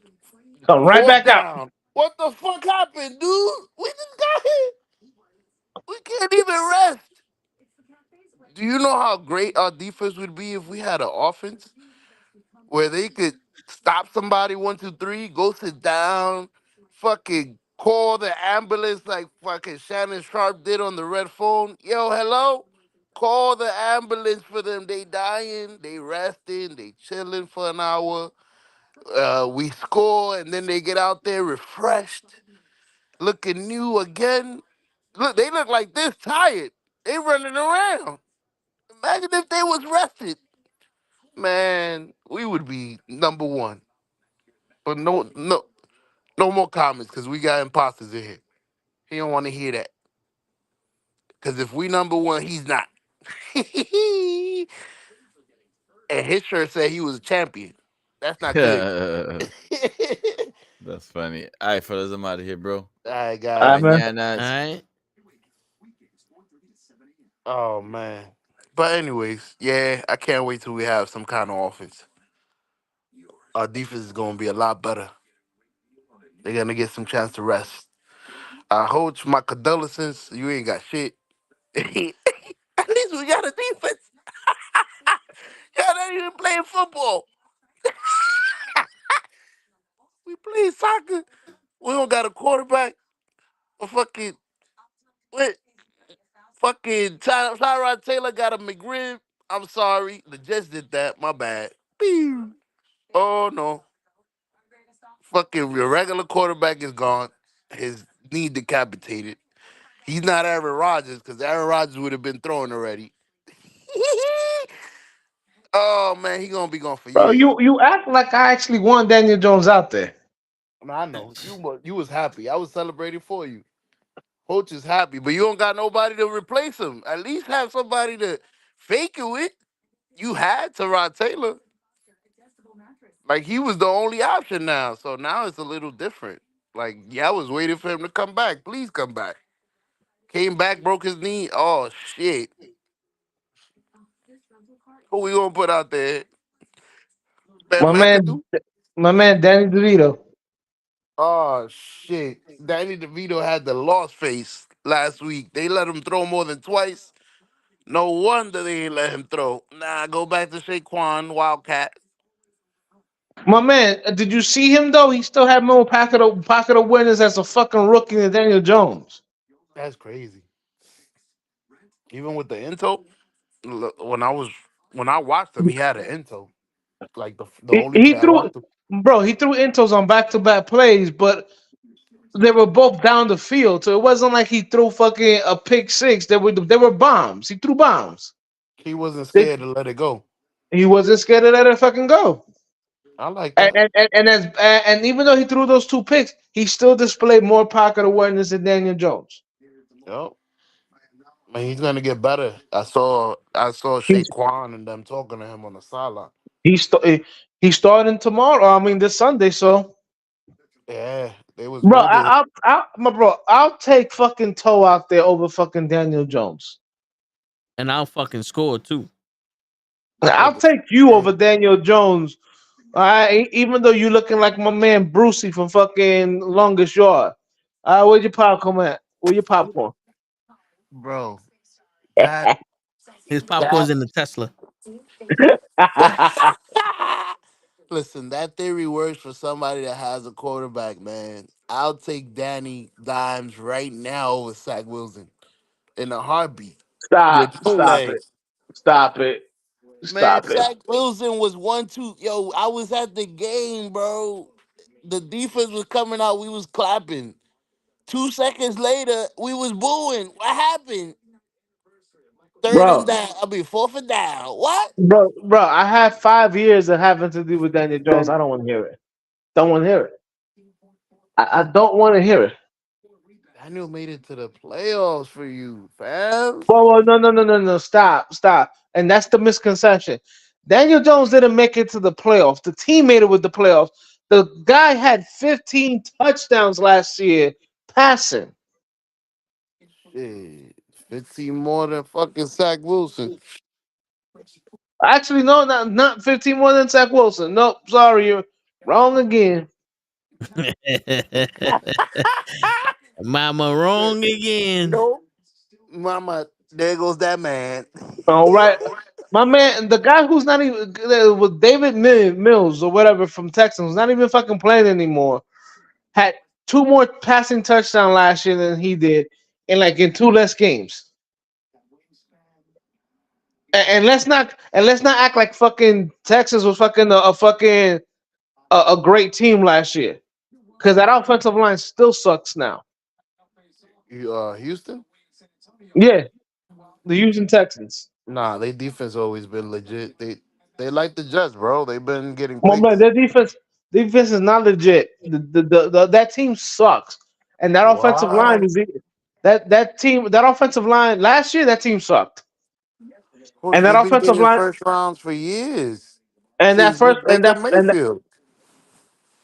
Come right fourth back out. down. What the fuck happened, dude? We just got hit. We can't even rest. Do you know how great our defense would be if we had an offense where they could stop somebody 1, 2, 3, go sit down, fucking call the ambulance like fucking Shannon Sharp did on the red phone. Yo, hello? Call the ambulance for them. They dying, they resting, they chilling for an hour. We score and then they get out there refreshed, looking new again. Look, they look like this tired. They running around. Imagine if they was rested. Man, we would be number one. But no more comments because we got imposters in here. He don't want to hear that. Because if we number one, he's not. And his shirt said he was a champion. That's not good. That's funny. All right, fellas, I'm out of here, bro. All right, All right, guys. man. All Mañanas. right. Oh man. But anyways, yeah, I can't wait till we have some kind of offense. Our defense is gonna be a lot better. They're gonna get some chance to rest. I hold my condolences. You ain't got shit. At least we got a defense. Y'all not even playing football. We play soccer. We don't got a quarterback. A fucking what? Fucking Tyrod Taylor got a McRib. I'm sorry, the Jets did that. My bad. Pew. Oh no. Fucking your regular quarterback is gone. His knee decapitated. He's not Aaron Rodgers because Aaron Rodgers would have been throwing already. Oh man, he gonna be gone for Bro, years. you act like I actually want Daniel Jones out there. I know you was happy. I was celebrating for you. Coach is happy, but you don't got nobody to replace him. At least have somebody to fake it with. You had Tyrod Taylor. Like he was the only option now. So now it's a little different. Like, yeah, I was waiting for him to come back. Please come back. Came back, broke his knee. Oh shit. Who we gonna put out there? Ben My man, McAdoo? my man, Danny DeVito. Oh shit. Danny DeVito had the lost face last week. They let him throw more than twice. No wonder they ain't let him throw. Nah, go back to Saquon, Wildcat. My man, did you see him though? He still had more pocket of winners as a fucking rookie than Daniel Jones. That's crazy. Even with the Intel, when I watched him, he had an Intel. Like the only He play I threw, watched him. bro. He threw intos on back-to-back plays, but they were both down the field, so it wasn't like he threw fucking a pick six. They were bombs. He threw bombs. He wasn't They, scared to let it go. he wasn't scared to let it fucking go. I like And that. and even though he threw those two picks, he still displayed more pocket awareness than Daniel Jones. Yep. Man, he's gonna get better. I saw He's Shaquan and them talking to him on the sideline. he's he's starting tomorrow. I mean this Sunday. So, Yeah, they was bro, building. my bro, I'll take fucking Toe out there over fucking Daniel Jones. And I'll fucking score too. I'll take you over Daniel Jones. All right, even though you looking like my man Brucey from fucking Longest Yard. Where's your popcorn at? Where your popcorn? Bro, that His that popcorn's in the Tesla. listen, that theory works for somebody that has a quarterback, man. I'll take Danny Dimes right now over Zach Wilson in a heartbeat with Stop, no stop it, legs. stop it, Man, stop it. Zach Wilson was 1-2. Yo, I was at the game, bro. The defense was coming out. We was clapping. 2 seconds later, we was booing. What happened? Third and Bro, down. I mean, fourth and down. What? bro, I have 5 years of having to do with Daniel Jones. I don't want to hear it. Don't want to hear it. I don't want to hear it. Daniel made it to the playoffs for you, fam. Whoa, no, no, no, no, no. Stop, stop. And that's the misconception. Daniel Jones didn't make it to the playoffs. The team made it with the playoffs. The guy had 15 touchdowns last year passing. Shit. 15 more than fucking Zach Wilson. Actually, no, not 15 more than Zach Wilson. Nope, sorry, you're wrong again. Mama wrong again. Nope. Mama, there goes that man. All right. My man, the guy who's not even with David Mills or whatever from Texans, not even fucking playing anymore, had two more passing touchdowns last year than he did, in two less games. And let's not act like fucking Texas was fucking a great team last year, because that offensive line still sucks now. Houston? Yeah, the Houston Texans. Nah, they defense always been legit. They like the Jets, bro. They've been getting Well, man, picks. their defense is not legit. That team sucks, and that offensive line What? that offensive line last year that team sucked, Coach, and that they've been offensive getting line first rounds for years. and that Since first with Baker Mayfield.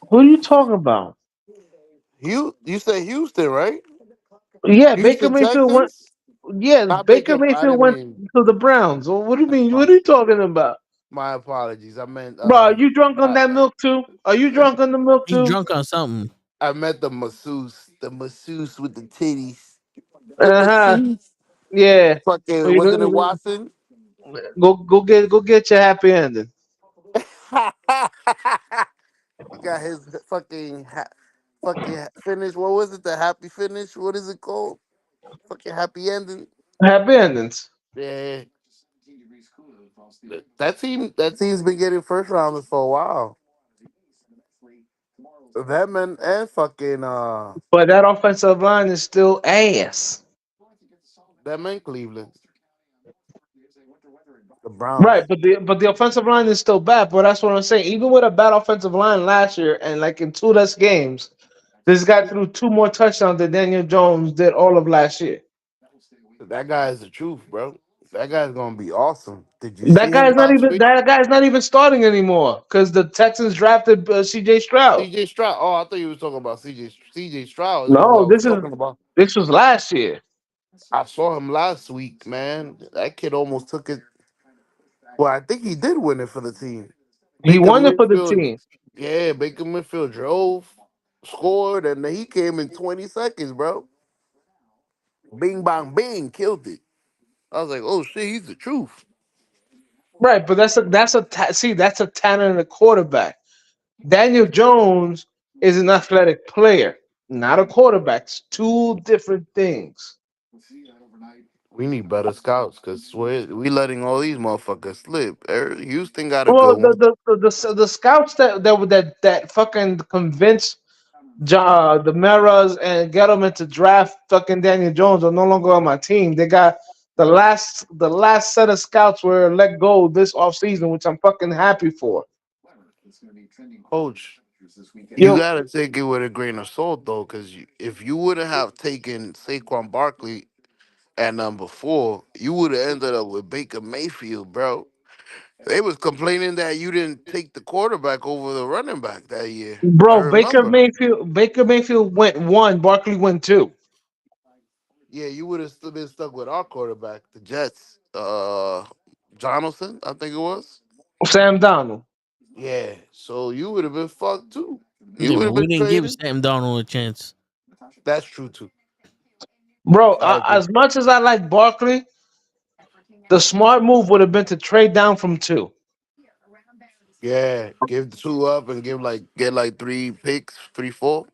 who are you talking about? You say Houston, right? Yeah, Baker Houston Mayfield went. Texans? Yeah, Not Baker Baker. I Mayfield didn't went mean. to the Browns. Well, what do you mean? What are you talking about, My apologies. I meant bro? Are you drunk on I, that milk too? Are you drunk on the milk He too? drunk on something. I meant the masseuse with the titties, the Uh huh. masseuse. Yeah. Fucking wasn't it Watson? Go get your happy ending. He got his fucking finish. What was it? The happy finish. What is it called? Fucking happy ending. Happy endings. Yeah. That team's been getting first rounders for a while. That man and fucking But that offensive line is still ass. that man Cleveland, the Right, Browns. but the offensive line is still bad. But that's what I'm saying. Even with a bad offensive line last year and in two less games, this guy threw two more touchdowns than Daniel Jones did all of last year. That guy is the truth, bro. That guy's gonna be awesome. Did you That see guy him is not last even week? that guy is not even starting anymore because the Texans drafted C.J. Stroud. CJ Stroud. Oh, I thought you was talking about CJ Stroud is who I No, was talking about. this was last year. I saw him last week, man. That kid almost took it. Well, I think he did win it for the team. He Baker won it for the Mayfield, team. yeah, Baker Mayfield drove, scored, and then he came in 20 seconds, bro. Bing bang bing, killed it. I was like, oh shit, he's the truth. Right, but that's a talent in a quarterback. Daniel Jones is an athletic player, not a quarterback. It's two different things. We need better scouts because we letting all these motherfuckers slip. Houston got a Well, good one. the scouts that fucking convinced the Maras and get them into draft fucking Daniel Jones are no longer on my team. They got the last set of scouts were let go this offseason, which I'm fucking happy for. Coach, you Yo, gotta take it with a grain of salt though, because if you would have taken Saquon Barkley at number 4, you would have ended up with Baker Mayfield, bro. They was complaining that you didn't take the quarterback over the running back that year. I Bro, remember. Baker Mayfield went 1, Barkley went 2. Yeah, you would have still been stuck with our quarterback, the Jets. Jonathan, I think it was. Sam Donald. Yeah, so you would have been fucked too. You Yeah, would but have we been didn't give traded. Sam Darnold a chance. That's true too. Bro, I agree. as much as I like Barkley, the smart move would have been to trade down from 2. Yeah, give 2 up and get like 3 picks, 3, 4.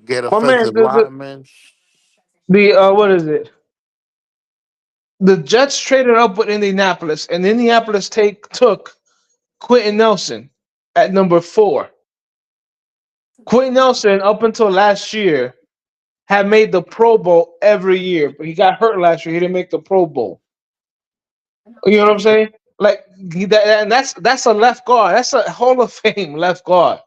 Get My man, offensive linemen. the what is it? The Jets traded up with Indianapolis, and Indianapolis took Quentin Nelson at number 4. Quentin Nelson, up until last year, had made the Pro Bowl every year, but he got hurt last year. He didn't make the Pro Bowl. You know what I'm saying? Like and that's a left guard. That's a Hall of Fame left guard.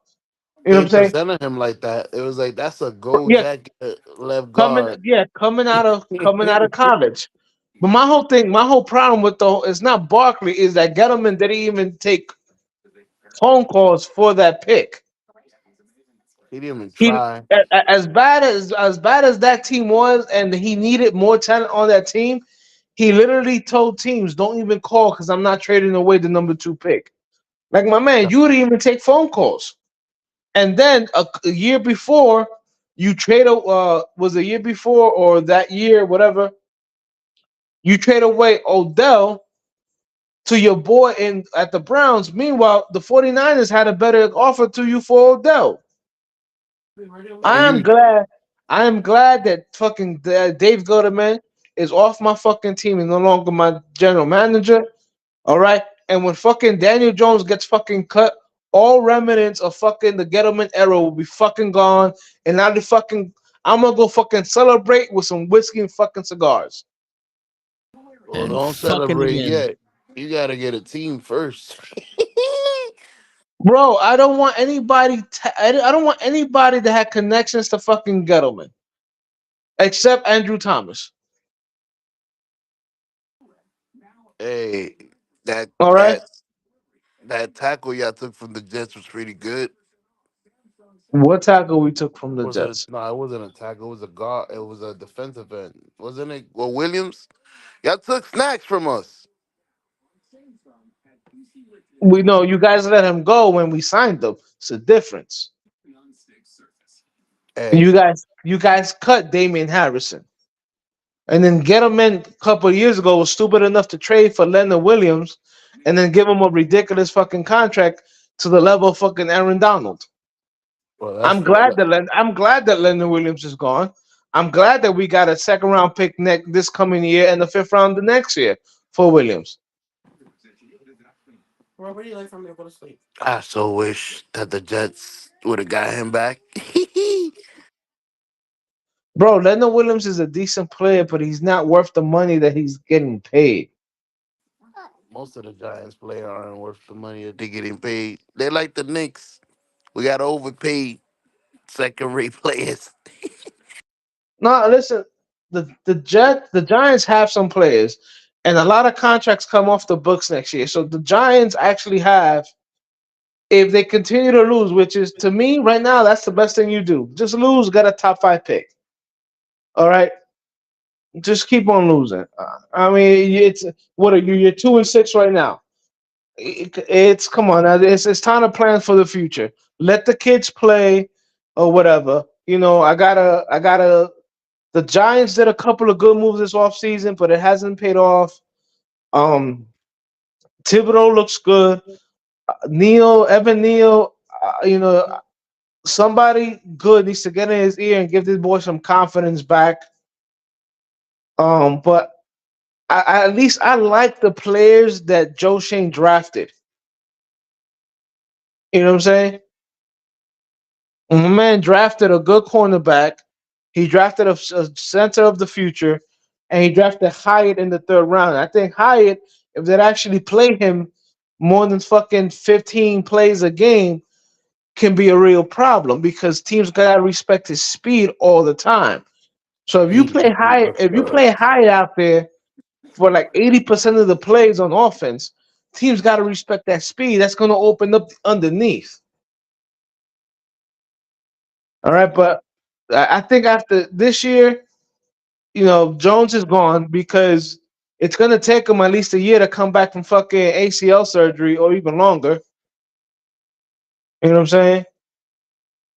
You know what They I'm saying? presented him like that. It was like that's a gold Yeah, jacket left guard. coming out of college. But my whole problem with it's not Barkley, is that Gettleman didn't even take phone calls for that pick. He didn't even He try. as bad as that team was, and he needed more talent on that team. He literally told teams, "Don't even call because I'm not trading away the number 2 pick." Like, my man, you didn't even take phone calls. And then a year before, you trade was a year before or that year, whatever. You trade away Odell to your boy in at the Browns. Meanwhile, the 49ers had a better offer to you for Odell. I And am you glad. I am glad that fucking Dave Goodman is off my fucking team and no longer my general manager. All right. And when fucking Daniel Jones gets fucking cut, all remnants of fucking the Gettleman era will be fucking gone. And now I'm gonna go fucking celebrate with some whiskey and fucking cigars. well, And don't fucking celebrate again. yet. You gotta get a team first. Bro, I don't want anybody. I don't want anybody that had connections to fucking Gettleman, except Andrew Thomas. Hey, that All right. that that tackle y'all took from the Jets was pretty good. What tackle we took from the Was it? Jets? No, it wasn't a tackle. It was a guard. It was a defensive end, wasn't it? Well, Williams. Y'all took snacks from us. We know you guys let him go when we signed him. It's a difference. And Hey, you guys cut Damian Harrison. And then Gettleman a couple of years ago was stupid enough to trade for Leonard Williams and then give him a ridiculous fucking contract to the level of fucking Aaron Donald. well, that's I'm glad that Leonard Williams is gone. I'm glad that we got a second round pick this coming year and the 5th round the next year for Williams. I so wish that the Jets would have got him back. Bro, Leonard Williams is a decent player, but he's not worth the money that he's getting paid. Most of the Giants players aren't worth the money that they're getting paid. They like the Knicks. We got overpaid second rate players. No, listen, the Giants have some players, and a lot of contracts come off the books next year. So the Giants actually have, if they continue to lose, which is to me right now, that's the best thing you do. Just lose, get a top 5 pick. All right, just keep on losing. I mean, it's what are you? You're 2-6 right now. It's come on, it's time to plan for the future. Let the kids play or whatever. You know, I gotta. The Giants did a couple of good moves this offseason, but it hasn't paid off. Um, Thibodeau looks good. Evan Neal, somebody good needs to get in his ear and give this boy some confidence back. But at least I like the players that Joe Shane drafted. You know what I'm saying? My man drafted a good cornerback. He drafted a center of the future, and he drafted Hyatt in the 3rd round. I think Hyatt, if they'd actually play him more than fucking 15 plays a game, can be a real problem because teams gotta respect his speed all the time. So if you play high, out there for like 80% of the plays on offense, teams got to respect that speed. That's going to open up underneath. All right, but I think after this year, Jones is gone because it's going to take him at least a year to come back from fucking ACL surgery or even longer. You know what I'm saying?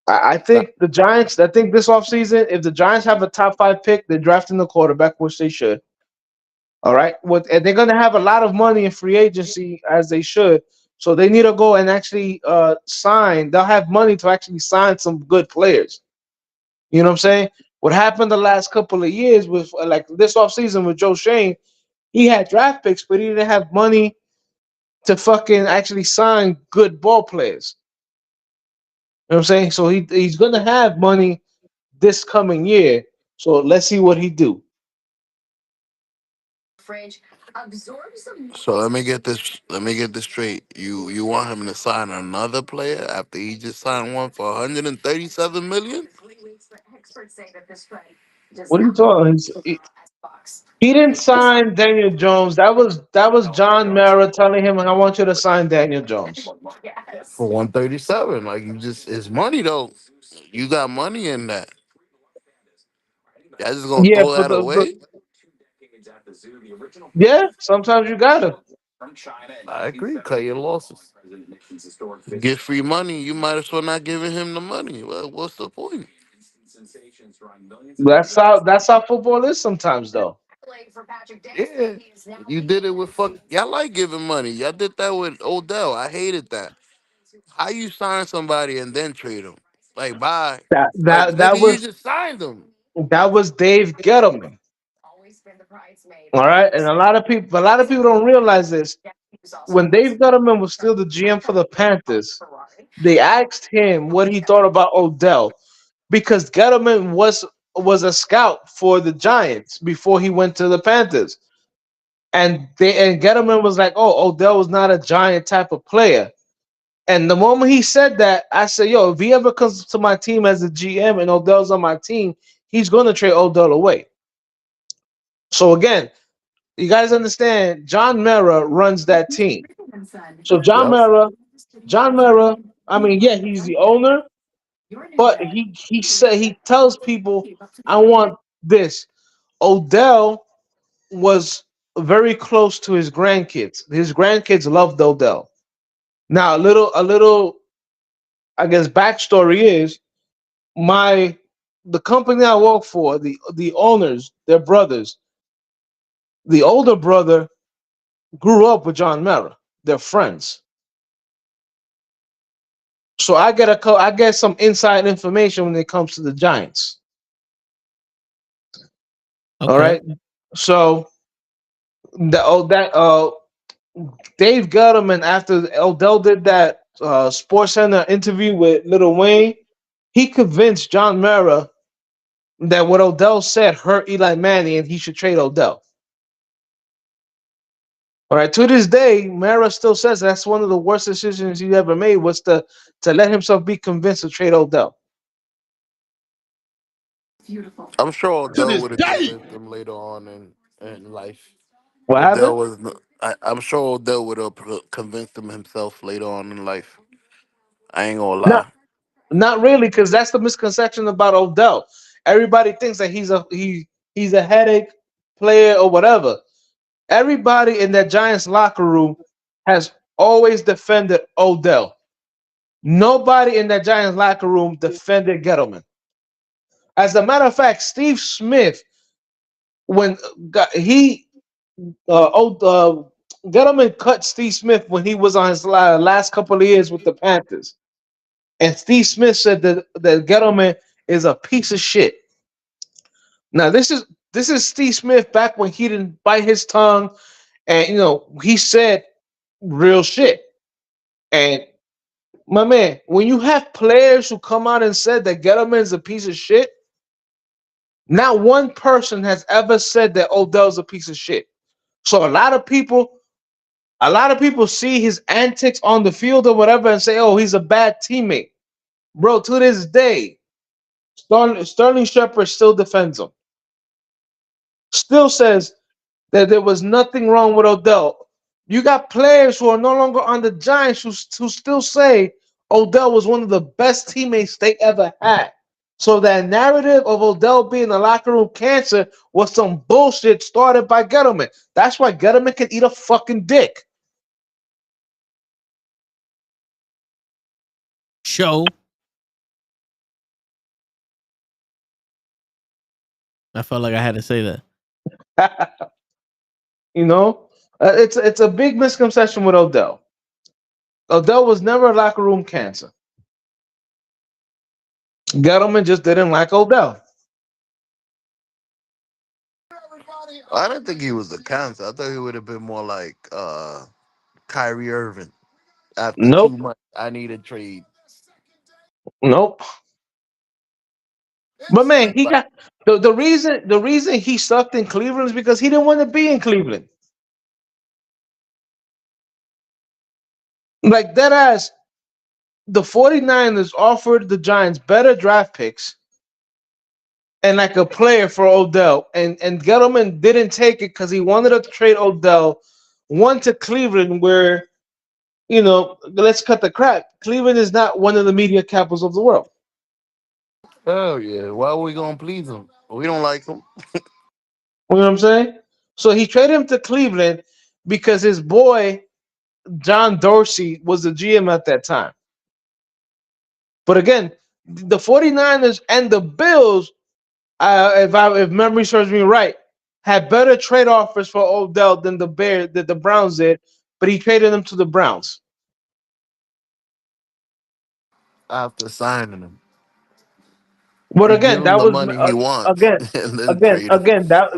I think the Giants, I think this offseason, if the Giants have a top 5 pick, they're drafting the quarterback, which they should. All right. And they're going to have a lot of money in free agency, as they should. So they need to go and actually sign. They'll have money to actually sign some good players. You know what I'm saying? What happened the last couple of years with like this offseason with Joe Shane, he had draft picks, but he didn't have money to fucking actually sign good ball players. You know what I'm saying? So he's going to have money this coming year. So let's see what he do. So let me get this. Let me get this straight. You want him to sign another player after he just signed one for 137 million? What are you talking? He didn't sign Daniel Jones. That was John Mara telling him, "I want you to sign Daniel Jones." For 137. Like you just it's money though. You got money in that. Y'all just gonna Yeah, throw but that away? yeah, sometimes you gotta. I agree. Cut your losses. Get free money. You might as well not giving him the money. Well, what's the point? That's how football is sometimes, though. Yeah, you did it with fuck. Y'all like giving money. Y'all did that with Odell. I hated that. How you sign somebody and then trade them? Like bye. That Like that nigga, that you was just signed them. that was Dave Gettleman. All right, and a lot of people don't realize this. When Dave Gettleman was still the GM for the Panthers, they asked him what he thought about Odell because Gettleman was a scout for the Giants before he went to the Panthers. And Gettleman was like, "Oh, Odell was not a giant type of player." And the moment he said that, I said, "Yo, if he ever comes to my team as a GM and Odell's on my team, he's going to trade Odell away." So again, you guys understand, John Mara runs that team. So Yep. John Mara, I mean, yeah, he's the owner, but he tells people, "I want this." Odell was very close to his grandkids. His grandkids loved Odell. Now, a little, I guess, backstory is my the company I work for, the owners, their brothers. The older brother grew up with John Mara. They're friends, so I get some inside information when it comes to the Giants. All Okay. right, so that Dave Gettleman, after Odell did that Sports Center interview with Lil Wayne, he convinced John Mara that what Odell said hurt Eli Manning and he should trade Odell. All right, to this day, Mara still says that's one of the worst decisions he ever made was to let himself be convinced to trade Odell. I'm sure To Odell this would have day. convinced him later on in life. What happened? Odell was. I'm sure Odell would have convinced him himself later on in life. I ain't gonna Not lie. not really, because that's the misconception about Odell. Everybody thinks that he's a headache player or whatever. Everybody in that Giants locker room has always defended Odell. Nobody in that Giants locker room defended Gettleman. As a matter of fact, Steve Smith, when he Gettleman cut Steve Smith when he was on his last couple of years with the Panthers, and Steve Smith said that Gettleman is a piece of shit. Now this is Steve Smith back when he didn't bite his tongue, and he said real shit. And my man, when you have players who come out and said that Gettleman is a piece of shit, not one person has ever said that Odell's a piece of shit. So a lot of people see his antics on the field or whatever and say, "Oh, he's a bad teammate." Bro, to this day, Sterling Shepard still defends him. still says that there was nothing wrong with Odell. You got players who are no longer on the Giants who still say Odell was one of the best teammates they ever had. So that narrative of Odell being a locker room cancer was some bullshit started by Gettleman. That's why Gettleman can eat a fucking dick. Show. I felt like I had to say that. You know, it's a big misconception with Odell. Odell was never a locker room cancer. Gettleman just didn't like Odell. I didn't think he was a cancer. I thought he would have been more like Kyrie Irving. After Nope, 2 months, I need a trade. nope. But man, he But got the reason he sucked in Cleveland is because he didn't want to be in Cleveland. Like that ass, the 49ers offered the Giants better draft picks and like a player for Odell. And Gettleman didn't take it because he wanted to trade Odell one to Cleveland where, let's cut the crap. Cleveland is not one of the media capitals of the world. hell yeah, why are we gonna please him? We don't like him. You know what I'm saying? So he traded him to Cleveland because his boy John Dorsey was the GM at that time. But again, the 49ers and the Bills, if memory serves me right, had better trade offers for Odell than the Browns did, but he traded them to the Browns. After signing him, But you give again, him that the was money he wants, again, and then again, trade him.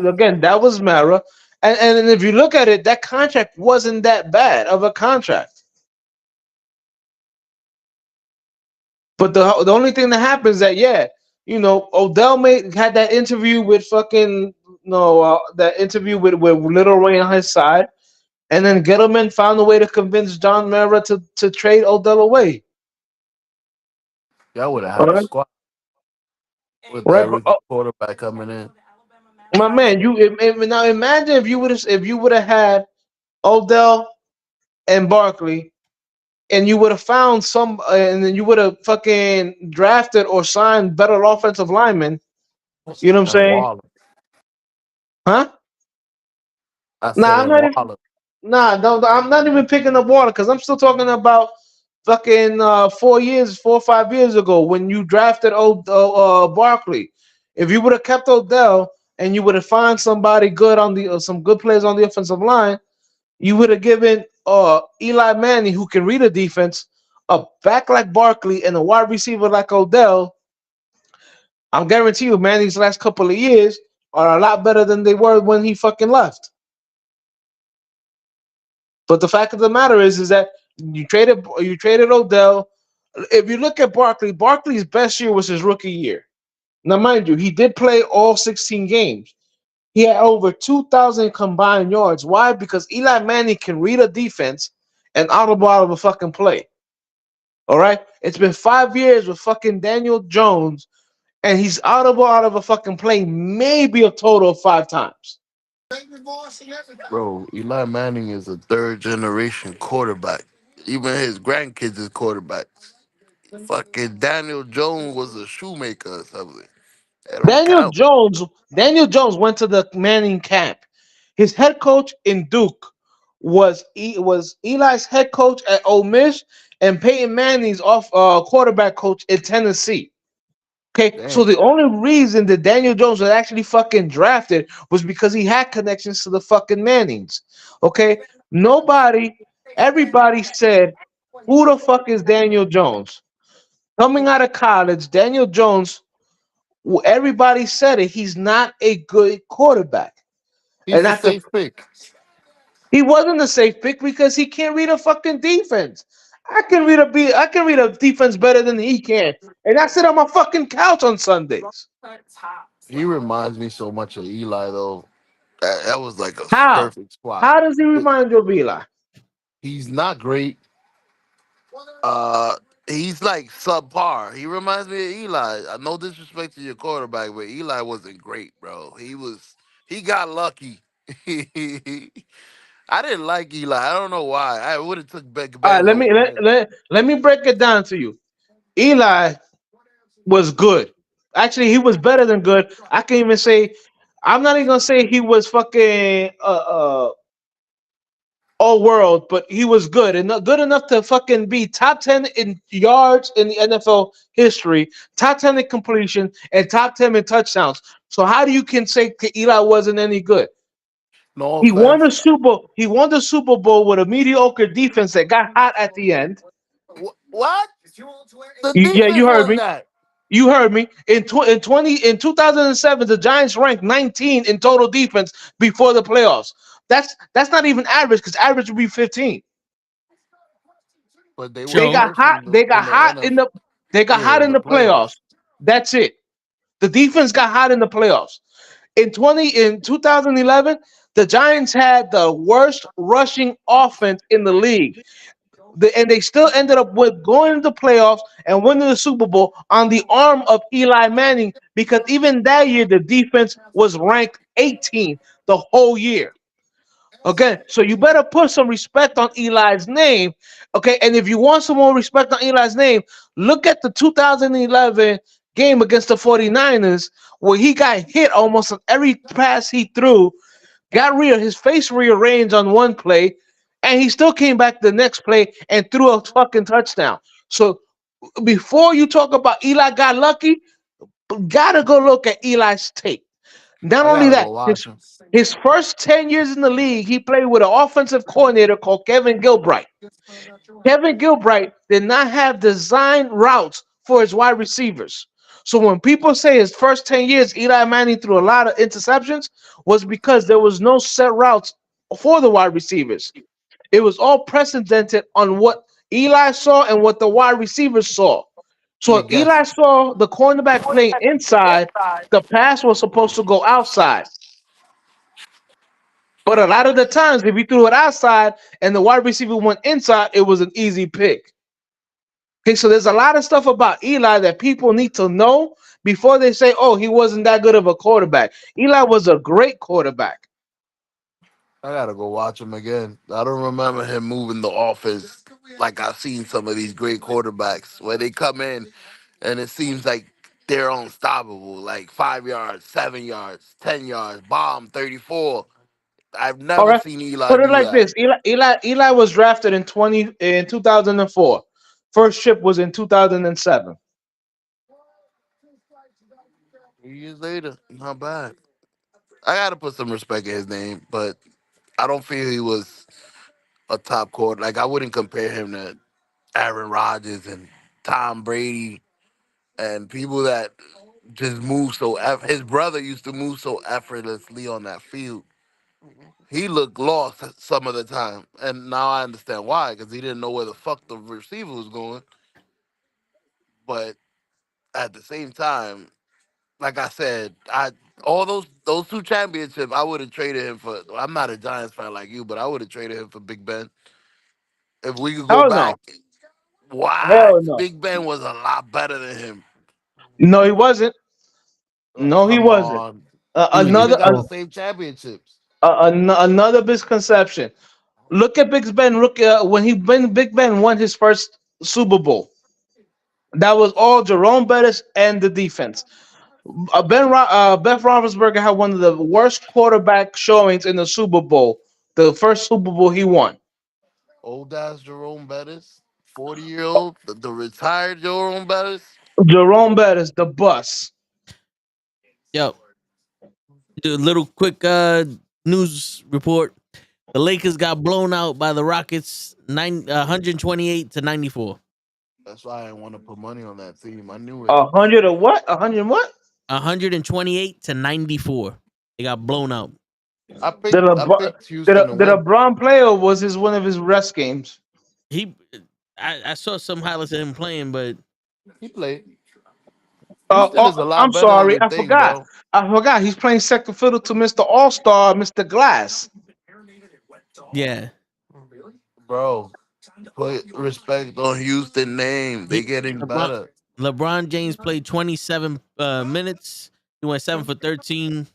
again that was Mara, and if you look at it, that contract wasn't that bad of a contract. But the only thing that happens is that Odell had that interview with fucking no that interview with Little Ray on his side, and then Gettleman found a way to convince John Mara to trade Odell away. Y'all would have All had a right, squad with right, that rookie oh, quarterback coming in. my man. Now imagine if you would have had Odell and Barkley, and you would have found and then you would have fucking drafted or signed better offensive linemen. You know what I'm And saying? Waller, Huh? I said, Nah, I'm and not even. Waller. Nah, no, I'm not even picking up water because I'm still talking about fucking 4 or 5 years ago when you drafted Barkley. If you would have kept Odell and you would have found somebody good on the some good players on the offensive line, you would have given Eli Manning, who can read a defense, a back like Barkley and a wide receiver like Odell. I'm guarantee you, Manning's last couple of years are a lot better than they were when he fucking left. But the fact of the matter is that you traded Odell. If you look at Barkley, Barkley's best year was his rookie year. Now, mind you, he did play all 16 games. He had over 2,000 combined yards. Why? Because Eli Manning can read a defense and audible out of a fucking play. All right? It's been 5 years with fucking Daniel Jones, and he's audible out of a fucking play maybe a total of 5 times. Bro, Eli Manning is a third generation quarterback. Even his grandkids is quarterbacks. Fucking Daniel Jones was a shoemaker or something. That don't Daniel count. Jones, Daniel Jones went to the Manning camp. His head coach in Duke was Eli's head coach at Ole Miss and Peyton Manning's quarterback coach in Tennessee. Okay, so Damn. the only reason that Daniel Jones was actually fucking drafted was because he had connections to the fucking Mannings. Okay, everybody said, "Who the fuck is Daniel Jones?" Coming out of college, Daniel Jones, everybody said it. He's not a good quarterback, He's and a that's a safe pick. he wasn't a safe pick because he can't read a fucking defense. I can read a defense better than he can, and I sit on my fucking couch on Sundays. He reminds me so much of Eli though. That was like a How? perfect spot. How does he remind you of Eli? He's not great. Uh, he's like subpar. He reminds me of Eli. No disrespect to your quarterback, but Eli wasn't great, bro. He was. He got lucky. I didn't like Eli. I don't know why. I would have took Big All right, Ben let me over him. let me break it down to you. Eli was good. Actually, he was better than good. I can even say, I'm not even gonna say he was fucking all world, but he was good and good enough to fucking be top 10 in yards in the NFL history, top 10 in completion, and top 10 in touchdowns. So how do you can say Eli wasn't any good? No He won offense. the Super Bowl with a mediocre defense that got hot at the end. What? The Yeah, you defense heard was me. that. You heard me. In 2007, the Giants ranked 19 in total defense before the playoffs. That's not even average because average would be 15. But they were They Joe. got first hot. in the NFL. They got Yeah, hot in in the the playoffs. playoffs. That's it. The defense got hot in the playoffs. In 2011, the Giants had the worst rushing offense in the league. And they still ended up with going to the playoffs and winning the Super Bowl on the arm of Eli Manning because even that year the defense was ranked 18 the whole year. Okay, so you better put some respect on Eli's name. Okay, and if you want some more respect on Eli's name, look at the 2011 game against the 49ers where he got hit almost on every pass he threw, his face rearranged on one play, and he still came back the next play and threw a fucking touchdown. So before you talk about Eli got lucky, gotta go look at Eli's tape. Not I only gotta go that, watch him. his first 10 years in the league, he played with an offensive coordinator called Kevin Gilbride. Kevin Gilbride did not have design routes for his wide receivers. So when people say his first 10 years, Eli Manning threw a lot of interceptions, was because there was no set routes for the wide receivers. It was all precedented on what Eli saw and what the wide receivers saw. Let So me if Eli guess. saw the cornerback playing inside, the pass was supposed to go outside. But a lot of the times, if he threw it outside and the wide receiver went inside, it was an easy pick. Okay, so there's a lot of stuff about Eli that people need to know before they say, oh, he wasn't that good of a quarterback. Eli was a great quarterback. I gotta go watch him again. I don't remember him moving the offense like I've seen some of these great quarterbacks where they come in and it seems like they're unstoppable. Like 5 yards, 7 yards, 10 yards, bomb 34. I've All never right. seen Eli Put it do like that. this. Eli was drafted in 2004. First trip was in 2007. 3 years later, not bad. I gotta put some respect in his name, but I don't feel he was a top quarter. Like I wouldn't compare him to Aaron Rodgers and Tom Brady and people that just move so. His brother used to move so effortlessly on that field. He looked lost some of the time, and now I understand why because he didn't know where the fuck the receiver was going. But at the same time, like I said, I all those two championships, I would have traded him for. I'm not a Giants fan like you, but I would have traded him for Big Ben if we could go Hell no. back. What? Hell no. Big Ben was a lot better than him. No, he wasn't. Oh, No, he come wasn't. on. They Another just got the same championships. another misconception. Look at Big Ben. Look when Big Ben won his first Super Bowl. That was all Jerome Bettis and the defense. Beth Roethlisberger had one of the worst quarterback showings in the Super Bowl. The first Super Bowl he won. Old ass Jerome Bettis, 40-year-old, the retired Jerome Bettis. Jerome Bettis, the bus. Yo, do a little quick news report. The Lakers got blown out by the Rockets 128-94. That's why I didn't want to put money on that team. I knew it. 100 or what? 100 what? 128-94. They got blown out. I picked Did Houston to win. LeBron play or was this one of his rest games? He I saw some highlights of him playing, but He played. Houston is a I'm lot better than sorry, you I think, forgot. bro. I forgot. He's playing second fiddle to Mr. All Star, Mr. Glass. yeah. Bro, put respect on Houston name. They He getting LeBron, better. LeBron James played 27 minutes. He went 7 for 13.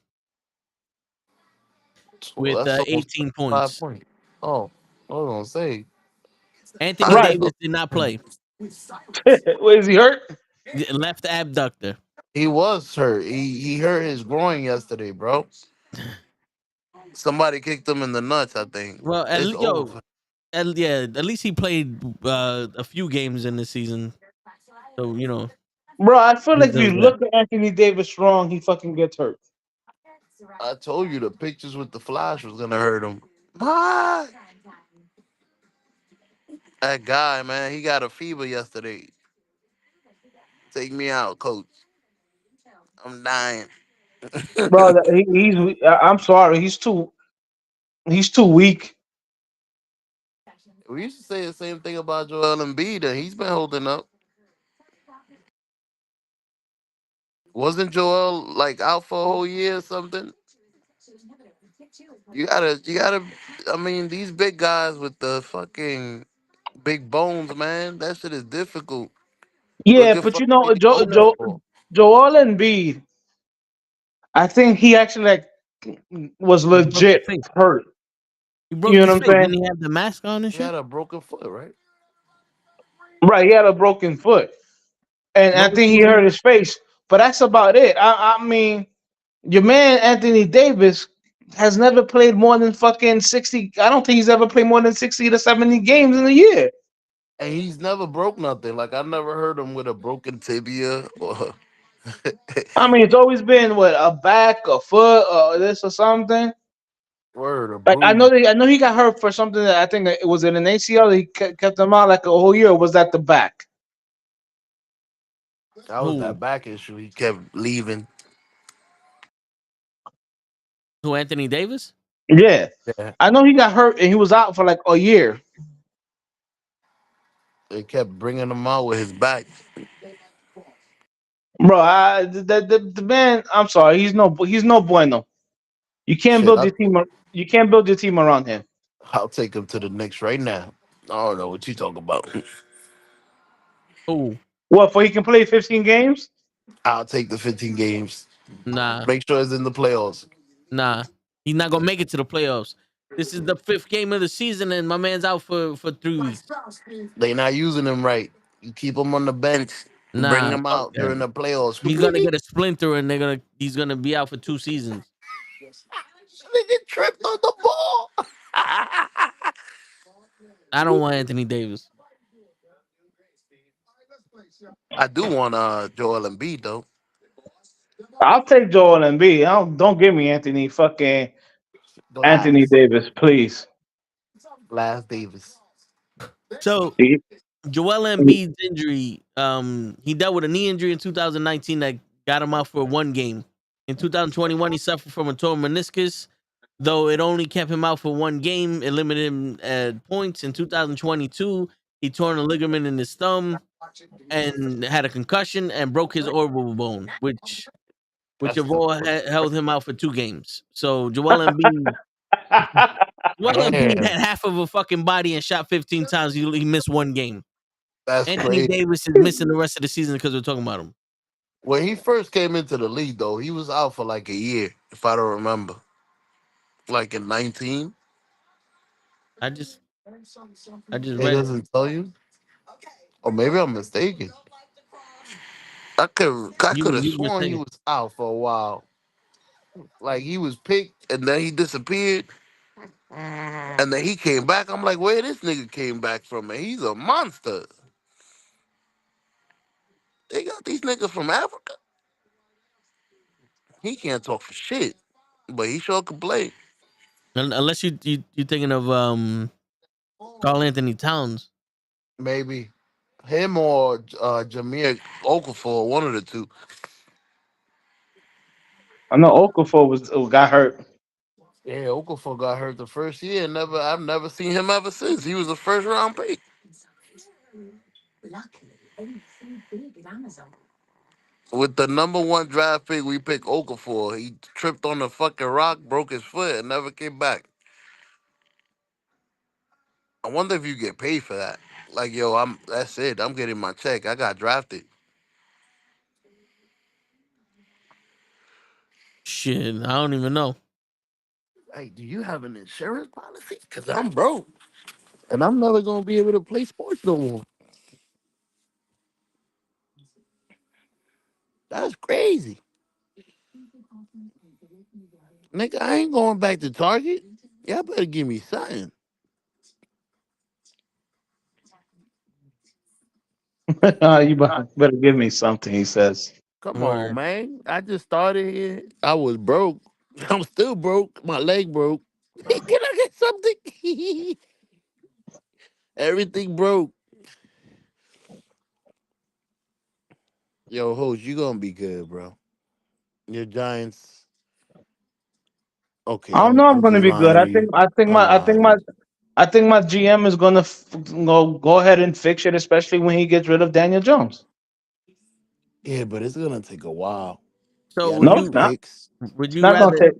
with That's almost 18 5 points. points. Oh, I was gonna say. Anthony How you Right. Davis go? did not play. Wait, is he hurt? Left abductor. He was hurt. He hurt his groin yesterday, bro. Somebody kicked him in the nuts. I think Well, it's over. at least he played a few games in the season. So, Bro, I feel he like if you deserves that. look at Anthony Davis wrong, he fucking gets hurt. I told you the pictures with the flash was gonna hurt him. Ah, that guy, man, he got a fever yesterday. Take me out, coach. I'm dying. Bro, I'm sorry, he's too weak. We used to say the same thing about Joel Embiid, and he's been holding up. Wasn't Joel like out for a whole year or something? You gotta. I mean, these big guys with the fucking big bones, man, that shit is difficult. Yeah, Look at but fucking Okafor. Joel Embiid, I think he actually like was He broke his legit face. hurt. He You broke know his what I'm face. saying? Didn't he have the mask on and He shit? had a broken foot, right? Right, he had a broken foot, and I No think he hurt season. his face. But that's about it. I mean, your man Anthony Davis has never played more than fucking 60. I don't think he's ever played more than 60 to 70 games in a year. And he's never broke nothing. Like I never heard him with a broken tibia or I mean, it's always been what, a back, a foot, or this or something. word a Like bruise. I know he got hurt for something that I think it was in an ACL. He kept him out like a whole year. Or was that the back? That was Who? that back issue. He kept leaving. Who, Anthony Davis? Yeah, Yeah. I know he got hurt and he was out for like a year. They kept bringing him out with his back. Bro, the man. I'm sorry, he's no bueno. You can't Shit, build your team. You can't build your team around him. I'll take him to the Knicks right now. I don't know what you talking about. Who? What for? He can play 15 games. I'll take the 15 games. Nah, Make sure it's in the playoffs. nah. He's not gonna make it to the playoffs. This is the fifth game of the season, and my man's out for 3 weeks. They not using him right. You keep him on the bench and bring Nah, him fuck out that. during the playoffs. He's gonna get a splinter, and he's gonna be out for 2 seasons. Nigga tripped on the ball. I don't want Anthony Davis. I do want Joel Embiid though. I'll take Joel Embiid. Don't give me Anthony Glass. Davis, please. Glass Davis. So He- Joel Embiid's injury, he dealt with a knee injury in 2019 that got him out for 1 game. In 2021, he suffered from a torn meniscus, though it only kept him out for 1 game. It limited him at points. In 2022, he torn a ligament in his thumb and had a concussion and broke his orbital bone, which That's of the all held him out for 2 games. So Joel Embiid damn. had half of a fucking body and shot 15 times. He missed 1 game. That's Anthony crazy. Davis is missing the rest of the season because we're talking about him. When he first came into the league though, he was out for like a year, if I don't remember. Like in 19. I just I just It read it. doesn't tell you. Or maybe I'm mistaken. I could have You sworn he mistaken. was out for a while. Like he was picked and then he disappeared. And then he came back. I'm like, where this nigga came back from? And he's a monster. They got these niggas from Africa. He can't talk for shit. But he sure can play. Unless you thinking of Carl Anthony Towns. Maybe. Him or Jameer Okafor, one of the two. I know Okafor got hurt. Yeah, Okafor got hurt the first year. I've never seen him ever since. He was a first round pick. With the number one draft pick, we picked Okafor. He tripped on the fucking rock, broke his foot, and never came back. I wonder if you get paid for that. Like, yo, that's it. I'm getting my check. I got drafted. Shit, I don't even know. Hey, do you have an insurance policy? Cause I'm broke and I'm never gonna be able to play sports no more. That's crazy, nigga. I ain't going back to Target. Y'all better give me something. Better give me something, he says. Come on, Word. man. I just started here. I was broke. I'm still broke. My leg broke. Can I get something? Everything broke. Yo, host, you gonna be good, bro. Your Giants. Okay, I don't know. I'm I'm gonna just be good. lying I to think. you. I think I'm my. I lying think to my. you. I think my GM is gonna go ahead and fix it, especially when he gets rid of Daniel Jones. Yeah, but it's gonna take a while. So Y'all No, need it's not. picks. would It's you not gonna rather take.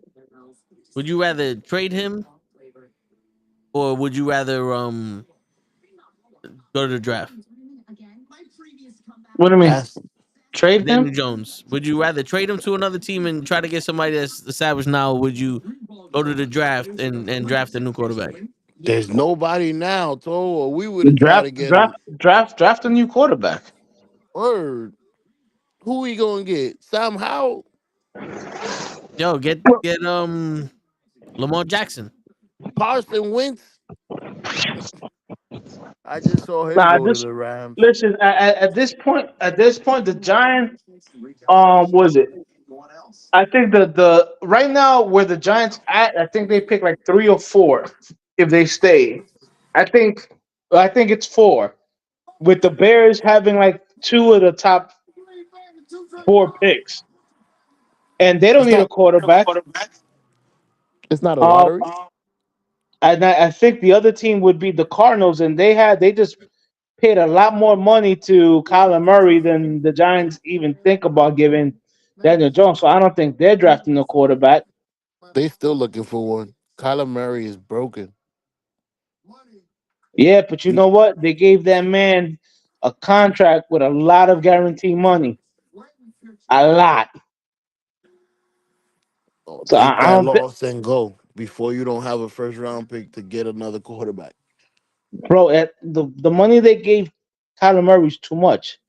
trade him, or would you rather go to the draft? What do you mean? That's Trade him? Daniel Jones. Would you rather trade him to another team and try to get somebody that's established now? Or would you go to the draft and draft a new quarterback? there's nobody now, Told or we would have tried Draft, to get draft, him. draft a new quarterback. Word. Who we gonna get? Sam Howell? Yo, get Lamar Jackson. Carson Wentz? I just saw him Nah, go to this the Rams. listen. At this point, the Giants. Was it? I think the right now where the Giants at, I think they pick like 3 or 4 if they stay. I think I think it's 4 with the Bears having like 2 of the top 4 picks, and they don't It's need a not quarterback. it's not a Um, lottery. and I think the other team would be the Cardinals, and they just paid a lot more money to Kyler Murray than the Giants even think about giving Daniel Jones. So I don't think they're drafting a quarterback. They still looking for one. Kyler Murray is broken. Yeah, but you know what? They gave that man a contract with a lot of guaranteed money, a lot. Oh, So take I that don't think, loss and go before you don't have a first round pick to get another quarterback. bro. At the money they gave Kyler Murray is too much.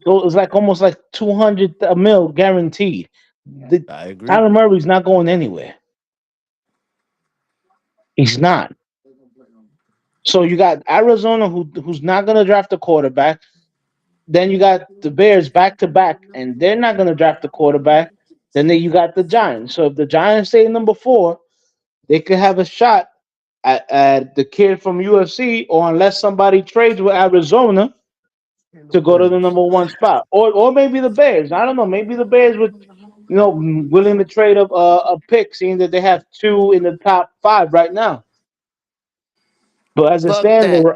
So it's like almost like 200 a mil guaranteed. The I agree. Kyler Murray's not going anywhere. He's not. So you got Arizona who's not going to draft a quarterback. Then you got the Bears back to back, and they're not going to draft a quarterback. You got the Giants. So if the Giants stay number 4, they could have a shot at the kid from UFC, or unless somebody trades with Arizona to go to the number 1 spot, or maybe the Bears. I don't know. Maybe the Bears would, willing to trade up a pick, seeing that they have 2 in the top 5 right now. But Fuck that.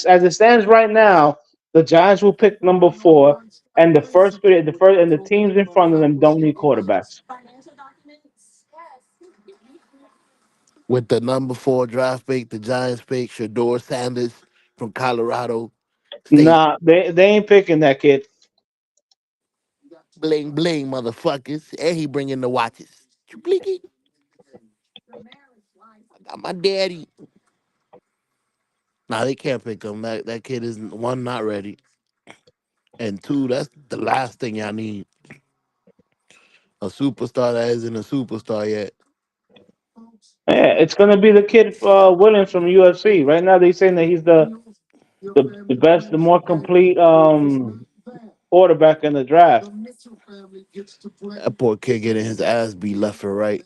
as it stands right now, the Giants will pick number 4, and the teams in front of them don't need quarterbacks. With the number 4 draft pick, the Giants pick Shador Sanders from Colorado State. Nah, they ain't picking that kid. Bling bling, motherfuckers. And he bringing the watches. Blinky. I got my daddy. Nah, they can't pick him. That kid is one not ready, and two that's the last thing y'all need. A superstar that isn't a superstar yet. Yeah, it's gonna be the kid Williams from UFC. Right now, they saying that he's the best, the more complete quarterback in the draft. That poor kid getting his ass beat left and right.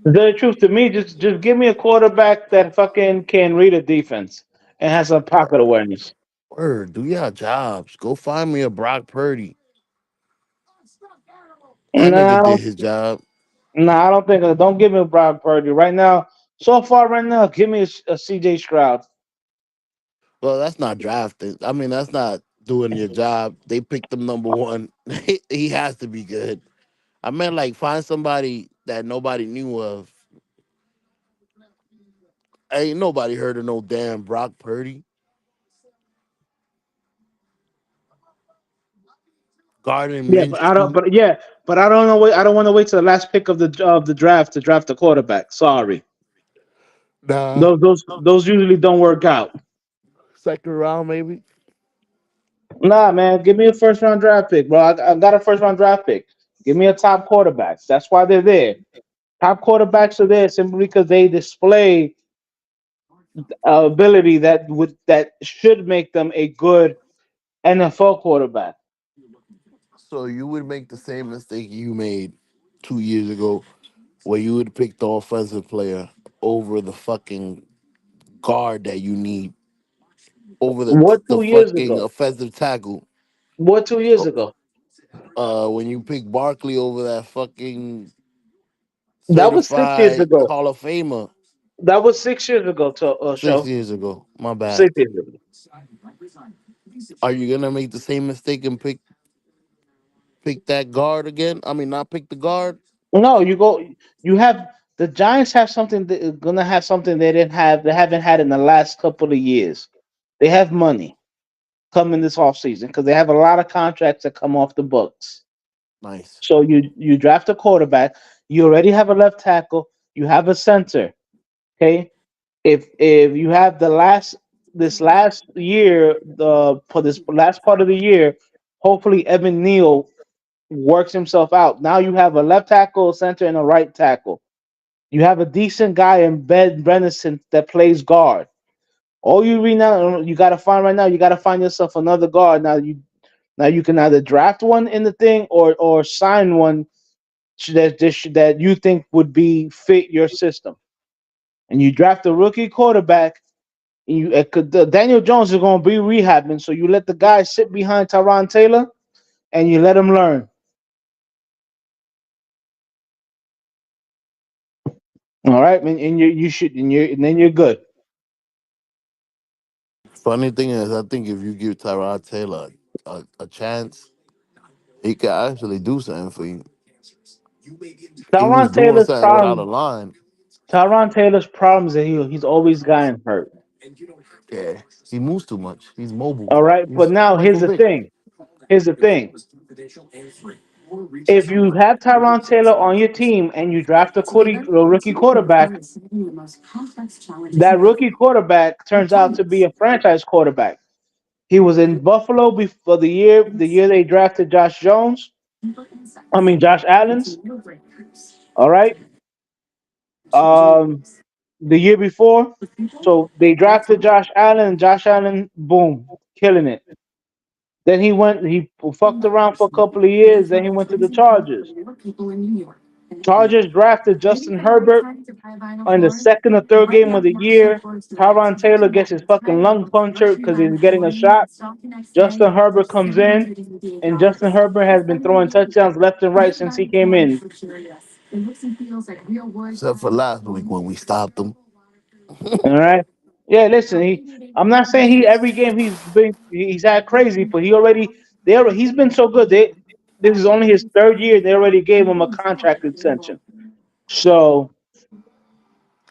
To tell the truth, to me, just give me a quarterback that fucking can read a defense and has some pocket awareness. Word, do y'all jobs. Go find me a Brock Purdy. That Nah, nigga I did don't. his job. Nah, I don't think. Don't give me Brock Purdy right now. So far, right now, give me a CJ Stroud. Well, that's not drafting. I mean, that's not doing your job. They picked him number 1. He has to be good. I meant like find somebody that nobody knew of. Ain't nobody heard of no damn Brock Purdy. Gardner Yeah, but I don't. Minshew. But yeah, but I don't know. I don't want to wait till the last pick of the draft to draft a quarterback. Sorry, Nah, those usually don't work out. second round maybe. Nah, man, give me a first round draft pick, bro. I got a first round draft pick. Give me a top quarterbacks. That's why they're there. Top quarterbacks are there simply because they display ability that should make them a good NFL quarterback. So you would make the same mistake you made 2 years ago, where you would pick the offensive player over the fucking guard that you need, over What the 2 years fucking ago? offensive tackle. What 2 years ago? When you pick Barkley over that fucking That was 6 years certified ago. Hall of Famer That was 6 years ago. To six show years ago. My bad. 6 years ago. Are you gonna make the same mistake and pick that guard again? I mean, not pick the guard. No, you go. You have the Giants have something that gonna have something they didn't have. They haven't had in the last couple of years. They have money coming this offseason because they have a lot of contracts that come off the books. Nice. So you draft a quarterback. You already have a left tackle. You have a center. Okay. If you have this last year, the for this last part of the year, hopefully Evan Neal works himself out. Now you have a left tackle, a center, and a right tackle. You have a decent guy in Ben Brenison that plays guard. All you read now, you got to find right now. You got to find yourself another guard. Now you can either draft one in the thing or sign one that you think would be fit your system. And you draft a rookie quarterback. And Daniel Jones is going to be rehabbing, so you let the guy sit behind Tyron Taylor and you let him learn. All right, and you should and then you're good. Funny thing is, I think if you give Tyrod Taylor a chance, he could actually do something for you. He was Tyron doing Taylor's something without a problem. line. Tyron Taylor's problem is that he's always gotten hurt. Yeah, he moves too much. He's mobile. All right, but He's now here's Michael the Vick. thing. Here's the thing. If you have Tyron Taylor on your team and you draft a rookie quarterback, that rookie quarterback turns out to be a franchise quarterback. He was in Buffalo before the year they drafted Josh Jones. I mean Josh Allen's. All right. Um, the year before, so they drafted Josh Allen. And Josh Allen, boom, killing it. Then he fucked around for a couple of years. Then he went to the Chargers. Chargers drafted Justin Herbert in the second or third game of the year. Tyron Taylor gets his fucking lung punctured because he's getting a shot. Justin Herbert comes in, and Justin Herbert has been throwing touchdowns left and right since he came in. Except for last week when we stopped him. All right. Yeah, listen, I'm not saying he every game he's had crazy, but he's been so good. This is only his third year. They already gave him a contract extension. So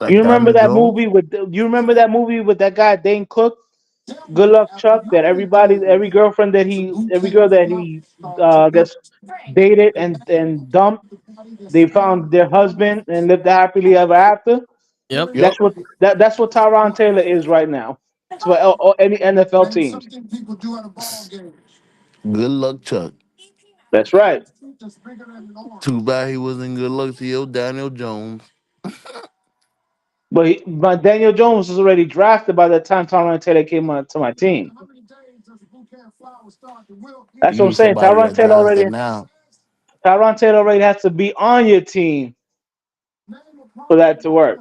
Like Daniel Jones. you remember that movie with that guy Dane Cook, Good Luck Chuck, that every girl that he gets dated and dumped, they found their husband and lived happily ever after. Yep. Yep. That's what Tyron Taylor is right now. For any NFL teams. Good luck, Chuck. That's right. Too bad he wasn't good luck to your Daniel Jones. But Daniel Jones was already drafted by the time Tyron Taylor came on to my team. That's You what I'm need saying. somebody that drafted now. Tyron Taylor already has to be on your team for that to work.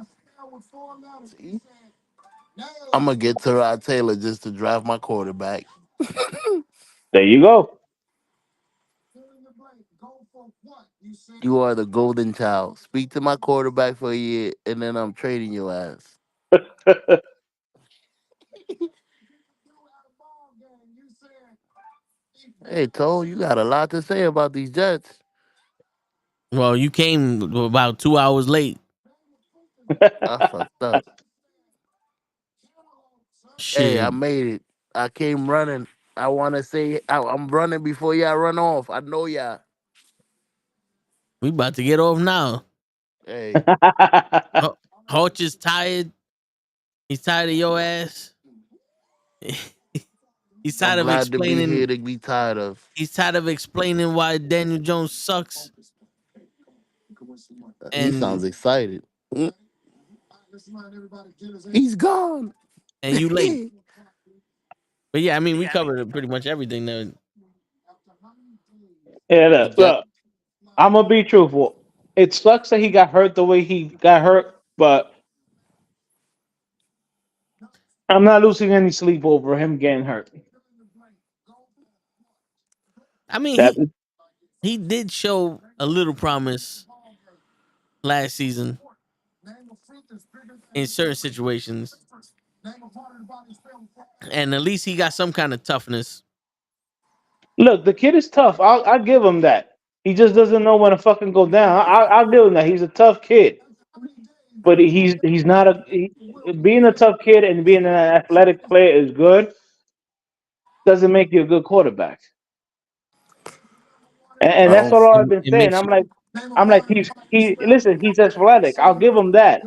I'm gonna get Tyrod Taylor just to draft my quarterback. There you go. You are the golden child. Speak to my quarterback for a year, and then I'm trading your ass. Hey, Toe, you got a lot to say about these Jets. Well, you came about 2 hours late. I fucked up. Hey, I Shit. made it. I came running. I want to say I'm running before y'all run off. I know y'all. We about to get off now. Hey, Hutch is tired. He's tired of your ass. He's tired I'm of glad to be here explaining. to be tired of. He's tired of explaining why Daniel Jones sucks. He And sounds excited. He's gone. you late. But yeah, I mean, we covered pretty much everything there. Yeah, The look, I'm gonna be truthful. It sucks that he got hurt the way he got hurt, but I'm not losing any sleep over him getting hurt. I mean, That he did show a little promise last season in certain situations, and at least he got some kind of toughness. look, the kid is tough. I'll give him that. He just doesn't know when to fucking go down. I'll give him that. He's a tough kid, but he's not being a tough kid and being an athletic player is good. Doesn't make you a good quarterback. And I that's don't. all I've been It saying. makes you. I'm like he listen. He's athletic. I'll give him that.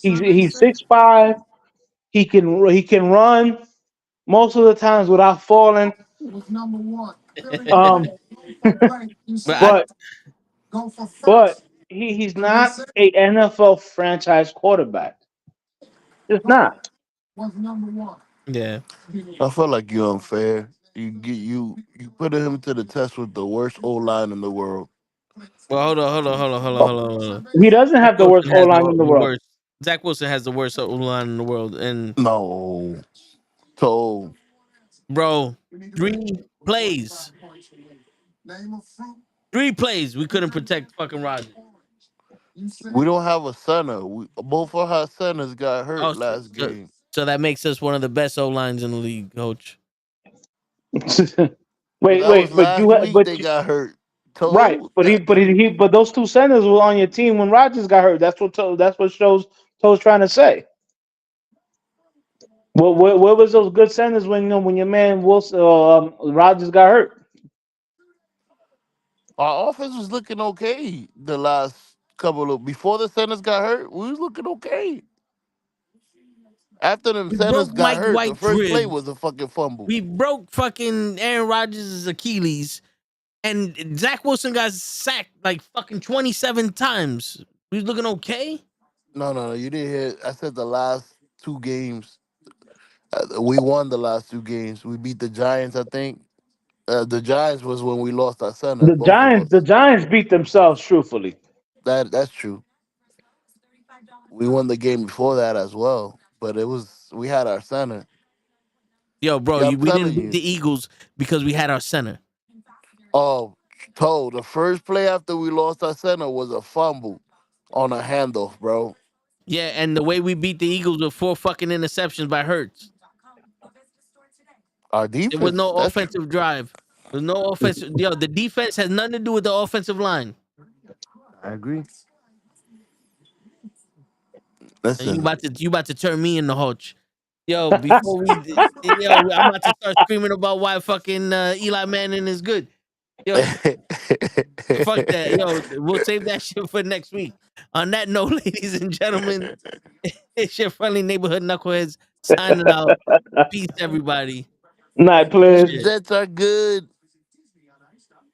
He's 6'5". He can run most of the times without falling. Um, But I, but but he's not a NFL franchise quarterback. It's not. yeah. I feel like you're unfair. You put him to the test with the worst O line in the world. Well, hold on. He doesn't Zach have the worst Wilson O has line in the the world. worst. Zach Wilson has the worst O line in the world, and No, so bro, three plays, three plays, we couldn't protect fucking Rodgers. we don't have a center. Both of our centers got Oh, hurt last so, game. so that makes us one of the best O lines in the league, coach. But that was But last week they got hurt. right, Toe but that but those two centers were on your team when Rodgers got hurt. That's what shows Toe's trying to say. Where was those good centers when your man Wilson Rodgers got hurt? our offense was looking okay the last couple of before the centers got hurt. We was looking okay. After them We broke centers got Mike hurt, the White's first play ribs. was a fucking fumble. We broke fucking Aaron Rodgers' Achilles, and Zach Wilson got sacked like fucking 27 times. We was looking okay. No, you didn't hear. I said the last two games. We won the last two games. We beat the Giants, I think. The Giants was when we lost our center, both of The us. Giants beat themselves, truthfully. That's true. We won the game before that as well, but it was we had our center. Yo, bro, Yeah, I'm we didn't telling beat you. the Eagles because we had our center. Oh, the first play after we lost our center was a fumble on a handoff, bro. Yeah, and the way we beat the Eagles with 4 fucking interceptions by Hurts. Our There was defense, no that's true. offensive drive. There's no offensive. Yo, the defense has nothing to do with the offensive line. I agree. And Listen, you about to turn me in the hutch. Yo, I'm about to start screaming about why fucking Eli Manning is good. Yo, fuck that. Yo, we'll save that shit for next week. On that note, ladies and gentlemen, it's your friendly neighborhood knuckleheads signing out. Peace, everybody. Night, the players. Shit. Jets are good.